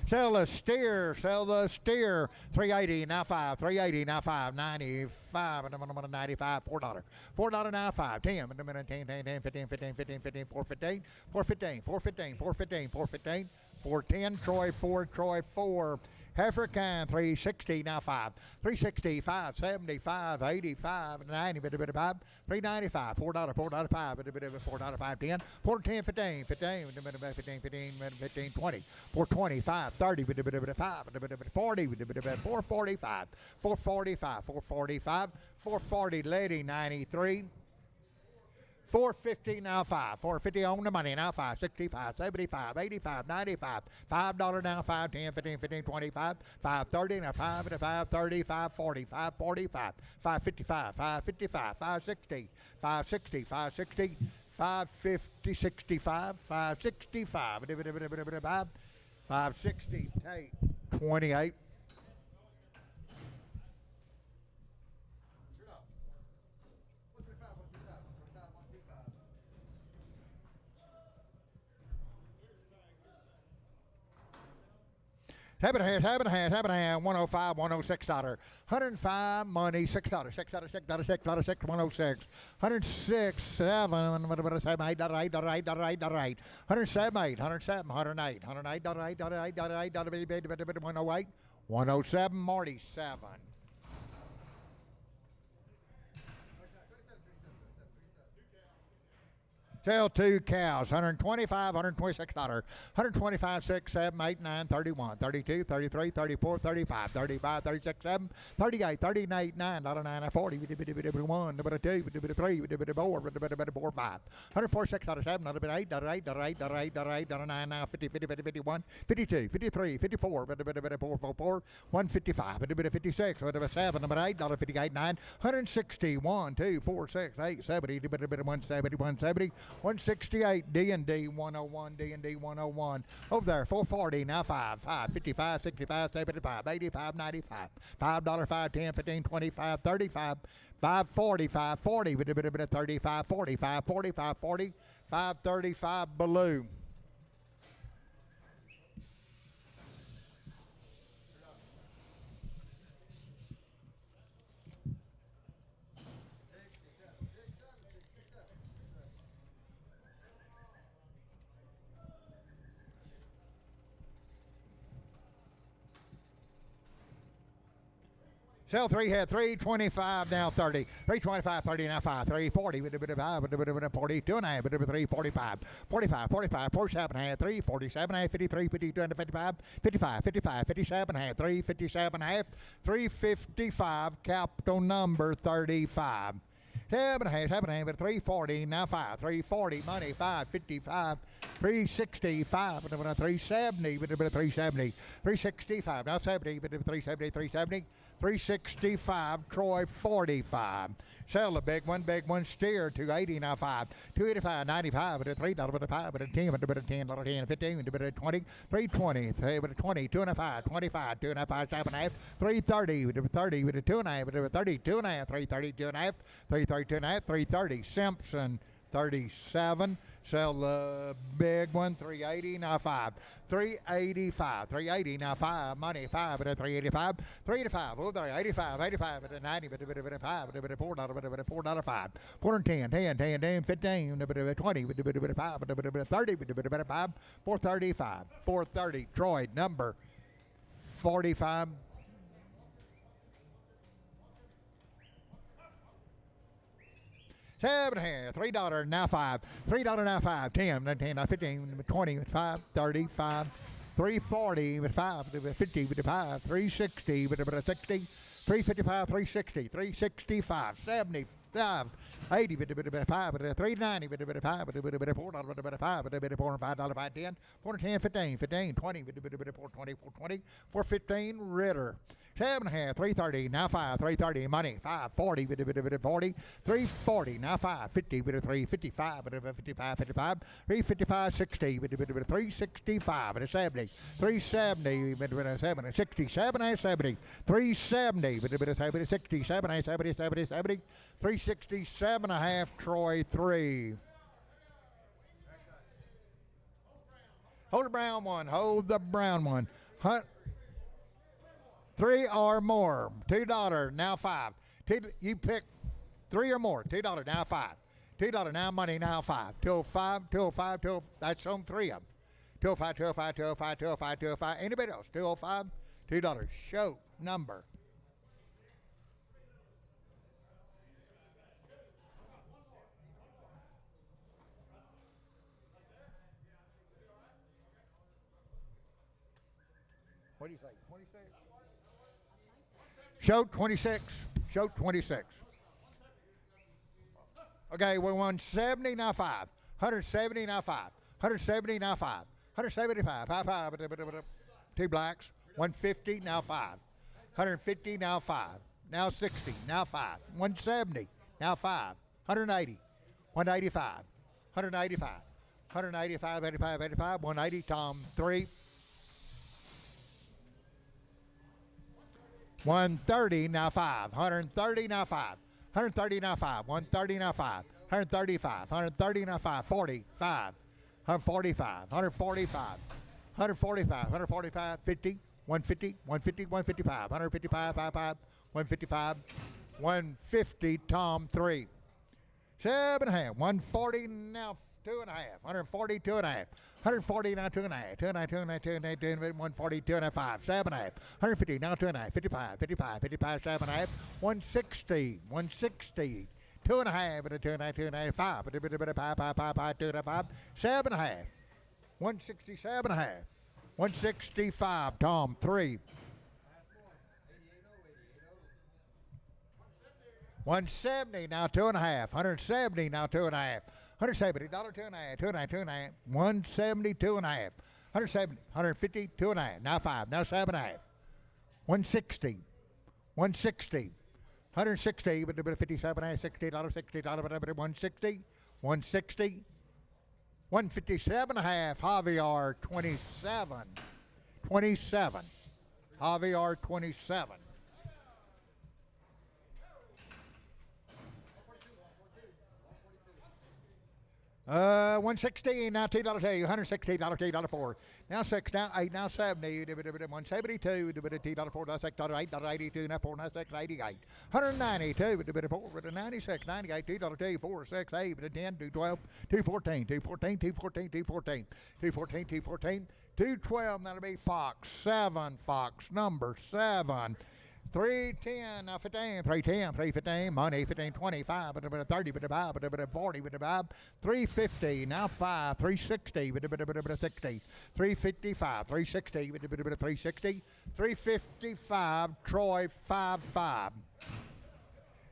Sell the steer, 380, now 5, 380, now 5, 95, 95, $4. $4 now 5, 10, 10, 10, 15, 15, 15, 15, 415, 415, 415, 415, 415, 410, Troy 4, Troy 4. Heifer kind, 360, now 5, 360, 5, 75, 85, 90, 5, 395, $4, $4, 5, $4, 5, 10, 4, 10, 15, 15, 15, 15, 15, 20, 420, 5, 30, 5, 40, 445, 445, 445, 440, lady, 93. 450 now 5, 450 on the money now 5, 65, 75, 85, 95, $5 now 5, 10, 15, 15, 25, 530 now 5, 530, 540, 545, 555, 555, 560, 560, 560, 550, 65, 565, 560, 28. Have it a hand, 105, $106, 105 money, $6, $6, $6, $6, $6, $6, 106, 106, 7, 8, $8, $8, $8, $8, 107, 8, 107, 108, $8, $8, $8, $8, 108, 107, Marty, 7. Sell 2 cows, $125, $126, 125, 6, 7, 8, 9, 31, 32, 33, 34, 35, 35, 36, 7, 38, 39, 9, 9, 40, 1, 2, 3, 4, 5, 146, 7, 8, 8, 9, 50, 50, 50, 51, 52, 53, 54, 4, 155, 56, 7, 8, 58, 9, 160, 1, 2, 4, 6, 8, 70, 170, 170, 168, D&D 101, D&D 101. Over there, 440, now 5, 5, 55, 65, 75, 85, 95, $5, 5, 10, 15, 25, 35, 540, 540, 35, 40, 540, 540, 535, Baloo. Sell 3 head, 325 now 30, 325, 30 now 5, 340, 42 and a half, 345, 45, 45, 47 and a half, 347 and a half, 53, 52 and 55, 55, 55, 57 and a half, 357 and a half, 355, capital number 35. 7 and a half, 340, now 5, 340, money, 555, 365, 370, 370, 365, now 70, 370, 370, 365, Troy 45. Sell the big one, steer, 280, now 5, 285, 95, $3, $5, $10, $10, 15, $20, 320, 20, 2 and a 5, 25, 2 and a 5, 7 and a half, 330, 30, 2 and a half, 32 and a half, 332 and a half, 332 and a half, 330, Simpson, 437. Sell the big one, 380. Now 5. 385. 380. Now 5. Money 5 at a 385. 385. Oh, there. 85. 85 at a 90. But a 5. But a $4. 5. 410. 10. 10. 10. 15. But a 20. But a 5. But a 30. But a 5. 435. 430. Troy number 45. $7 here, $3 now 5, $3 now 5, 10, 10, 15, 20, 5, 30, 5, 340 with 5, 50 with 5, 360 with 60, 355, 360, 365, 75, 80 with 5, 390 with 5, $4 with 5, $4 and $5, 510, 410, 15, 15, 20 with 420, 420, 415 Ritter. 7.5, 330, now 5, 330, money, 540 with 40, 340, now 5, 50 with a 355, with a 55, 55, 355, 60 with 365, with a 70, 370 with a 70, 67, 70, 370 with a 70, 67, 70, 70, 70, 367.5, Troy 3. Hold the brown one, hold the brown one. Hunt. 3 or more, $2 now 5. You pick 3 or more, $2 now 5. $2 now money now 5. 205, 205, 205. That's on 3 of them. 205, 205, 205, 205, 205. Anybody else? 205, $2. Show number. What do you say? 26? Show 26. Show 26. Okay, we're 170 now 5. 170 now 5. 170 now 5. 175. 5, 5. 2 blacks. 150 now 5. 150 now 5. Now 60. Now 5. 170 now 5. 180. 185. 185. 185, 85, 85. 180. Tom 3. 130 now 5. 130 now 5. 130 now 5. 130 now 5. 135. 130 now 5. 45. 145. 145. 145. 145. 50. 150. 150. 155. 155. 55. 155. 150. Tom 3. 7.5. 140 now 2.5. 140, 2.5. 140 now 2.5. 2.5, 2.5, 2.5, 2.5, 140, 2.5, 7.5. 150 now 2.5. 55, 55, 55, 7.5. 160, 160. 2.5 and a 2.5, 2.5, 5. 5, 2.5, 7.5. 167.5. 165. Tom 3. 170 now 2.5. 170 now 2.5. $170, $2.5, 2.5, 2.5, 170, 2.5, 170, 150, 2.5, now 5, now 7.5, 160, 160, 160, but $57, $60, $60, 160, 160, 157.5, Javier 27, 27, Javier 27. 116 now $2 $2, $160 $2 now 6 now 8 now 70 172 $4 now 6 $8 $82 now 4 now 6 88 192 $4 96 98 $2 4 6 8 10 212 214 214 214 214 214 214 212. That'll be Fox 7, Fox number 7. 310, now 15, 310, 315, money 15, 25, 30, 40, 350, now 5, 360, 60, 355, 360, 360, 355, Troy 55.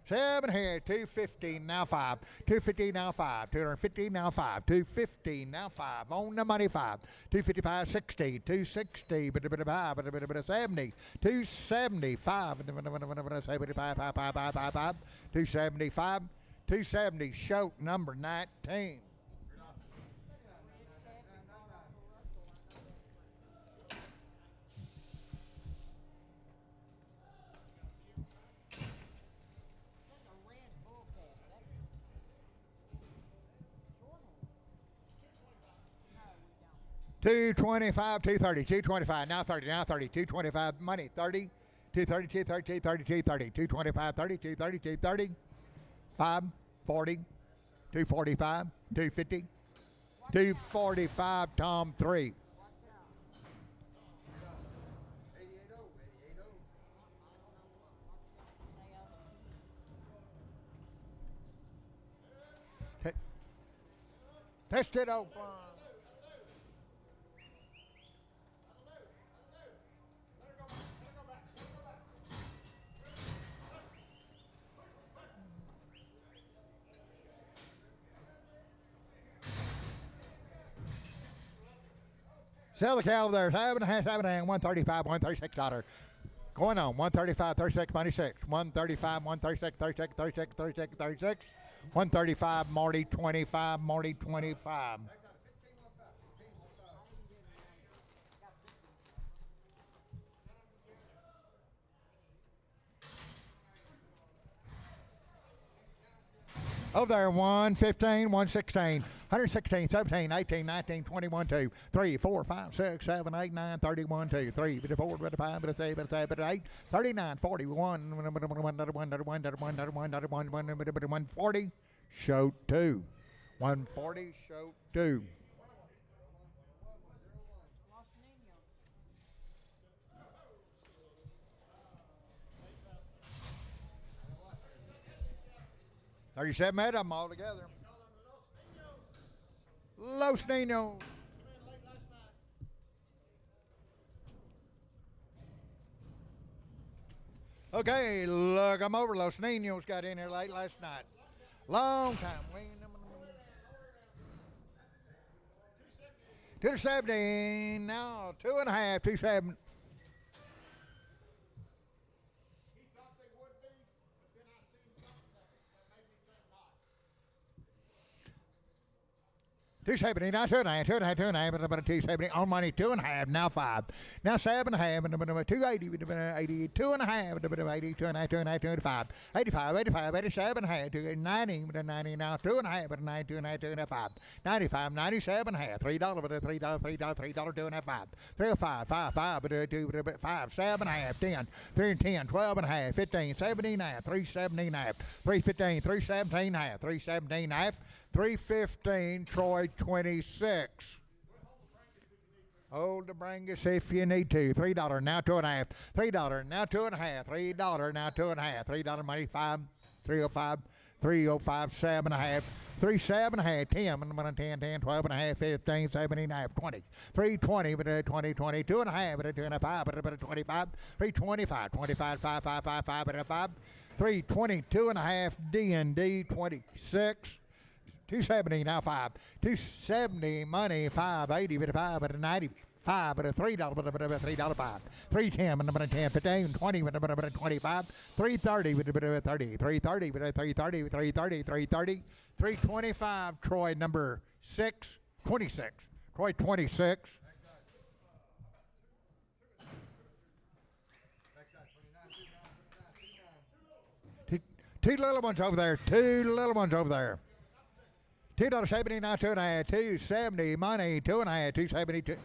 7 here, 250 now 5, 250 now 5, 250 now 5, 250 now 5, on the money 5, 255, 60, 260, 70, 275, 275, 270, show number 19. 225, 230, 225, now 30, now 30, 225, money, 30, 230, 230, 230, 230, 225, 30, 230, 230, 5, 40, 245, 250, 245, Tom 3. Test it open. Sell the cow there. 7.5, 7.5, $135, $136. Going on. 135, 36, money 6. 135, 136, 36, 36, 36, 36. 135, Marty 25, Marty 25. Over there, 115, 116, 116, 17, 18, 19, 21, 2, 3, 4, 5, 6, 7, 8, 9, 31, 2, 3, 4, 5, 6, 7, 8, 39, 41, 140, show 2. 140, show 2. $37 of them all together. Los Niños. Okay, look, I'm over. Los Niños got in here late last night. Long time. 270, now 2.5, 270. $270, now 2.5, 2.5, 2.5, and about $270 on money, 2.5, now 5, now 7.5, and about $280, 80, 2.5, and about 80, 2.5, 2.5, 2.5, 85, 85, 87.5, 90, but 90 now 2.5, but 90, 2.5, 2.5, 95, 97.5, $3, but $3, $3, $3, 2.5, 305, 5, 5, but 2, but 5, 7.5, 10, 3 10, 12.5, 15, 79, 379, 315, 317.5, 317.5. 315, Troy 26. Hold the Brangus if you need to. $3, now 2.5. $3, now 2.5. $3, now 2.5. $3 money, 5. 305. 305, 7.5. 3, 7.5. 10, 10, 12.5. 15, 17.5. 20. 320, but 20, 20. 2.5, but 2.5, but 25. 325, 25, 5, 5, 5, 5, but 5. 320, 2.5. D&D 26. 270 now 5. 270 money 580 but a 5 but a 95 but a $3 but a $3 5. 310 but a 10 15 20 but a 25. 330 but a 30. 330 but a 330 330 330 325 Troy number 6 26. Troy 26. Two little ones over there. Two little ones over there. $2.70 now 2.5. 270 money 2.5. 270 two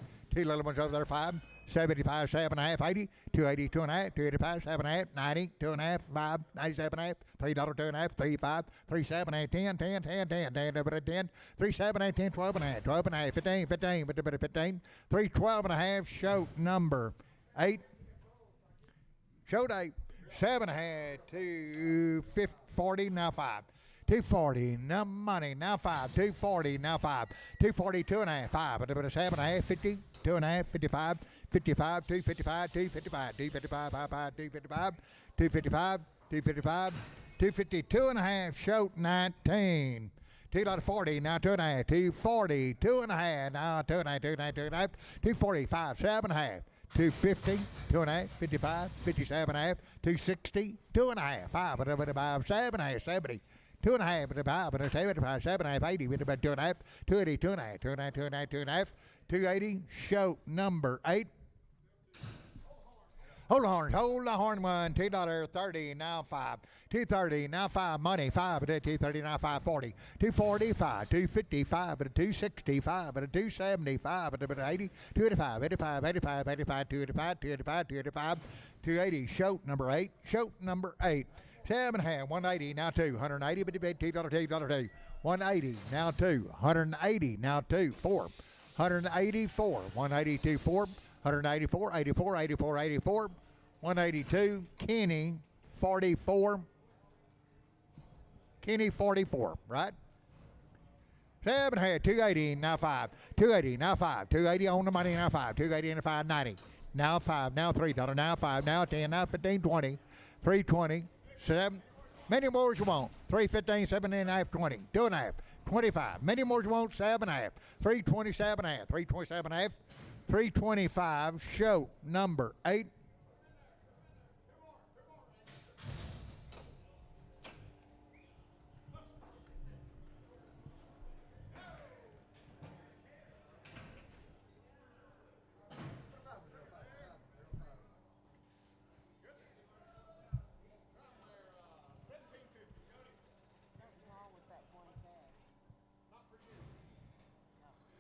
little ones over there 5. 75 7.5 80 280 2.5 285 7.5 90 2.5 5 97.5 $3 2.5 35 37 10 10 10 10 10 37 10 12.5 12.5 15 15 15 312.5 show number 8 showed 8 7.5 240 now 5 240 now money now 5 240 now 5 240 2.5 5 but a 7.5 50 2.5 55 55 255 255 255 55 255 255 255 252 and a half show 19 $2.40 now 2.5 240 2.5 now 2.5 2.5 2.5 245 7.5 250 2.5 55 57.5 260 2.5 5 but a 7.5 70 2.5 but a 5 but a 75 7.5 80 but about 2.5 280 2.5 2.5 2.5 2.5 280 show number 8 Hold the horn, $1, $2.30, now $5, $2.30, now $5, money, $5 at a $2.30, now $5.40, $2.45, $2.55 at a $2.65 at a $2.75 at a $2.80, $2.85, $2.85, $2.85, $2.80, shoat number 8, 7.5, $1.80, now $2, $180, but $2, $180, now $2, $180, now $2, $4, $184, $182, $4, 184, 84, 84, 84, 182, Kenny, 44, Kenny, 44, right? 7.5, 280, now 5, 280, now 5, 280 on the money, now 5, 280 and a 590, now 5, now $3, now 5, now 10, now 15, 20, 320, 7, many more as you want, 315, 7.5, 20, 2.5, 25, many more as you want, 7.5, 327.5, 327.5, 325, show number 8.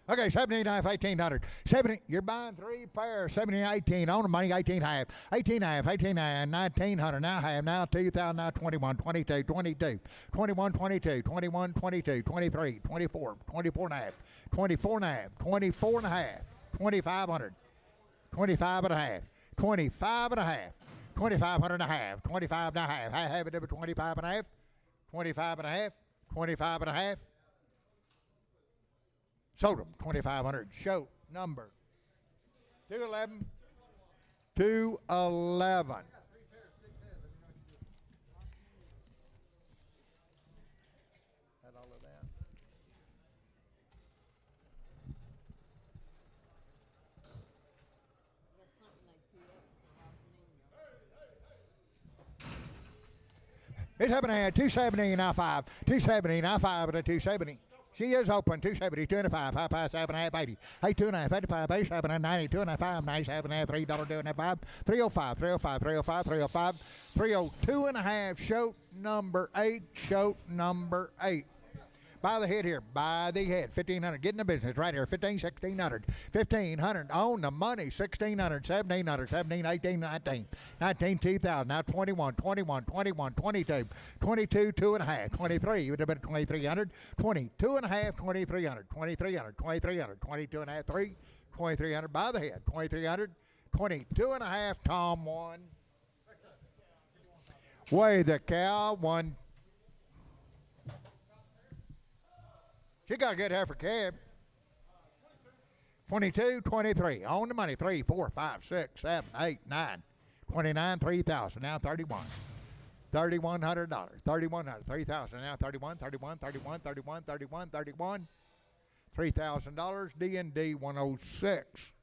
Okay, 17.5, 1,800. 70, you're buying 3 pairs, 17, 18, on the money, 18.5, 18.5, 18.5, 1,900, now half, now 2,000, now 21, 22, 22, 21, 22, 21, 22, 23, 24, 24.5, 24.5, 24.5, 2,500, 25.5, 25.5, 2,500.5, 25 and a half, I have it over 25.5, 25.5, 25.5. Sold them, 2,500. Show number 211. 211. Had all of that. It's happening at 270, now 5. 270, now 5 at a 270. She is open, 270, 2.5, high pass, 7.5, 80, 82.5, 85, 87, 92, 95, 97.5, $3, 2.5, 305, 305, 305, 305, 302.5, show number 8, show number 8. By the head here, by the head, 1,500, get in the business right here, 15, 1,600, 1,500, on the money, 1,600, 1,700, 17, 18, 19, 19, 2,000, now 21, 21, 21, 22, 22, 2.5, 23, you would have been 2,300, 22.5, 2,300, 2,300, 2,300, 22.5, 3, 2,300, by the head, 2,300, 22.5, Tom 1. Weigh the cow, 1. She got a good heifer cab. 22, 23. On the money. 3, 4, 5, 6, 7, 8, 9. 29, 3,000. Now 31. $3,100. 3,100. 3,000. Now 31, 31, 31, 31, 31, 31. $3,000. D&D 106.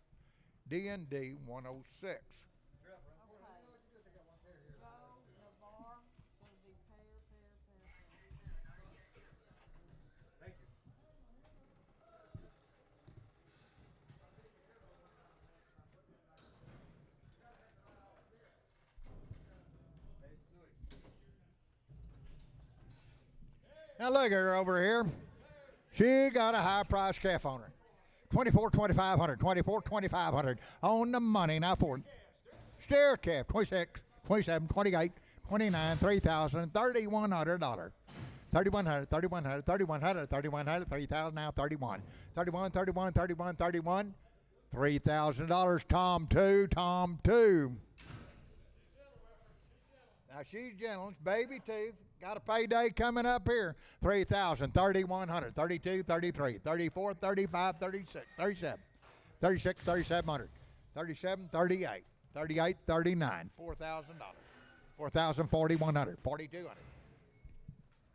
D&D 106. Now look at her over here. She got a high price calf on her. 24, 2,500, 24, 2,500 on the money. Now for stair calf, 26, 27, 28, 29, 3,000, $3,100. 3,100, 3,100, 3,100, 3,100, 3,000, now 31. 31, 31, 31, 31. $3,000, Tom 2, Tom 2. Now she's gentle, baby tooth. Got a payday coming up here. 3,000, 3,100, 32, 33, 34, 35, 36, 37, 36, 3,700, 37, 38, 38, 39, $4,000. 4,000, 4,100, 4,200.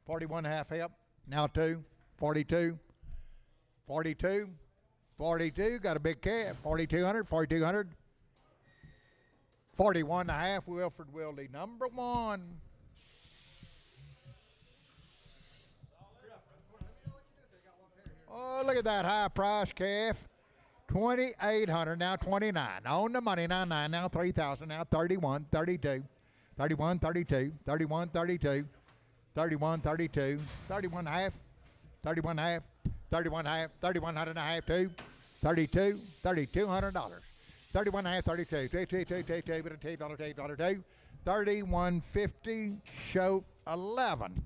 41 and a half help. Now 2, 42, 42, 42. Got a big calf. 4,200, 4,200. 41 and a half, Wilfred Wildy, number 1. Oh, look at that high price calf. 2,800, now 29. On the money, now 9, now 3,000, now 31, 32, 31, 32, 31, 32, 31, 32, 31 half, 31 half, 31 half, 3,100 and a half, 2, 32, $3,200. 31 half, 32, 31.50, show 11.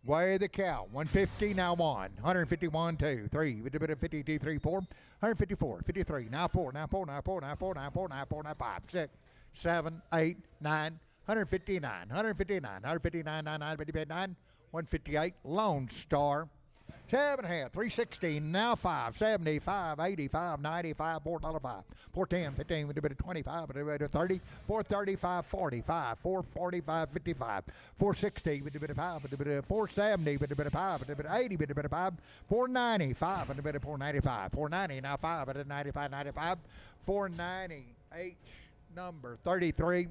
Weigh the cow. 150, now 1. 151, 2, 3, 52, 3, 4. 154, 53, now 4, now 4, now 4, now 4, now 4, now 4, now 5, 6, 7, 8, 9. 159, 159, 159, 99, 59, 158, Lone Star. 7.5, 316, now 5, 75, 85, 95, $4.05, 410, 15, with a bit of 25, with a bit of 30, 435, 45, 445, 55, 460, with a bit of 5, with a bit of 470, with a bit of 5, with a bit of 80, with a bit of 5, 495, with a bit of 495, 490, now 5, with a 95, 95, 490, H number 33.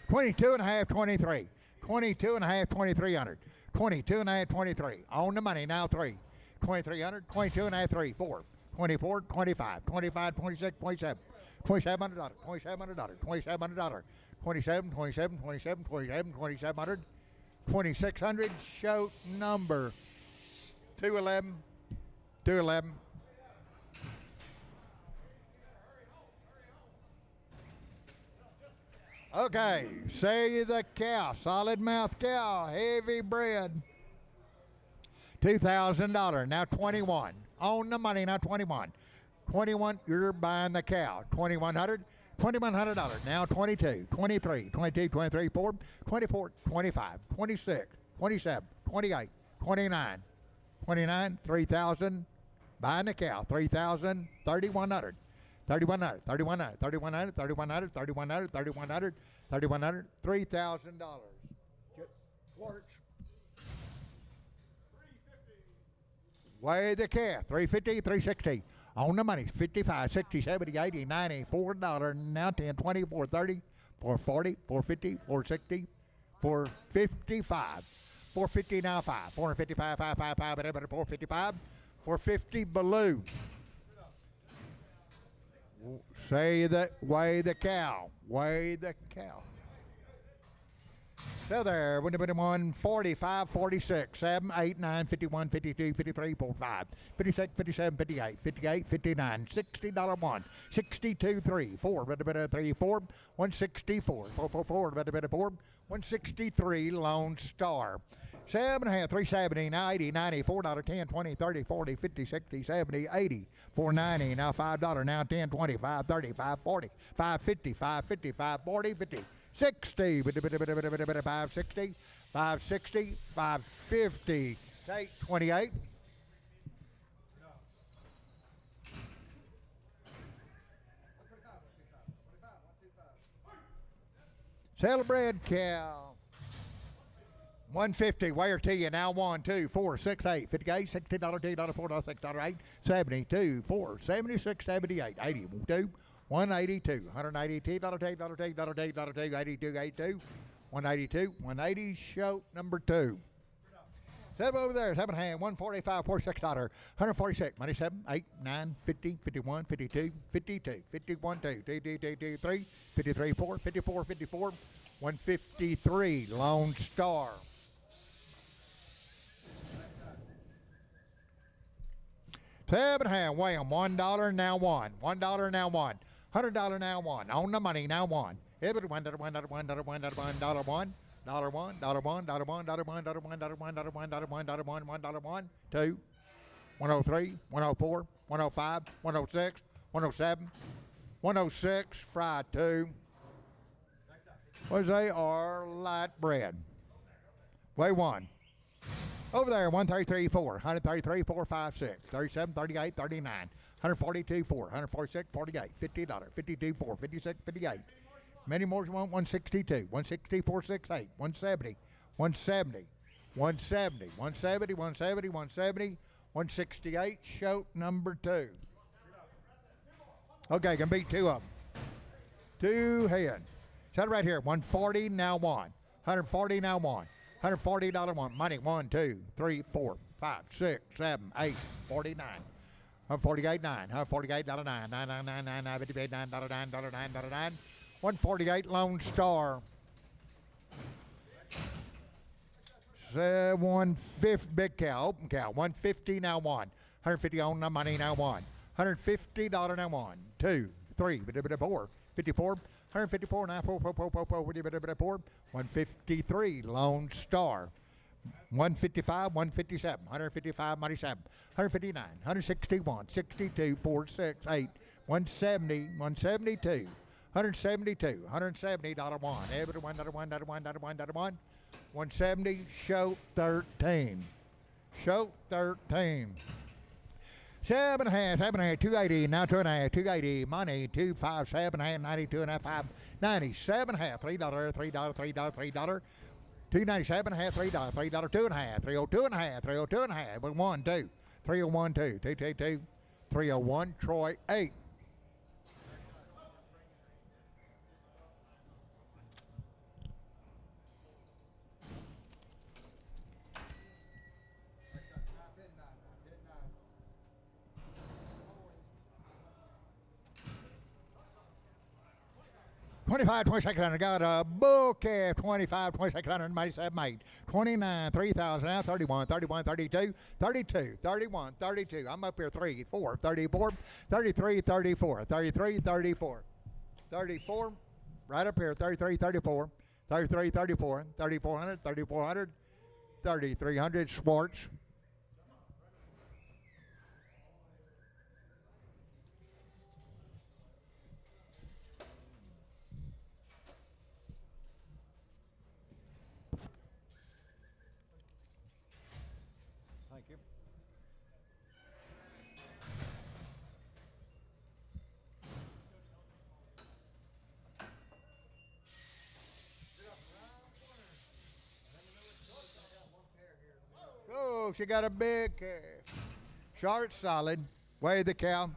22 and a half, 23. 22 and a half, 2,300. 22 and a half, 23. On the money, now 3. 2,300, 22 and a half, 3, 4. 24, 25, 25, 26, 27. $2,700, $2,700, $2,700. 27, 27, 27, 27, 2,700. 2,600, show number 211. 211. Okay, say the cow, solid mouth cow, heavy bred. $2,000, now 21. On the money, now 21. 21, you're buying the cow. 2,100, $2,100, now 22, 23, 22, 23, 4, 24, 25, 26, 27, 28, 29, 29, 3,000, buying the cow. 3,000, 3,100. 3,100, 3,100, 3,100, 3,100, 3,100, 3,100, 3,100, $3,000. Quartz. Weigh the calf. 350, 360. On the money. 55, 60, 70, 80, 90, $4. Now 10, 20, 430, 440, 450, 460, 455. 450 now 5. 455, 555, 455, 450 below. Say that, weigh the cow. Weigh the cow. So there, 145, 46, 7, 8, 9, 51, 52, 53, 45, 56, 57, 58, 58, 59, $60 one, 62, 3, 4, 3, 4, 164, 4, 4, 4, 4, 163, Lone Star. 7.5, 370, now 80, 90, $4, 10, 20, 30, 40, 50, 60, 70, 80, $4.90, now $5, now 10, 20, 5, 30, 5, 40, 550, 550, 540, 50, 60, 560, 560, 550, take 28. Saddlebred cow. 150, where to you now? 1, 2, 4, 6, 8, 58, $16, $2, $4, $6, 8, 72, 4, 76, 78, 82, 182, $182, $2, 82, 82, 182, 180, show number 2. 7 over there, 7 hand, 145, $46, $146, money 7, 8, 9, 50, 51, 52, 52, 51, 2, 3, 53, 4, 54, 54, 153, Lone Star. Seven hand, weigh 'em, $1 now 1, $1 now 1, $100 now 1, on the money now 1. Every $1, $1, $1, $1, $1, $1, $1, $1. $1, $1, $1, $1, $1, $1, $1, $1, $1, $1, $1, $1, 2, 103, 104, 105, 106, 107, 106, fry 2. They are light bread. Weigh 1. Over there, 133, 4, 133, 4, 5, 6, 37, 38, 39, 142, 4, 146, 48, $50, 52, 4, 56, 58. Many more you want, 162, 164, 68, 170, 170, 170, 170, 170, 170, 168, show number 2. Okay, can beat 2 of them. 2 head. Set it right here, 140, now 1, 140, now 1, $140 one. Money, 1, 2, 3, 4, 5, 6, 7, 8, 49. $148.9. $148.9. 9 $58 $9 $9 $9 $9. 148 Lone Star. 150 Big Cow, Open Cow. 150 now one. 150 on the money now one. $150 now one. 2, 3, 4, 54. 154 now 4, 153 Lone Star. 155, 157, 155, money 7, 159, 161, 62, 4, 6, 8, 170, 172, $172, $170 one. Every $1, $1, $1, $1, $1, 170, show 13. Show 13. 7.5, 7.5, 280, now 2.5, 280, money, 2.5, 7.5, 92.5, 5, 97.5, $3, $3, $3, $3. 297.5, $3, $3, 2.5, 302.5, 302.5, 1, 2, 301, 2, 222, 301, Troy 8. $25, $2,600. Got a bull calf. $25, $2,600. Money 7, 8. $29, $3,000. Now 31, 31, 32, 32, 31, 32. I'm up here 3, 4, 34, 33, 34, 33, 34, 34. Right up here 33, 34, 33, 34, 3,400, 3,400, 3,300. Schwartz. Thank you. Oh, she got a big calf. Short, solid. Weigh the cow.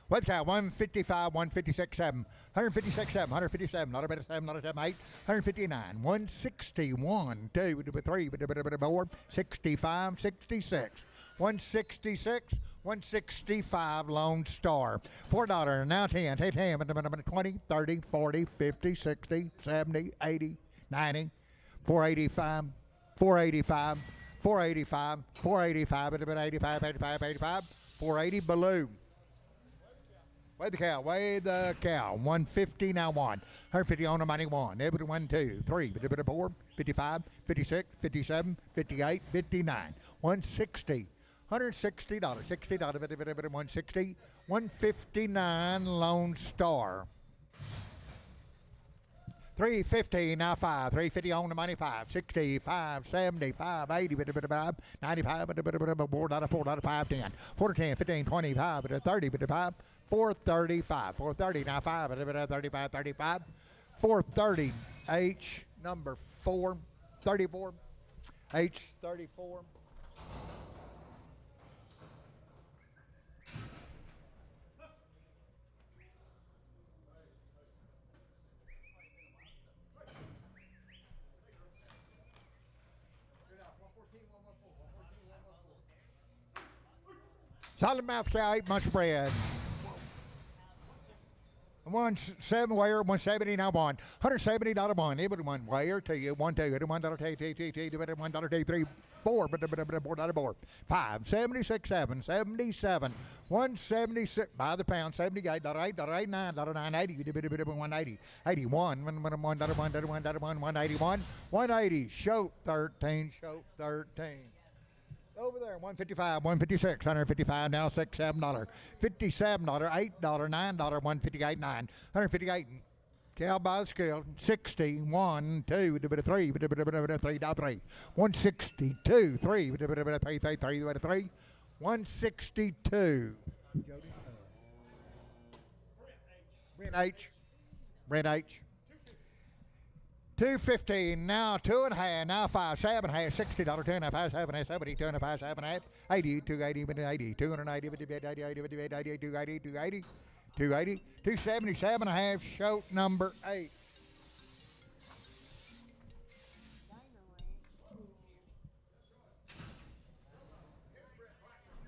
Weigh the cow. 155, 156, 7. 156, 7. 157. Not a bit of 7, not a 7, 8. 159. 161, 2, 3, 4, 65, 66. 166, 165 Lone Star. $4, now 10, 10, 20, 30, 40, 50, 60, 70, 80, 90, 485, 485, 485, 485, 85, 85, 85, 480 Baloo. Weigh the cow, weigh the cow. 150 now one. 150 on the money one. Every 1, 2, 3, 4, 55, 56, 57, 58, 59. 160. $160. $60. 160. 159 Lone Star. 350 now 5. 350 on the money 5. 65, 75, 80, 95, 95, 4 out of 4 out of 5, 10. 4 to 10, 15, 25, 30, 5. 435. 430 now 5. 35, 35. 430 H number 4. 34. H 34. Solid mouth cow, 8 months bred. 170 weigher, 170 now one. $170 one. Everyone weigher to you. 1, 2, $1, $1, 2, 3, 4, $4, 5, 76, 7, 77, 176 by the pound, $78, $8, $89, $9, 80, 180, 81, $181, 180, show 13, show 13. Over there, 155, 156, 155, now $6, $7, $57, $8, $9, 158, 9, 158. Cow by the scale, 60, 1, 2, 3, 3, 162, 3, 3, 162. Brent H. Brent H. 215, now 2.5, now 5, 7.5, $60, 2.5, 7.5, 70, 2.5, 7.5, 80, 280, 80, 280, 80, 280, 280, 280, 277.5, show number 8.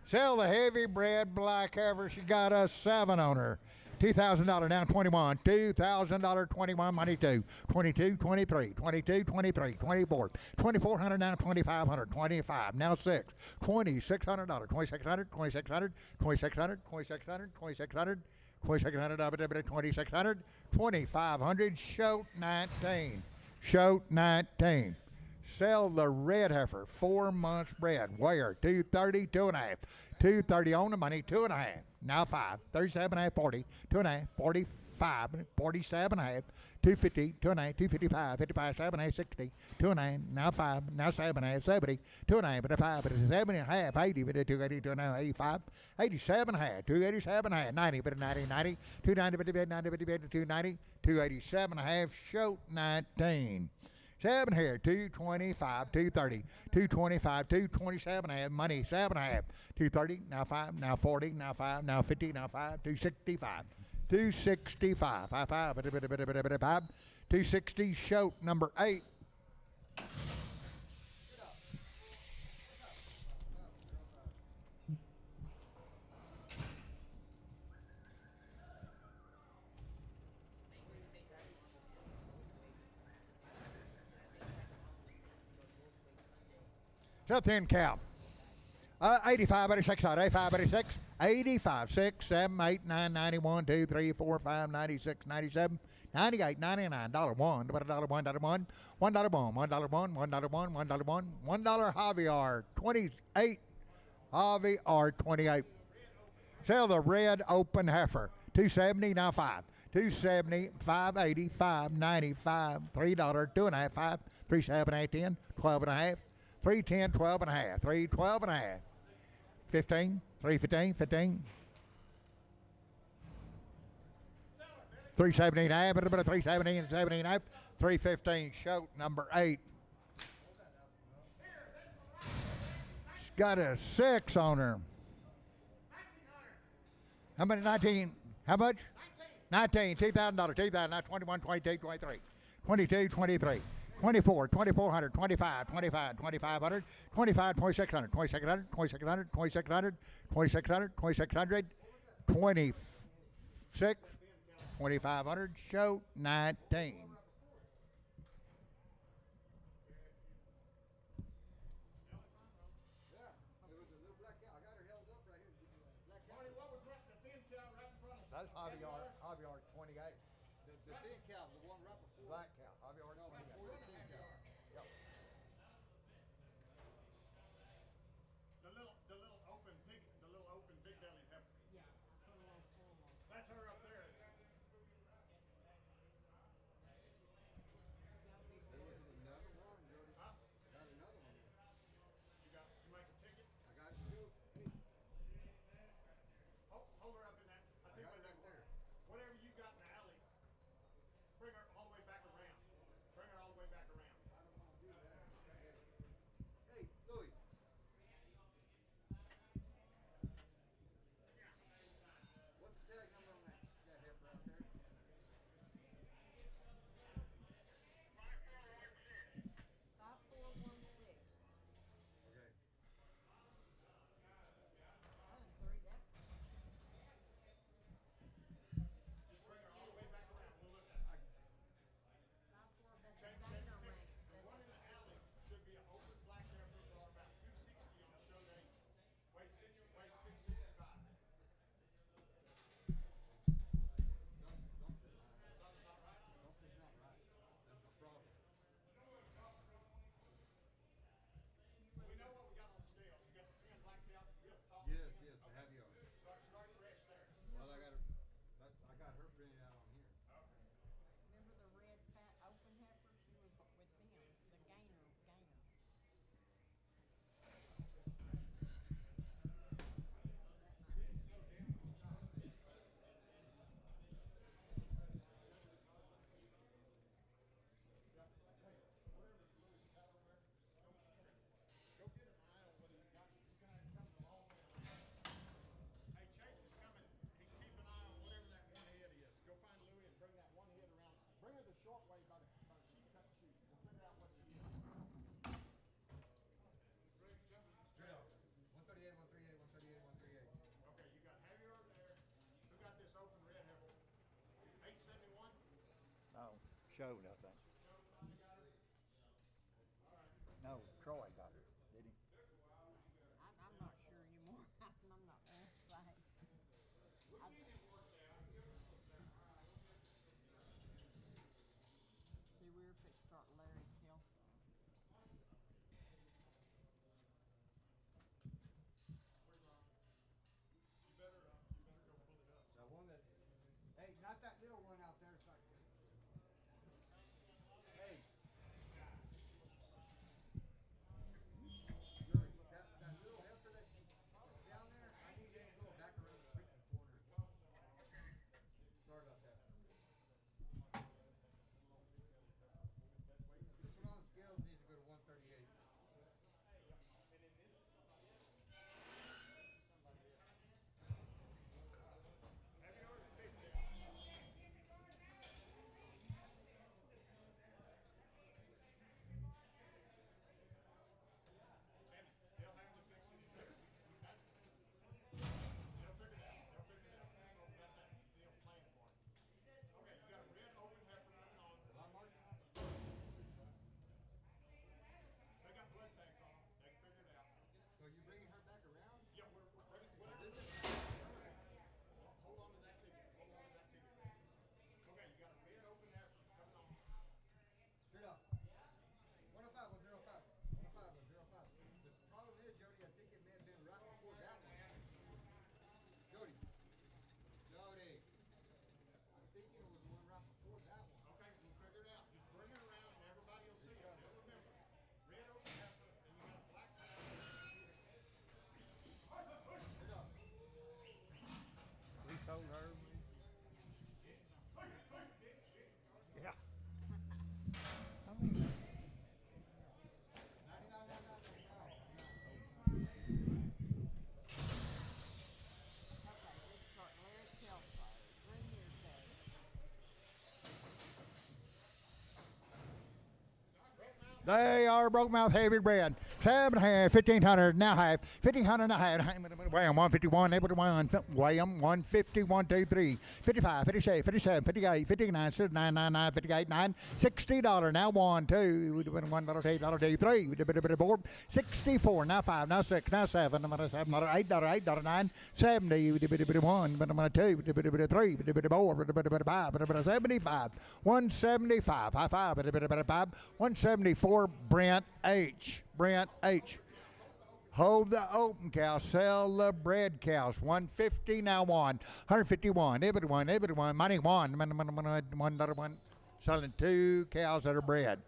Sell the heavy bred black heifer. She got a 7 on her. $2,000 down 21. $2,000 21 money 2. 22, 23, 22, 23, 24. 2,400 now 2,500. 25 now 6. $2,600. 2,600, 2,600, 2,600, 2,600, 2,600. 2,600 of it, 2,600, 2,500. Show 19. Show 19. Sell the red heifer, 4 months bred. Where? 230, 2.5. 230 on the money, 2.5. Now 5. 37.5, 40. 2.5, 45, 47.5. 250, 2.5, 255, 55, 7.5, 60. 2.5, now 5. Now 7.5, 70. 2.5, but 5, but 7.5, 80, but 280, 2.5, 85. 87.5, 287.5, 90, but 90, 90. 290, but 90, but 290. 287.5, show 19. 7 here, 225, 230, 225, 227 half, money 7.5, 230, now 5, now 40, now 5, now 50, now 5, 265, 265, 5, 5, 260, show number 8. So thin cow. 85, 86, 85, 86, 85, 6, 7, 8, 9, 91, 2, 3, 4, 5, 96, 97, 98, 99, $1, $1, $1, $1, $1, $1, $1, $1, $1, $1, $1, $1, $1 Javier, 28, Javier, 28. Sell the red open heifer, 270, now 5. 270, 580, 595, $3, 2.5, 5, 3, 7, 8, 10, 12.5. 310, 12 and a half. 312 and a half. 15, 315, 15. 317 and a half, 317 and 17 and a half. 315, show number 8. She's got a 6 on her. How many? 19. How much? 19. $2,000. 2,000. Now 21, 22, 23. 22, 23. 24, 2,400, 25, 25, 2,500, 25, 2,600, 2,600, 2,600, 2,600, 2,600, 2,600, 26, 2,500, show 19. That's Javier 28. The thin cow, the one right before. Black cow, Javier 28. Before the thin cow. Yep. The little open big bellied heifer. Yeah, put a little full on. That's her up there. Another one, Jody. Huh? Got another one. You make a ticket? I got two. Hold her up in that. I tell you what, right there. whatever you got in the alley, bring her all the way back around. Bring her all the way back showed, I think. No, Troy got her, did he? I'm not sure anymore. I'm not on site. See, we're if it start Larry Kelso. The one that, hey, not that little one out there. It's like, hey, Yuri, that little heifer that's down there, I need it to go back around the freaking corner. Sorry about that. This one on the scales needs to go to 138. Have yours picked out. Tammy, they'll have to fix it each other. We got, they'll figure it out. They'll figure it out. So we got that deal planned for it. Okay, you got a red open heifer coming on. Well, I'm marking out the front. They got blood tags on them. They can figure it out. So you bringing her back around? Yeah, we're bringing whatever. This is not Hold on to that ticket. Hold on to that ticket. Okay, you got a red open heifer coming on. straight up. 105, 105. 105, 105. The problem is, Jody, I think it may have been right before that one. Jody. Jody. I'm thinking it was one right before that one. Okay, we'll figure it out. Just bring it around and everybody will see it. They'll remember. Red open heifer, and you got a black flag. Straight up. We sold her. Yeah. I mean, 99, 99, 99. Okay, let's start Larry Kelso. Bring your day. they are broke mouth heavy bread. 7.5, 1,500, now half, 1,500 now half. Wham, 151, able to win. Wham, 150, 1, 2, 3, 55, 56, 57, 58, 59, 999, 58, 9, $60. Now 1, 2, would have been $1, $8, 2, 3, would have been a bit of 4, 64, now 5, now 6, now 7, $7, $8, $8, 9, 70, would have been a bit of 1, but I'm 2, would have been a bit of 3, would have been a 4, would have been a 5, would have been a 75, 175, high 5, would have been a 5, 174, Brent H. Brent H. Hold the open cow, sell the bred cows. 150 now 151, everyone, money one, selling 2 cows that are bred.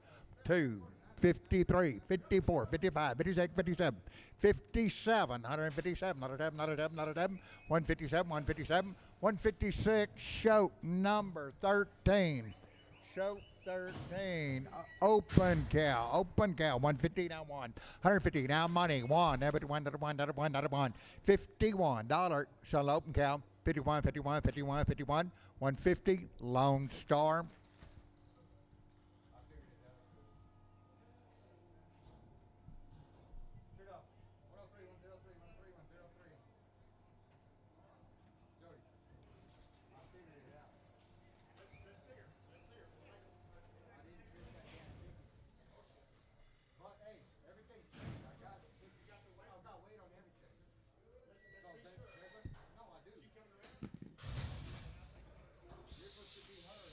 2, 53, 54, 55, 56, 57, 57, 157, 157, 156, show number 13. Show 13, open cow, 150 now 150 now money, 1, $51, $51, sell open cow, 51, 51, 51, 51, 150, Lone Star. I figured it out. Straight up. 103, 103, 103, 103. Jody. I figured it out. Let's see her. Let's see her. I didn't finish that damn ticket. But hey, everything's fixed. I got it. I've got weight on everything. So Devin? No, I do. She coming around? You're supposed to be her.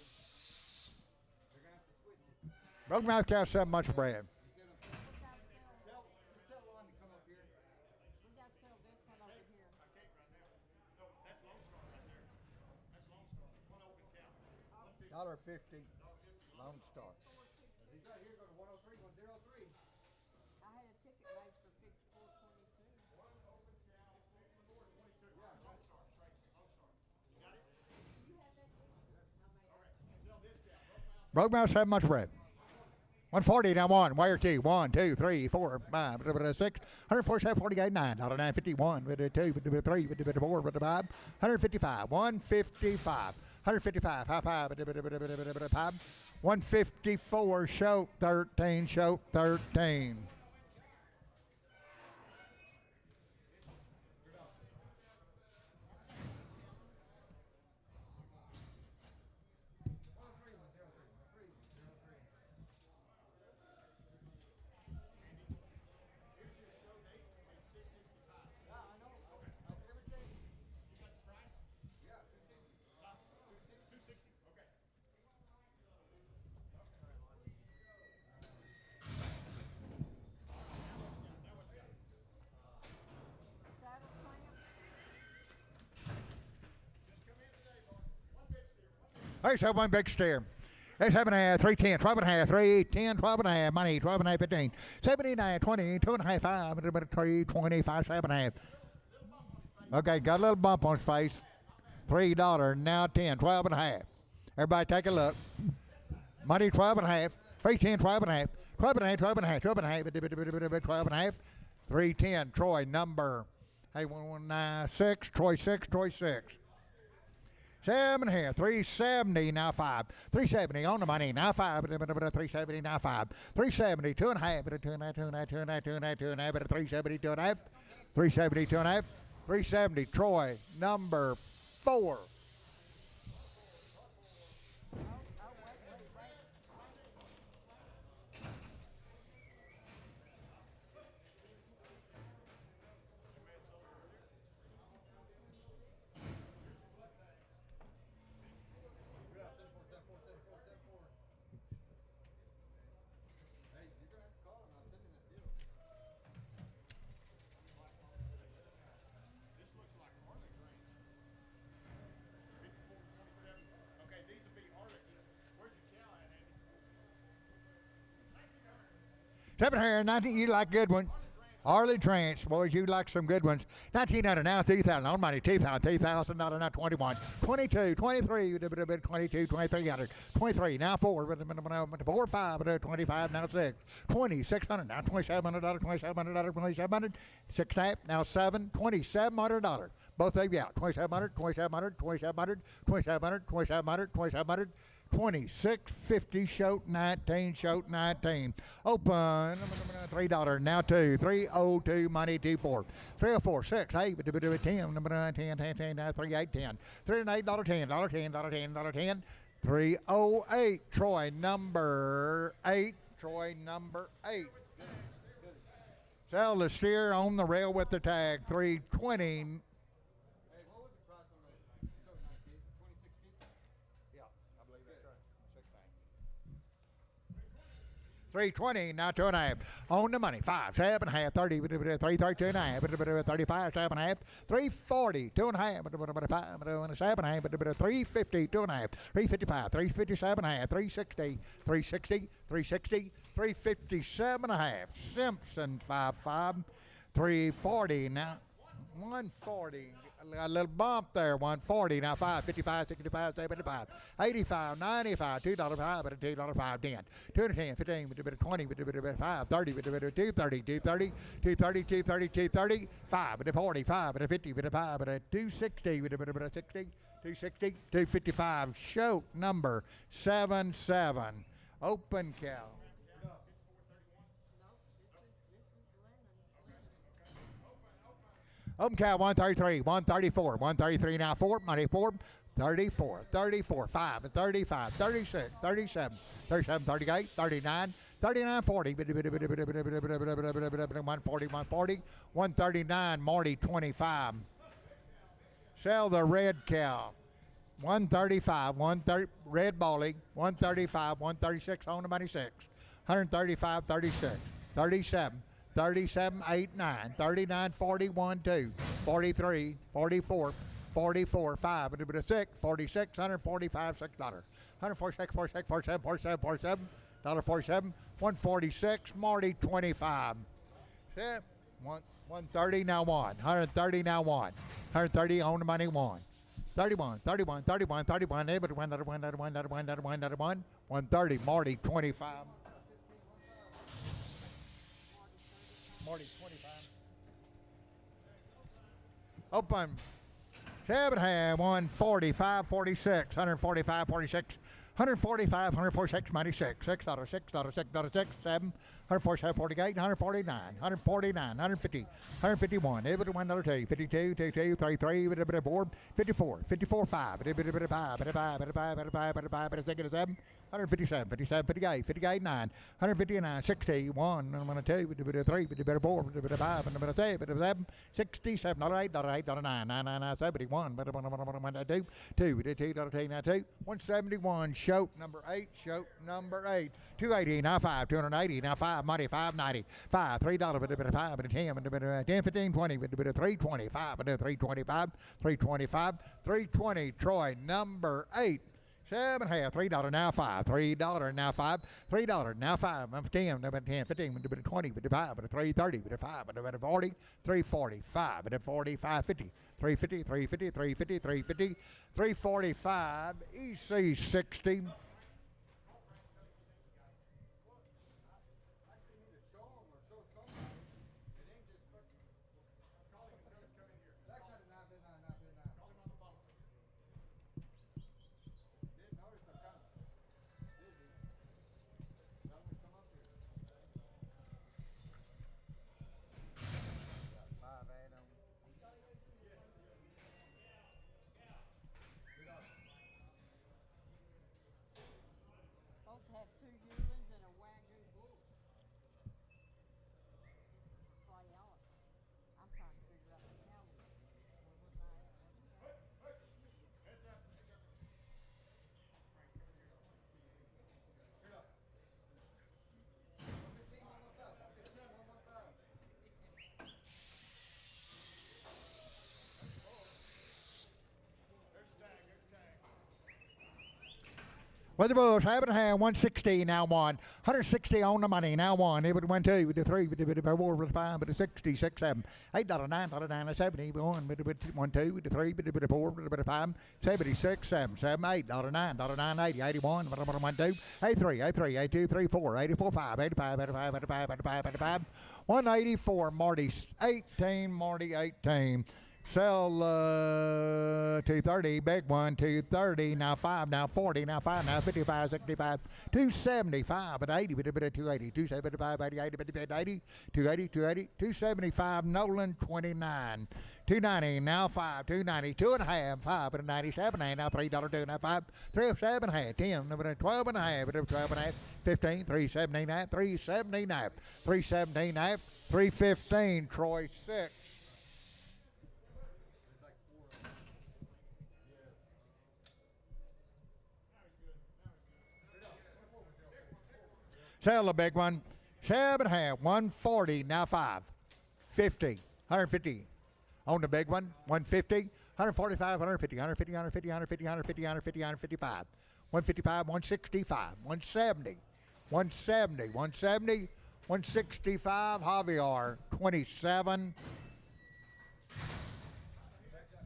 They're gonna have to switch it. Broke mouth cow, 7 months of bread. You see what I'm saying? We got to sell. Just tell Lon to come up here. We got to sell this one over here. I can't right now. No, that's Lone Star right there. That's Lone Star. One open cow. 150. $1.50, Lone Star. These right here go to 103, 103. I had a ticket made for 54.22. One open cow, 64.22. Yeah. Lone Star, straight. Lone Star. You got it? You have that ticket? I made All right. Sell this cow. Broke mouth, 7 months of bread. 140 now 1, wire T, 1, 2, 3, 4, 5, 6, 147, 48, 9, $9.51, 2, 3, 4, 5, 155, 155, 155, high 5, 154, show 13, show 13. There's that one big steer. There's 7.5, 310, 12.5, 310, 12.5, money, 12.5, 15, 79, 20, 2.5, 5, 3, 25, 7.5. Okay, got a little bump on his face. $3, now 10, 12.5. Everybody take a look. Money, 12.5, 310, 12.5, 12.5, 12.5, 12.5, 12.5, 310, Troy, number, hey, 119, Troy 6, Troy 6. 7.5, 370, now 5. 370 on the money, now 5. 370, now 5. 370, 2.5, 2.5, 2.5, 2.5, 2.5, 2.5, 370, 2.5. 370, 2.5. 370, Troy, number 4. Hey, you're gonna have to call him. I'll send him this deal. This looks like Arctic range. 5427. Okay, these will be Arctic. Where's your cow at, Andy? 700, 19, you like good one. Harley Trance, boys, you like some good ones. 1900, now 3,000, on money, 2,000, $3,000, now 21, 22, 23, 22, 2300, 23, now 4, 4, 5, 25, now 6, 20, 600, now $2,700, $2,700, $2,700, 6.5, now 7, $2,700. Both of you out, 2,700, 2,700, 2,700, 2,700, 2,700, 2,700, 26.50, show 19, show 19. Open, $3, now 2, 302, money 24, 304, 6, 8, 10, number 10, 10, 10, 3, 8, 10, $308, 10, $10, $10, 10, 308, Troy number 8, Troy number 8. Sell the steer on the rail with the tag, 320. Hey, what was the price on those? You told 19, 26.50. Yeah, I believe that's right. 320, now 2.5. On the money, 5, 7.5, 30, 332 and a half, 35, 7.5, 340, 2.5, 7.5, 350, 2.5, 355, 357.5, 360, 360, 360, 357.5. Simpson 5.5, 340 now. 140, a little bump there, 140, now 5, 55, 65, 75, 85, 95, $2.05, $2.05, 10, 210, 15, 20, 5, 30, 230, 230, 230, 230, 230, 5, 40, 5, 50, 5, 260, 60, 260, 255, show number 77, open cow. Open cow 133, 134, 133 now 4, money 4, 34, 34, 5, 35, 36, 37, 37, 38, 39, 39, 40, 140, 140, 139, Marty 25. Sell the red cow. 135, 130, red Bolly, 135, 136 on the money 6, 135, 36, 37. 37, 8, 9, 39, 41, 2, 43, 44, 44, 5, 6, 46, 145, $6. 146, 46, 47, 47, 47, $47, 146, Marty 25. 130 now 1, 130 now 1, 130 on the money 1. 31, 31, 31, 31, 130, Marty 25. Marty 25. Open. 7.5, 145, 46, 145, 46, 145, 146, 96, $6, $6, $6, $6, 6, 7, 147, 48, 149, 149, 150, 151, $1, 2, 52, 22, 33, 54, 54, 5, 7, 157, 57, 58, 58, 9, 159, 60, 1, 2, 3, 4, 5, 7, 67, $8, 8, 9, 9, 71, 2, 171, show number 8, show number 8, 280, now 5, 280, now 5, money 590, 5, $3, 5, 10, 15, 20, 325, 325, 325, 320, Troy number 8. 7.5, $3 now 5, $3 now 5, $3 now 5, I'm 10, number 10, 15, 20, 5, 330, 5, 40, 345, 45, 50, 350, 350, 350, 350, 345, EC 60. Actually need to show them or show somebody. It ain't just fucking. Call him and tell him to come in here. That's not enough, enough. Call him on the phone. Didn't notice I'm kind of busy. Tell him to come up here. Got 5 Adam. Supposed to have 2 yearlings and a Wagyu bull. For y'all. I'm trying to figure out the calendar. Where was I at? Heads up. Here up. 115, 115, 115. There's tag. With the Bulls, 7.5, 160 now 1, 160 on the money now 1. It would 1, 2, with the 3, with the 4, with the 5, with the 60, 6, 7, $8, $9, 70, 1, with the 1, 2, with the 3, with the 4, with the 5, 76, 7, $8, $9, 80, 81, 1, 2, 83, 82, 34, 84, 5, 85, 85, 85, 85, 85, 184, Marty 18, Marty 18. Sell 230, big one, 230, now 5, now 40, now 5, now 55, 65, 275, but 80, but a bit of 280, 275, 80, 80, 80, 80, 280, 280, 275, Nolan 29, 290, now 5, 290, 2.5, 5, but a 97, now $3, 2 now 5, 307, half, 10, but 12 and a half, but 12 and a half, 15, 379, 379, 379, 315, Troy 6. Sell the big one. 7.5, 140, now 5, 50, 150. On the big one, 150, 145, 150, 150, 150, 150, 150, 150, 155, 155, 165, 170, 170, 170, 165, Javier, 27.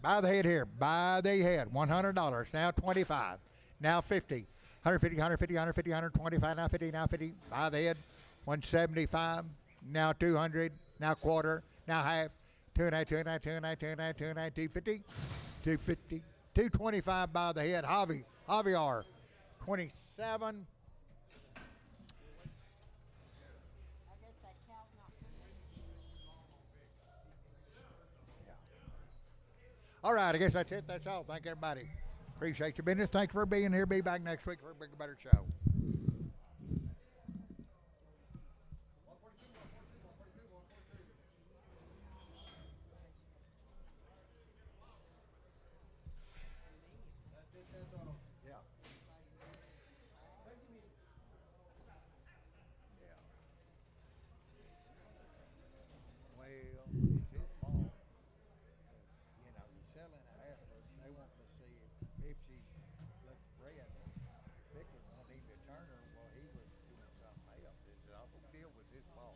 By the head here, by the head, $100, now 25, now 50. 150, 150, 150, 125, now 50, now 50, by the head, 175, now 200, now quarter, now half, 2.5, 2.5, 2.5, 2.5, 2.5, 250, 250, 225 by the head, Javier, 27. I guess that cow's not finished. All right, I guess that's it. That's all. Thank everybody. Appreciate your business. Thank you for being here. Be back next week for a bigger, better show. Yeah. Well, it's his fault. You know, you're selling a heifer. They want to see if she looks red. Vicky wanted him to turn her. Well, he was doing something else. The whole deal was his fault.